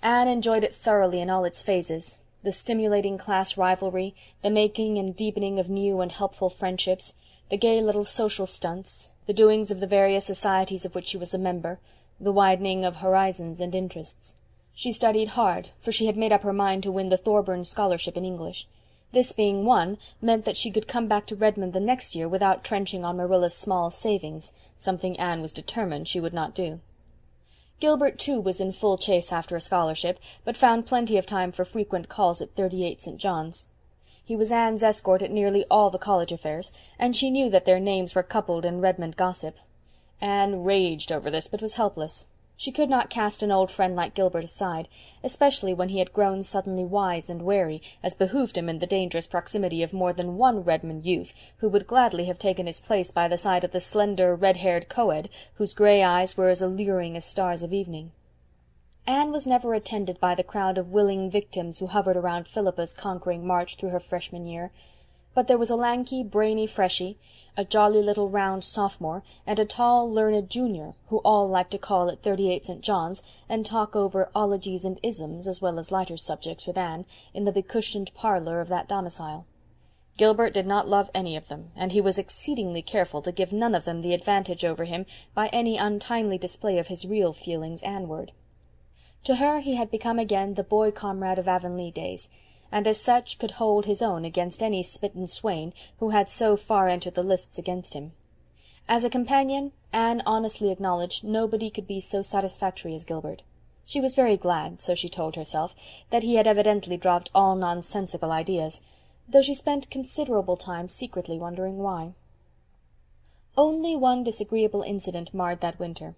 Anne enjoyed it thoroughly in all its phases, the stimulating class rivalry, the making and deepening of new and helpful friendships, the gay little social stunts, the doings of the various societies of which she was a member, the widening of horizons and interests. She studied hard, for she had made up her mind to win the Thorburn Scholarship in English. This being won meant that she could come back to Redmond the next year without trenching on Marilla's small savings, something Anne was determined she would not do. Gilbert, too, was in full chase after a scholarship, but found plenty of time for frequent calls at 38 St. John's. He was Anne's escort at nearly all the college affairs, and she knew that their names were coupled in Redmond gossip. Anne raged over this, but was helpless. She could not cast an old friend like Gilbert aside, especially when he had grown suddenly wise and wary, as behooved him in the dangerous proximity of more than one Redmond youth, who would gladly have taken his place by the side of the slender, red-haired co-ed, whose grey eyes were as alluring as stars of evening. Anne was never attended by the crowd of willing victims who hovered around Philippa's conquering march through her freshman year, but there was a lanky, brainy freshie, a jolly little round sophomore, and a tall, learned junior, who all liked to call at 38 St. John's and talk over ologies and isms, as well as lighter subjects, with Anne, in the becushioned parlour of that domicile. Gilbert did not love any of them, and he was exceedingly careful to give none of them the advantage over him by any untimely display of his real feelings Anneward. To her he had become again the boy-comrade of Avonlea days, and as such could hold his own against any smitten swain who had so far entered the lists against him. As a companion, Anne honestly acknowledged nobody could be so satisfactory as Gilbert. She was very glad, so she told herself, that he had evidently dropped all nonsensical ideas, though she spent considerable time secretly wondering why. Only one disagreeable incident marred that winter.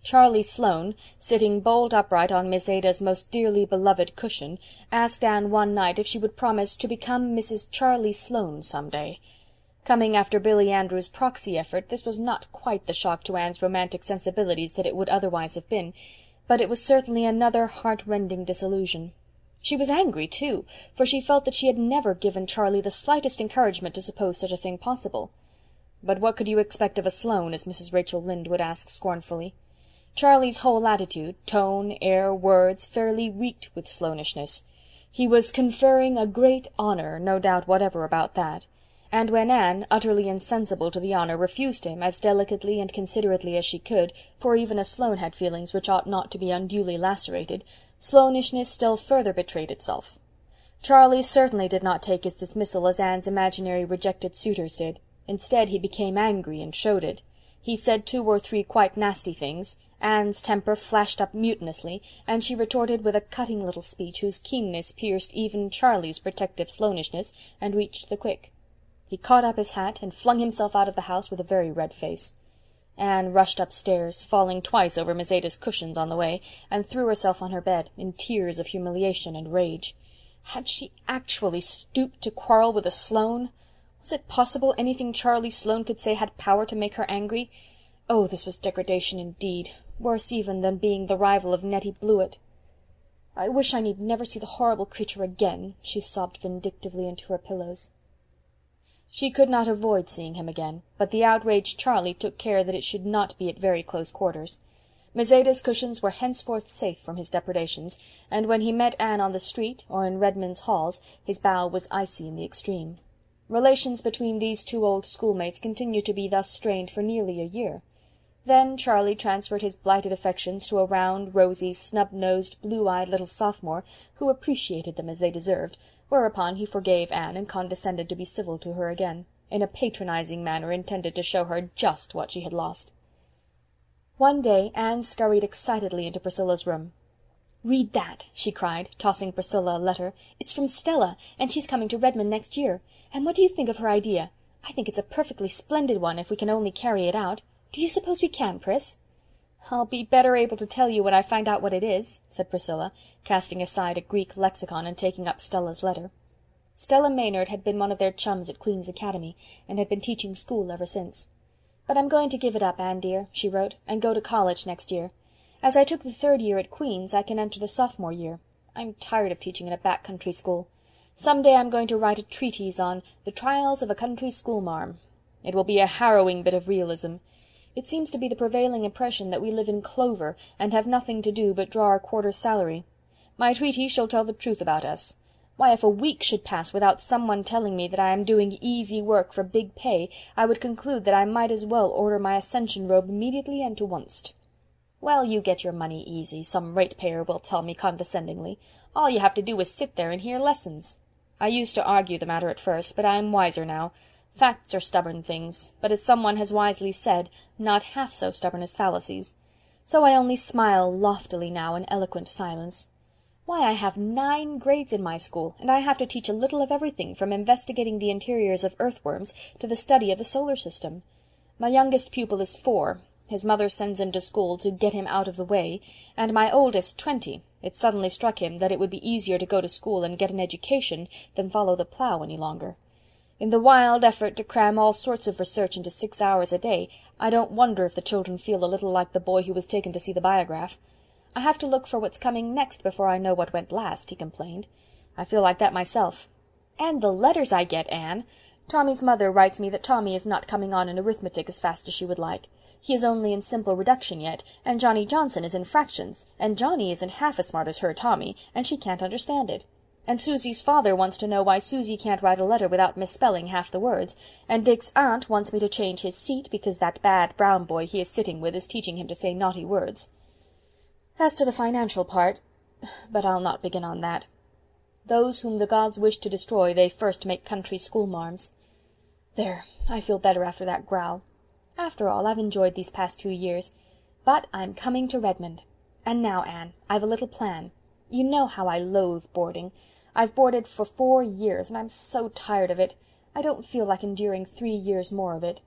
Charlie Sloane, sitting bolt upright on Miss Ada's most dearly beloved cushion, asked Anne one night if she would promise to become Mrs. Charlie Sloane some day. Coming after Billy Andrews' proxy effort, this was not quite the shock to Anne's romantic sensibilities that it would otherwise have been, but it was certainly another heart-rending disillusion. She was angry, too, for she felt that she had never given Charlie the slightest encouragement to suppose such a thing possible. But what could you expect of a Sloane, as Mrs. Rachel Lynde would ask scornfully? Charlie's whole attitude, tone, air, words, fairly reeked with Sloanishness. He was conferring a great honour, no doubt whatever about that, and when Anne, utterly insensible to the honour, refused him as delicately and considerately as she could, for even a Sloane had feelings which ought not to be unduly lacerated, Sloanishness still further betrayed itself. Charlie certainly did not take his dismissal as Anne's imaginary rejected suitors did. Instead he became angry and showed it. He said 2 or 3 quite nasty things. Anne's temper flashed up mutinously, and she retorted with a cutting little speech whose keenness pierced even Charlie's protective Sloanishness and reached the quick. He caught up his hat and flung himself out of the house with a very red face. Anne rushed upstairs, falling twice over Miss Ada's cushions on the way, and threw herself on her bed, in tears of humiliation and rage. Had she actually stooped to quarrel with a Sloane? Was it possible anything Charlie Sloane could say had power to make her angry? Oh, this was degradation indeed, worse even than being the rival of Nettie Blewett. "I wish I need never see the horrible creature again," she sobbed vindictively into her pillows. She could not avoid seeing him again, but the outraged Charlie took care that it should not be at very close quarters. Miss Ada's cushions were henceforth safe from his depredations, and when he met Anne on the street or in Redmond's halls, his bow was icy in the extreme. Relations between these 2 old schoolmates continued to be thus strained for nearly a year. Then Charlie transferred his blighted affections to a round, rosy, snub-nosed, blue-eyed little sophomore, who appreciated them as they deserved, whereupon he forgave Anne and condescended to be civil to her again, in a patronizing manner intended to show her just what she had lost. One day Anne scurried excitedly into Priscilla's room. "Read that," she cried, tossing Priscilla a letter. "It's from Stella, and she's coming to Redmond next year. And what do you think of her idea? I think it's a perfectly splendid one, if we can only carry it out. Do you suppose we can, Pris?" "I'll be better able to tell you when I find out what it is," said Priscilla, casting aside a Greek lexicon and taking up Stella's letter. Stella Maynard had been one of their chums at Queen's Academy, and had been teaching school ever since. "But I'm going to give it up, Anne dear," she wrote, "and go to college next year. As I took the 3rd year at Queen's, I can enter the sophomore year. I'm tired of teaching in a back country school. Some day I'm going to write a treatise on The Trials of a Country Schoolmarm. It will be a harrowing bit of realism. It seems to be the prevailing impression that we live in clover, and have nothing to do but draw our quarter's salary. My treatise shall tell the truth about us. Why, if a week should pass without someone telling me that I am doing easy work for big pay, I would conclude that I might as well order my ascension robe immediately and to onest. Well, you get your money easy, some ratepayer will tell me condescendingly. All you have to do is sit there and hear lessons. I used to argue the matter at first, but I am wiser now. Facts are stubborn things, but as someone has wisely said, not half so stubborn as fallacies. So I only smile loftily now in eloquent silence. Why, I have 9 grades in my school, and I have to teach a little of everything, from investigating the interiors of earthworms to the study of the solar system. My youngest pupil is 4. His mother sends him to school to get him out of the way, and my oldest 20. It suddenly struck him that it would be easier to go to school and get an education than follow the plough any longer. In the wild effort to cram all sorts of research into 6 hours a day, I don't wonder if the children feel a little like the boy who was taken to see the Biograph. I have to look for what's coming next before I know what went last, he complained. I feel like that myself. And the letters I get, Anne! Tommy's mother writes me that Tommy is not coming on in arithmetic as fast as she would like. He is only in simple reduction yet, and Johnny Johnson is in fractions, and Johnny isn't half as smart as her Tommy, and she can't understand it. And Susie's father wants to know why Susie can't write a letter without misspelling half the words, and Dick's aunt wants me to change his seat because that bad brown boy he is sitting with is teaching him to say naughty words. As to the financial part, but I'll not begin on that. Those whom the gods wish to destroy they first make country schoolmarms. There, I feel better after that growl. After all, I've enjoyed these past 2 years. But I'm coming to Redmond. And now, Anne, I've a little plan. You know how I loathe boarding. I've boarded for 4 years, and I'm so tired of it. I don't feel like enduring 3 years more of it.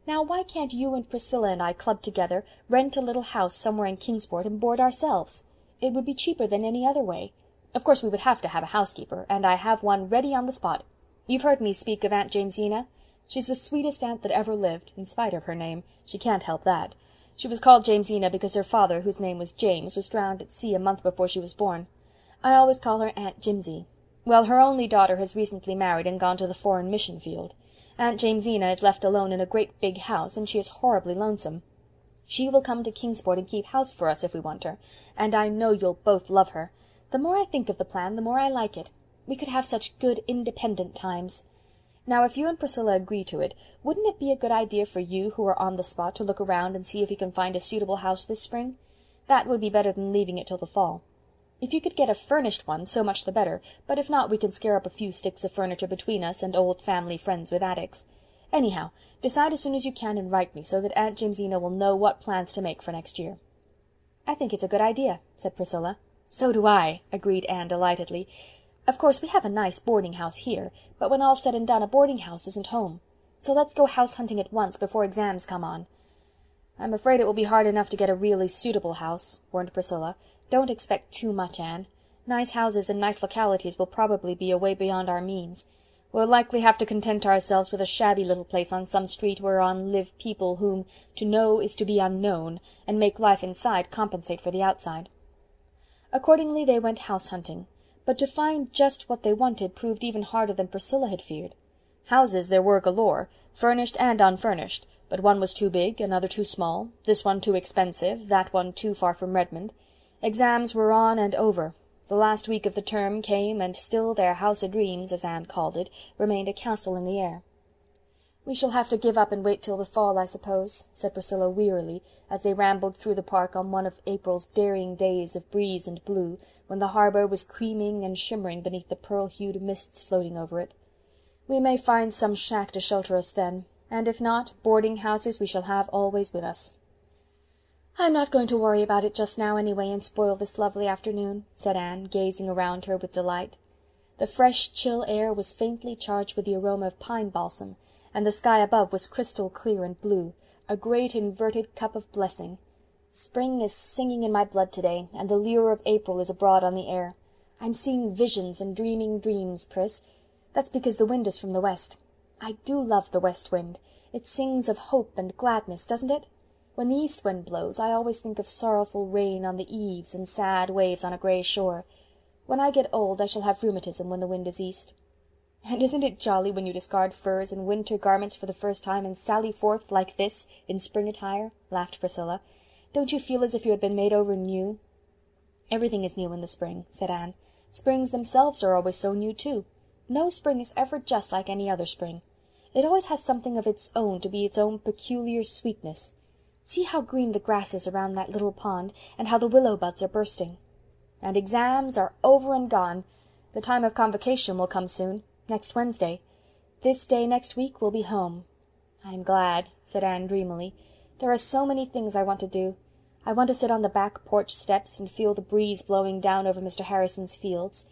Now, why can't you and Priscilla and I club together, rent a little house somewhere in Kingsport, and board ourselves? It would be cheaper than any other way. Of course, we would have to have a housekeeper, and I have one ready on the spot. You've heard me speak of Aunt Jamesina? She's the sweetest aunt that ever lived, in spite of her name. She can't help that. She was called Jamesina because her father, whose name was James, was drowned at sea a month before she was born. I always call her Aunt Jimsy. Well, her only daughter has recently married and gone to the foreign mission field. Aunt Jamesina is left alone in a great big house, and she is horribly lonesome. She will come to Kingsport and keep house for us if we want her, and I know you'll both love her. The more I think of the plan, the more I like it. We could have such good independent times. Now, if you and Priscilla agree to it, wouldn't it be a good idea for you, who are on the spot, to look around and see if you can find a suitable house this spring? That would be better than leaving it till the fall. If you could get a furnished one, so much the better, but if not, we can scare up a few sticks of furniture between us and old family friends with attics. Anyhow, decide as soon as you can and write me, so that Aunt Jamesina will know what plans to make for next year." "I think it's a good idea," said Priscilla. "So do I," agreed Anne delightedly. "Of course, we have a nice boarding-house here, but when all's said and done, a boarding-house isn't home. So let's go house-hunting at once, before exams come on." "I'm afraid it will be hard enough to get a really suitable house," warned Priscilla. "Don't expect too much, Anne. Nice houses in nice localities will probably be away beyond our means. We'll likely have to content ourselves with a shabby little place on some street whereon live people whom to know is to be unknown, and make life inside compensate for the outside." Accordingly they went house-hunting, but to find just what they wanted proved even harder than Priscilla had feared. Houses there were galore, furnished and unfurnished, but one was too big, another too small, this one too expensive, that one too far from Redmond. Exams were on and over. The last week of the term came, and still their house o'dreams, as Anne called it, remained a castle in the air. "We shall have to give up and wait till the fall, I suppose," said Priscilla wearily, as they rambled through the park on one of April's daring days of breeze and blue, when the harbour was creaming and shimmering beneath the pearl-hued mists floating over it. "We may find some shack to shelter us then, and if not, boarding-houses we shall have always with us." "I'm not going to worry about it just now, anyway, and spoil this lovely afternoon," said Anne, gazing around her with delight. The fresh, chill air was faintly charged with the aroma of pine balsam, and the sky above was crystal clear and blue, a great inverted cup of blessing. "Spring is singing in my blood today, and the lure of April is abroad on the air. I'm seeing visions and dreaming dreams, Pris. That's because the wind is from the west. I do love the west wind. It sings of hope and gladness, doesn't it? When the east wind blows, I always think of sorrowful rain on the eaves and sad waves on a grey shore. When I get old, I shall have rheumatism when the wind is east. And isn't it jolly when you discard furs and winter garments for the first time and sally forth like this in spring attire?" laughed Priscilla. "Don't you feel as if you had been made over new?" "Everything is new in the spring," said Anne. "Springs themselves are always so new, too. No spring is ever just like any other spring. It always has something of its own to be its own peculiar sweetness. See how green the grass is around that little pond, and how the willow buds are bursting. And exams are over and gone. The time of convocation will come soon, next Wednesday. This day next week we'll be home." "I'm glad," said Anne dreamily. "There are so many things I want to do. I want to sit on the back porch steps and feel the breeze blowing down over Mr. Harrison's fields.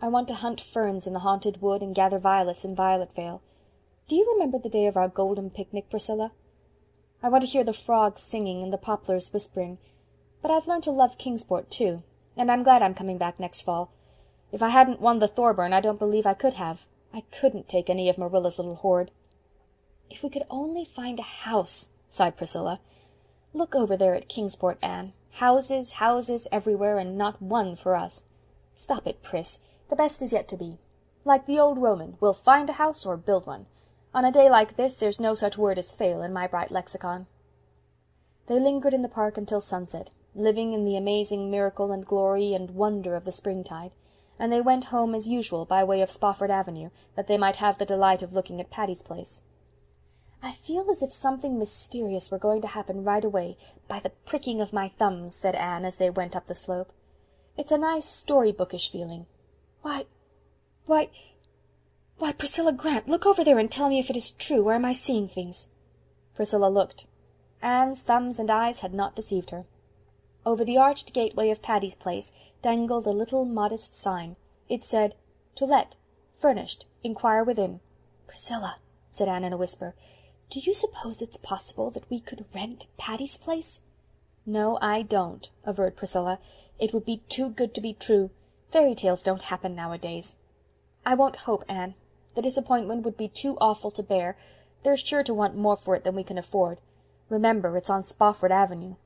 I want to hunt ferns in the haunted wood and gather violets in Violet Vale. Do you remember the day of our golden picnic, Priscilla? I want to hear the frogs singing and the poplars whispering. But I've learned to love Kingsport, too, and I'm glad I'm coming back next fall. If I hadn't won the Thorburn, I don't believe I could have. I couldn't take any of Marilla's little hoard." "If we could only find a house," sighed Priscilla. "Look over there at Kingsport, Anne. Houses, houses everywhere, and not one for us." "Stop it, Pris. The best is yet to be. Like the old Roman, we'll find a house or build one. On a day like this there's no such word as fail in my bright lexicon." They lingered in the park until sunset, living in the amazing miracle and glory and wonder of the springtide, and they went home as usual by way of Spofford Avenue, that they might have the delight of looking at Patty's Place. "I feel as if something mysterious were going to happen right away, by the pricking of my thumbs," said Anne, as they went up the slope. "It's a nice story-bookish feeling. Why, Why, Priscilla Grant, look over there and tell me if it is true, or am I seeing things?" Priscilla looked. Anne's thumbs and eyes had not deceived her. Over the arched gateway of Patty's Place dangled a little modest sign. It said, "To let, furnished, inquire within." "Priscilla," said Anne in a whisper, "do you suppose it's possible that we could rent Patty's Place?" "No, I don't," averred Priscilla. "It would be too good to be true. Fairy tales don't happen nowadays." "I won't hope, Anne. The disappointment would be too awful to bear. They're sure to want more for it than we can afford. Remember, it's on Spofford Avenue."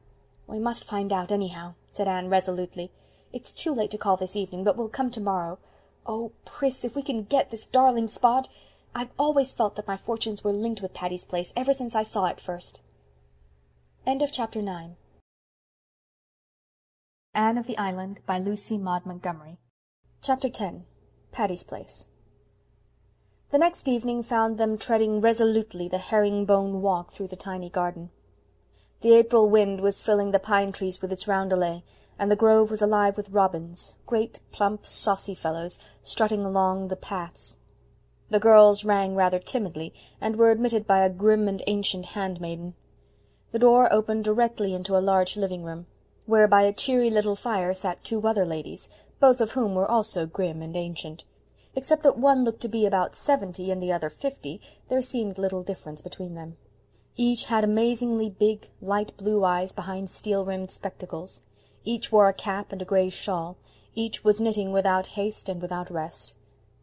"We must find out, anyhow," said Anne resolutely. "It's too late to call this evening, but we'll come tomorrow. Oh, Pris, if we can get this darling spot! I've always felt that my fortunes were linked with Patty's Place ever since I saw it first." End of Chapter 9. Anne of the Island by Lucy Maud Montgomery. Chapter 10. Patty's Place. The next evening found them treading resolutely the herringbone walk through the tiny garden. The April wind was filling the pine trees with its roundelay, and the grove was alive with robins, great, plump, saucy fellows, strutting along the paths. The girls rang rather timidly, and were admitted by a grim and ancient handmaiden. The door opened directly into a large living-room, where by a cheery little fire sat 2 other ladies, both of whom were also grim and ancient. Except that one looked to be about 70 and the other 50, there seemed little difference between them. Each had amazingly big, light blue eyes behind steel-rimmed spectacles. Each wore a cap and a grey shawl. Each was knitting without haste and without rest.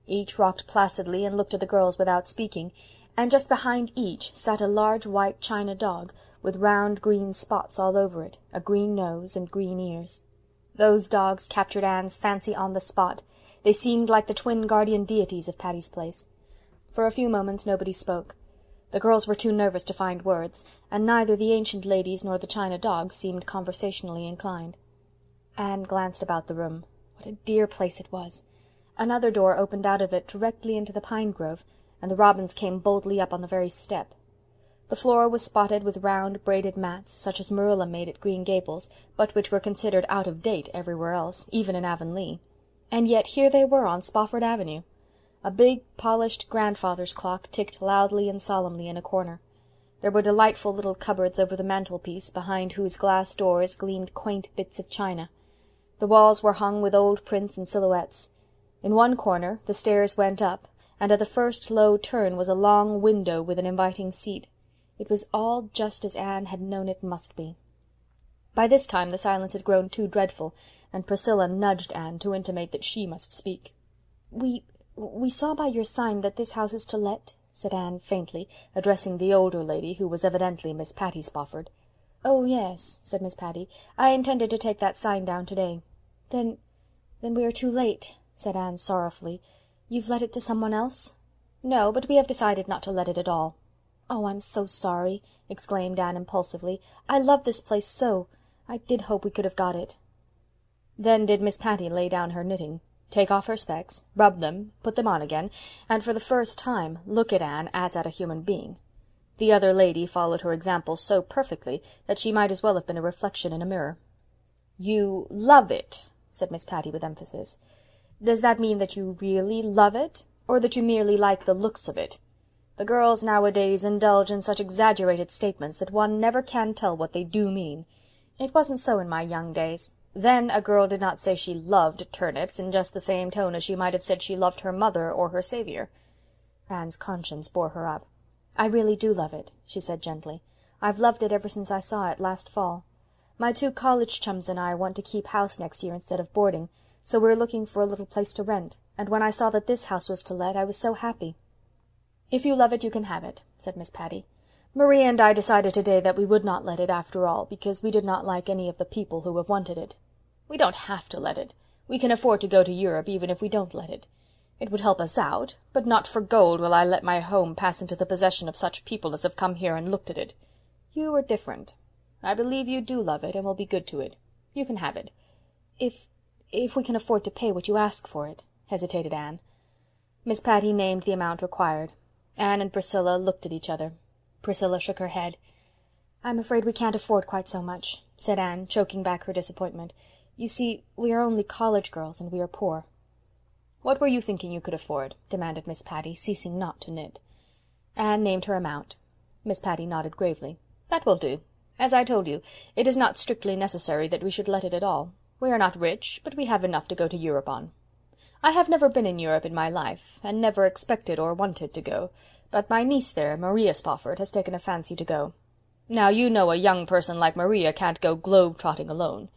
Each rocked placidly and looked at the girls without speaking, and just behind each sat a large white china dog, with round green spots all over it, a green nose and green ears. Those dogs captured Anne's fancy on the spot. They seemed like the twin guardian deities of Patty's Place. For a few moments nobody spoke. The girls were too nervous to find words, and neither the ancient ladies nor the china dog seemed conversationally inclined. Anne glanced about the room. What a dear place it was! Another door opened out of it directly into the pine grove, and the robins came boldly up on the very step. The floor was spotted with round braided mats, such as Marilla made at Green Gables, but which were considered out of date everywhere else, even in Avonlea. And yet here they were on Spofford Avenue. A big, polished grandfather's clock ticked loudly and solemnly in a corner. There were delightful little cupboards over the mantelpiece, behind whose glass doors gleamed quaint bits of china. The walls were hung with old prints and silhouettes. In one corner the stairs went up, and at the first low turn was a long window with an inviting seat. It was all just as Anne had known it must be. By this time the silence had grown too dreadful, and Priscilla nudged Anne to intimate that she must speak. We saw by your sign that this house is to let," said Anne faintly, addressing the older lady, who was evidently Miss Patty Spofford. "Oh, yes," said Miss Patty. "I intended to take that sign down today." Then we are too late," said Anne sorrowfully. "You've let it to someone else?" "No, but we have decided not to let it at all." "Oh, I'm so sorry," exclaimed Anne impulsively. "I love this place so. I did hope we could have got it." Then did Miss Patty lay down her knitting, take off her specs, rub them, put them on again, and for the first time look at Anne as at a human being. The other lady followed her example so perfectly that she might as well have been a reflection in a mirror. "You love it," said Miss Patty with emphasis. "Does that mean that you really love it, or that you merely like the looks of it? The girls nowadays indulge in such exaggerated statements that one never can tell what they do mean. It wasn't so in my young days. Then a girl did not say she loved turnips in just the same tone as she might have said she loved her mother or her Saviour." Anne's conscience bore her up. "I really do love it," she said gently. "I've loved it ever since I saw it last fall. My 2 college chums and I want to keep house next year instead of boarding, so we're looking for a little place to rent, and when I saw that this house was to let, I was so happy." "If you love it, you can have it," said Miss Patty. "Maria and I decided today that we would not let it after all, because we did not like any of the people who have wanted it. We don't have to let it. We can afford to go to Europe even if we don't let it. It would help us out, but not for gold will I let my home pass into the possession of such people as have come here and looked at it. You are different. I believe you do love it and will be good to it. You can have it. If we can afford to pay what you ask for it," hesitated Anne. Miss Patty named the amount required. Anne and Priscilla looked at each other. Priscilla shook her head. "I'm afraid we can't afford quite so much," said Anne, choking back her disappointment. "You see, we are only college girls, and we are poor." What were you thinking you could afford?" demanded Miss Patty, ceasing not to knit. Anne named her amount. Miss Patty nodded gravely. "That will do. As I told you, it is not strictly necessary that we should let it at all. We are not rich, but we have enough to go to Europe on. I have never been in Europe in my life, and never expected or wanted to go, but my niece there, Maria Spofford, has taken a fancy to go. Now you know a young person like Maria can't go globe-trotting alone."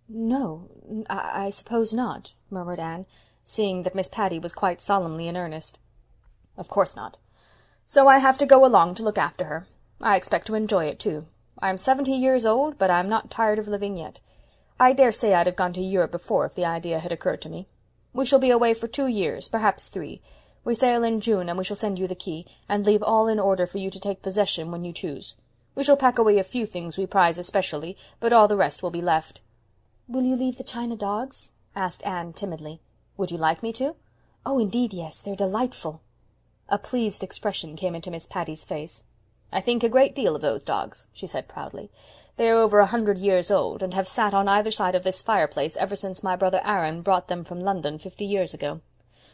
"No, I suppose not," murmured Anne, seeing that Miss Patty was quite solemnly in earnest. "Of course not. So I have to go along to look after her. I expect to enjoy it, too. I'm 70 years old, but I'm not tired of living yet. I dare say I'd have gone to Europe before if the idea had occurred to me. We shall be away for 2 years, perhaps 3. We sail in June, and we shall send you the key, and leave all in order for you to take possession when you choose. We shall pack away a few things we prize especially, but all the rest will be left." "Will you leave the china dogs?" asked Anne timidly. "Would you like me to?" "Oh, indeed, yes, they're delightful." A pleased expression came into Miss Patty's face. "I think a great deal of those dogs," she said proudly. "They are over 100 years old, and have sat on either side of this fireplace ever since my brother Aaron brought them from London 50 years ago.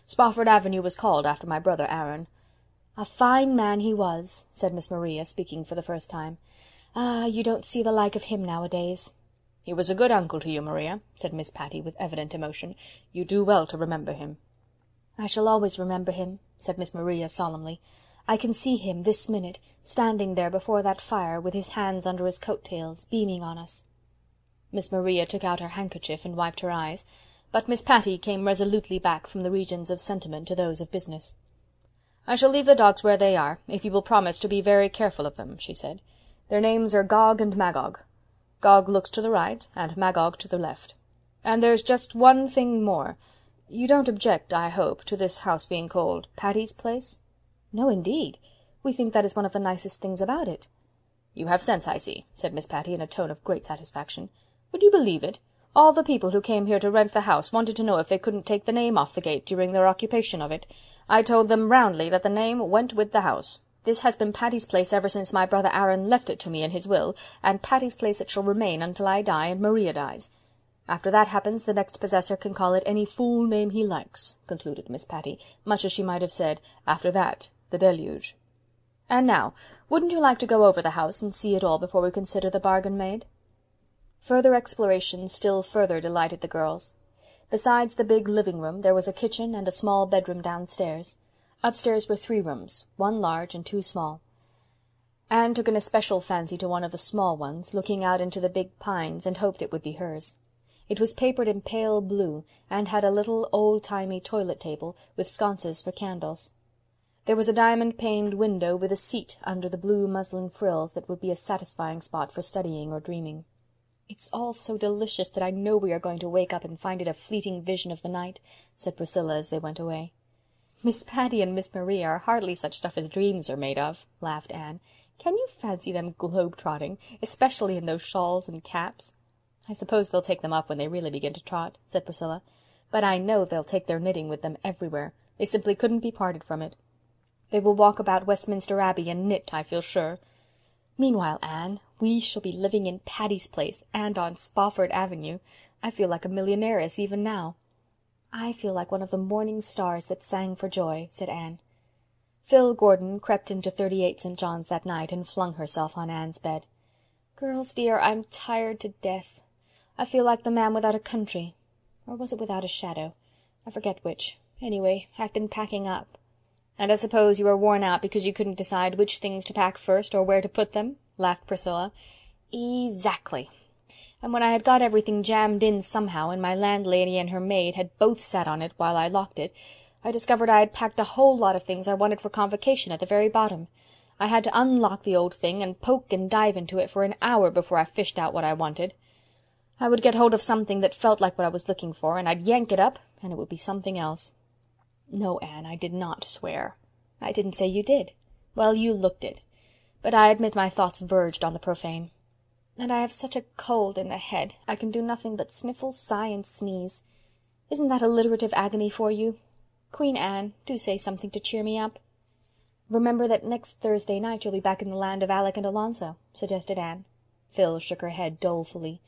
Spofford Avenue was called after my brother Aaron." "A fine man he was," said Miss Maria, speaking for the first time. "Ah, you don't see the like of him nowadays." "He was a good uncle to you, Maria," said Miss Patty with evident emotion. "You do well to remember him." "I shall always remember him," said Miss Maria solemnly. "I can see him this minute, standing there before that fire, with his hands under his coat-tails, beaming on us." Miss Maria took out her handkerchief and wiped her eyes, but Miss Patty came resolutely back from the regions of sentiment to those of business. "I shall leave the dogs where they are, if you will promise to be very careful of them," she said. "Their names are Gog and Magog. Gog looks to the right, and Magog to the left. And there's just one thing more. You don't object, I hope, to this house being called Patty's Place?" "No, indeed. We think that is one of the nicest things about it." "You have sense, I see," said Miss Patty in a tone of great satisfaction. "Would you believe it? All the people who came here to rent the house wanted to know if they couldn't take the name off the gate during their occupation of it. I told them roundly that the name went with the house. This has been Patty's Place ever since my brother Aaron left it to me in his will, and Patty's Place it shall remain until I die and Maria dies. After that happens, the next possessor can call it any fool name he likes," concluded Miss Patty, much as she might have said, "After that, the deluge." "And now, wouldn't you like to go over the house and see it all before we consider the bargain made?" Further exploration still further delighted the girls. Besides the big living-room, there was a kitchen and a small bedroom downstairs. Upstairs were 3 rooms, 1 large and 2 small. Anne took an especial fancy to one of the small ones, looking out into the big pines, and hoped it would be hers. It was papered in pale blue, and had a little old-timey toilet table, with sconces for candles. There was a diamond-paned window with a seat under the blue muslin frills that would be a satisfying spot for studying or dreaming. "It's all so delicious that I know we are going to wake up and find it a fleeting vision of the night," said Priscilla as they went away. "Miss Patty and Miss Maria are hardly such stuff as dreams are made of," laughed Anne. "Can you fancy them globe-trotting, especially in those shawls and caps?" "I suppose they'll take them off when they really begin to trot," said Priscilla. "But I know they'll take their knitting with them everywhere. They simply couldn't be parted from it. They will walk about Westminster Abbey and knit, I feel sure. Meanwhile, Anne, we shall be living in Patty's Place and on Spofford Avenue. I feel like a millionairess even now." "I feel like one of the morning stars that sang for joy," said Anne. Phil Gordon crept into 38 St. John's that night and flung herself on Anne's bed. "Girls, dear, I'm tired to death. I feel like the man without a country. Or was it without a shadow? I forget which. Anyway, I've been packing up." "And I suppose you are worn out because you couldn't decide which things to pack first or where to put them?" laughed Priscilla. "Exactly. And when I had got everything jammed in somehow, and my landlady and her maid had both sat on it while I locked it, I discovered I had packed a whole lot of things I wanted for convocation at the very bottom. I had to unlock the old thing and poke and dive into it for an hour before I fished out what I wanted. I would get hold of something that felt like what I was looking for, and I'd yank it up, and it would be something else." "No, Anne, I did not swear." "I didn't say you did. Well, you looked it. But I admit my thoughts verged on the profane. And I have such a cold in the head, I can do nothing but sniffle, sigh, and sneeze. Isn't that alliterative agony for you? Queen Anne, do say something to cheer me up." "Remember that next Thursday night you'll be back in the land of Alec and Alonzo," suggested Anne. Phil shook her head dolefully.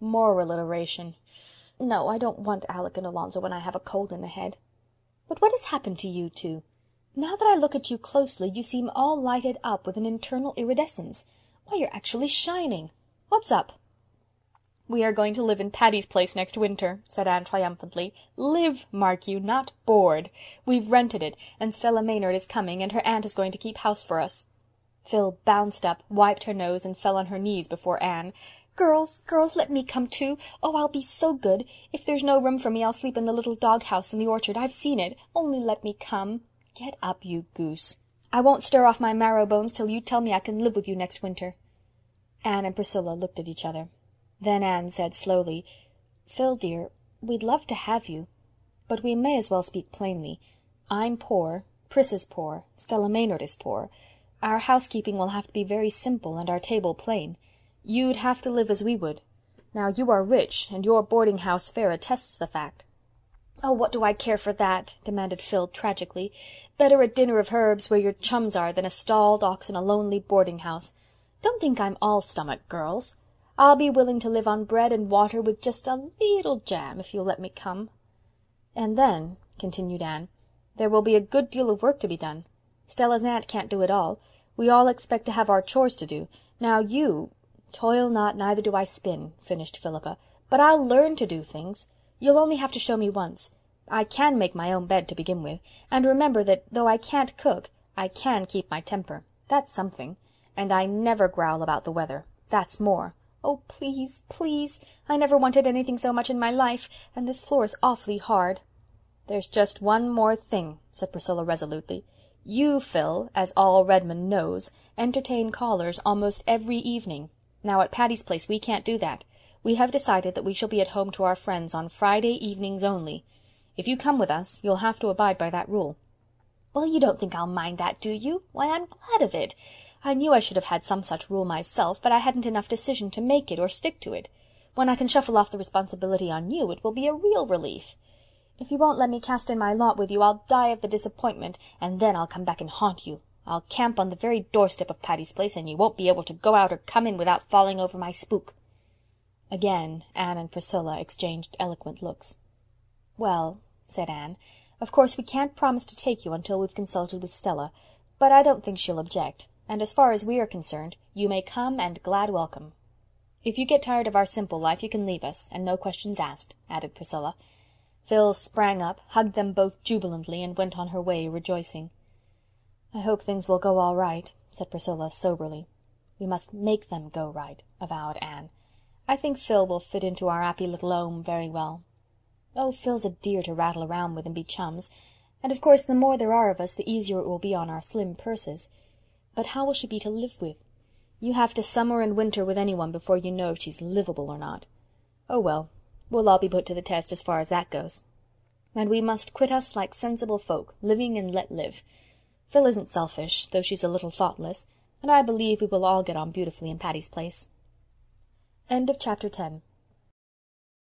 "More alliteration. No, I don't want Alec and Alonzo when I have a cold in the head. But what has happened to you two? Now that I look at you closely, you seem all lighted up with an internal iridescence. Why, you're actually shining. What's up?" "We are going to live in Patty's Place next winter," said Anne triumphantly. "Live, mark you, not board. We've rented it, and Stella Maynard is coming, and her aunt is going to keep house for us." Phil bounced up, wiped her nose, and fell on her knees before Anne. "Girls, let me come too. Oh, I'll be so good. If there's no room for me, I'll sleep in the little dog-house in the orchard. I've seen it. Only let me come." "Get up, you goose. I won't stir off my marrow bones till you tell me I can live with you next winter." Anne and Priscilla looked at each other. Then Anne said slowly, "Phil, dear, we'd love to have you, but we may as well speak plainly. I'm poor, Pris is poor, Stella Maynard is poor. Our housekeeping will have to be very simple and our table plain. You'd have to live as we would. Now you are rich, and your boarding-house fare attests the fact." "Oh, what do I care for that?" demanded Phil tragically. "Better a dinner of herbs where your chums are than a stalled ox in a lonely boarding-house. Don't think I'm all stomach, girls. I'll be willing to live on bread and water with just a leetle jam, if you'll let me come." "And then," continued Anne, "there will be a good deal of work to be done. Stella's aunt can't do it all. We all expect to have our chores to do. Now you—" "Toil not, neither do I spin," finished Philippa. "But I'll learn to do things. You'll only have to show me once. I can make my own bed to begin with, and remember that, though I can't cook, I can keep my temper. That's something. And I never growl about the weather. That's more. Oh, please, please. I never wanted anything so much in my life, and this floor is awfully hard." "There's just one more thing," said Priscilla resolutely. "You, Phil, as all Redmond knows, entertain callers almost every evening. Now at Patty's Place we can't do that. We have decided that we shall be at home to our friends on Friday evenings only. If you come with us, you'll have to abide by that rule." "Well, you don't think I'll mind that, do you? Why, I'm glad of it. I knew I should have had some such rule myself, but I hadn't enough decision to make it or stick to it. When I can shuffle off the responsibility on you, it will be a real relief. If you won't let me cast in my lot with you, I'll die of the disappointment, and then I'll come back and haunt you. I'll camp on the very doorstep of Patty's Place, and you won't be able to go out or come in without falling over my spook." Again Anne and Priscilla exchanged eloquent looks. "Well," said Anne, "of course we can't promise to take you until we've consulted with Stella, but I don't think she'll object, and as far as we are concerned, you may come and glad welcome. If you get tired of our simple life, you can leave us, and no questions asked," added Priscilla. Phil sprang up, hugged them both jubilantly, and went on her way rejoicing. "I hope things will go all right," said Priscilla soberly. "We must make them go right," avowed Anne. "I think Phil will fit into our 'appy little 'ome very well. Oh, Phil's a dear to rattle around with and be chums, and of course the more there are of us, the easier it will be on our slim purses. But how will she be to live with? You have to summer and winter with anyone before you know if she's livable or not. Oh well, we'll all be put to the test as far as that goes. And we must quit us like sensible folk, living and let live. Phil isn't selfish, though she's a little thoughtless, and I believe we will all get on beautifully in Patty's Place." End of Chapter 10.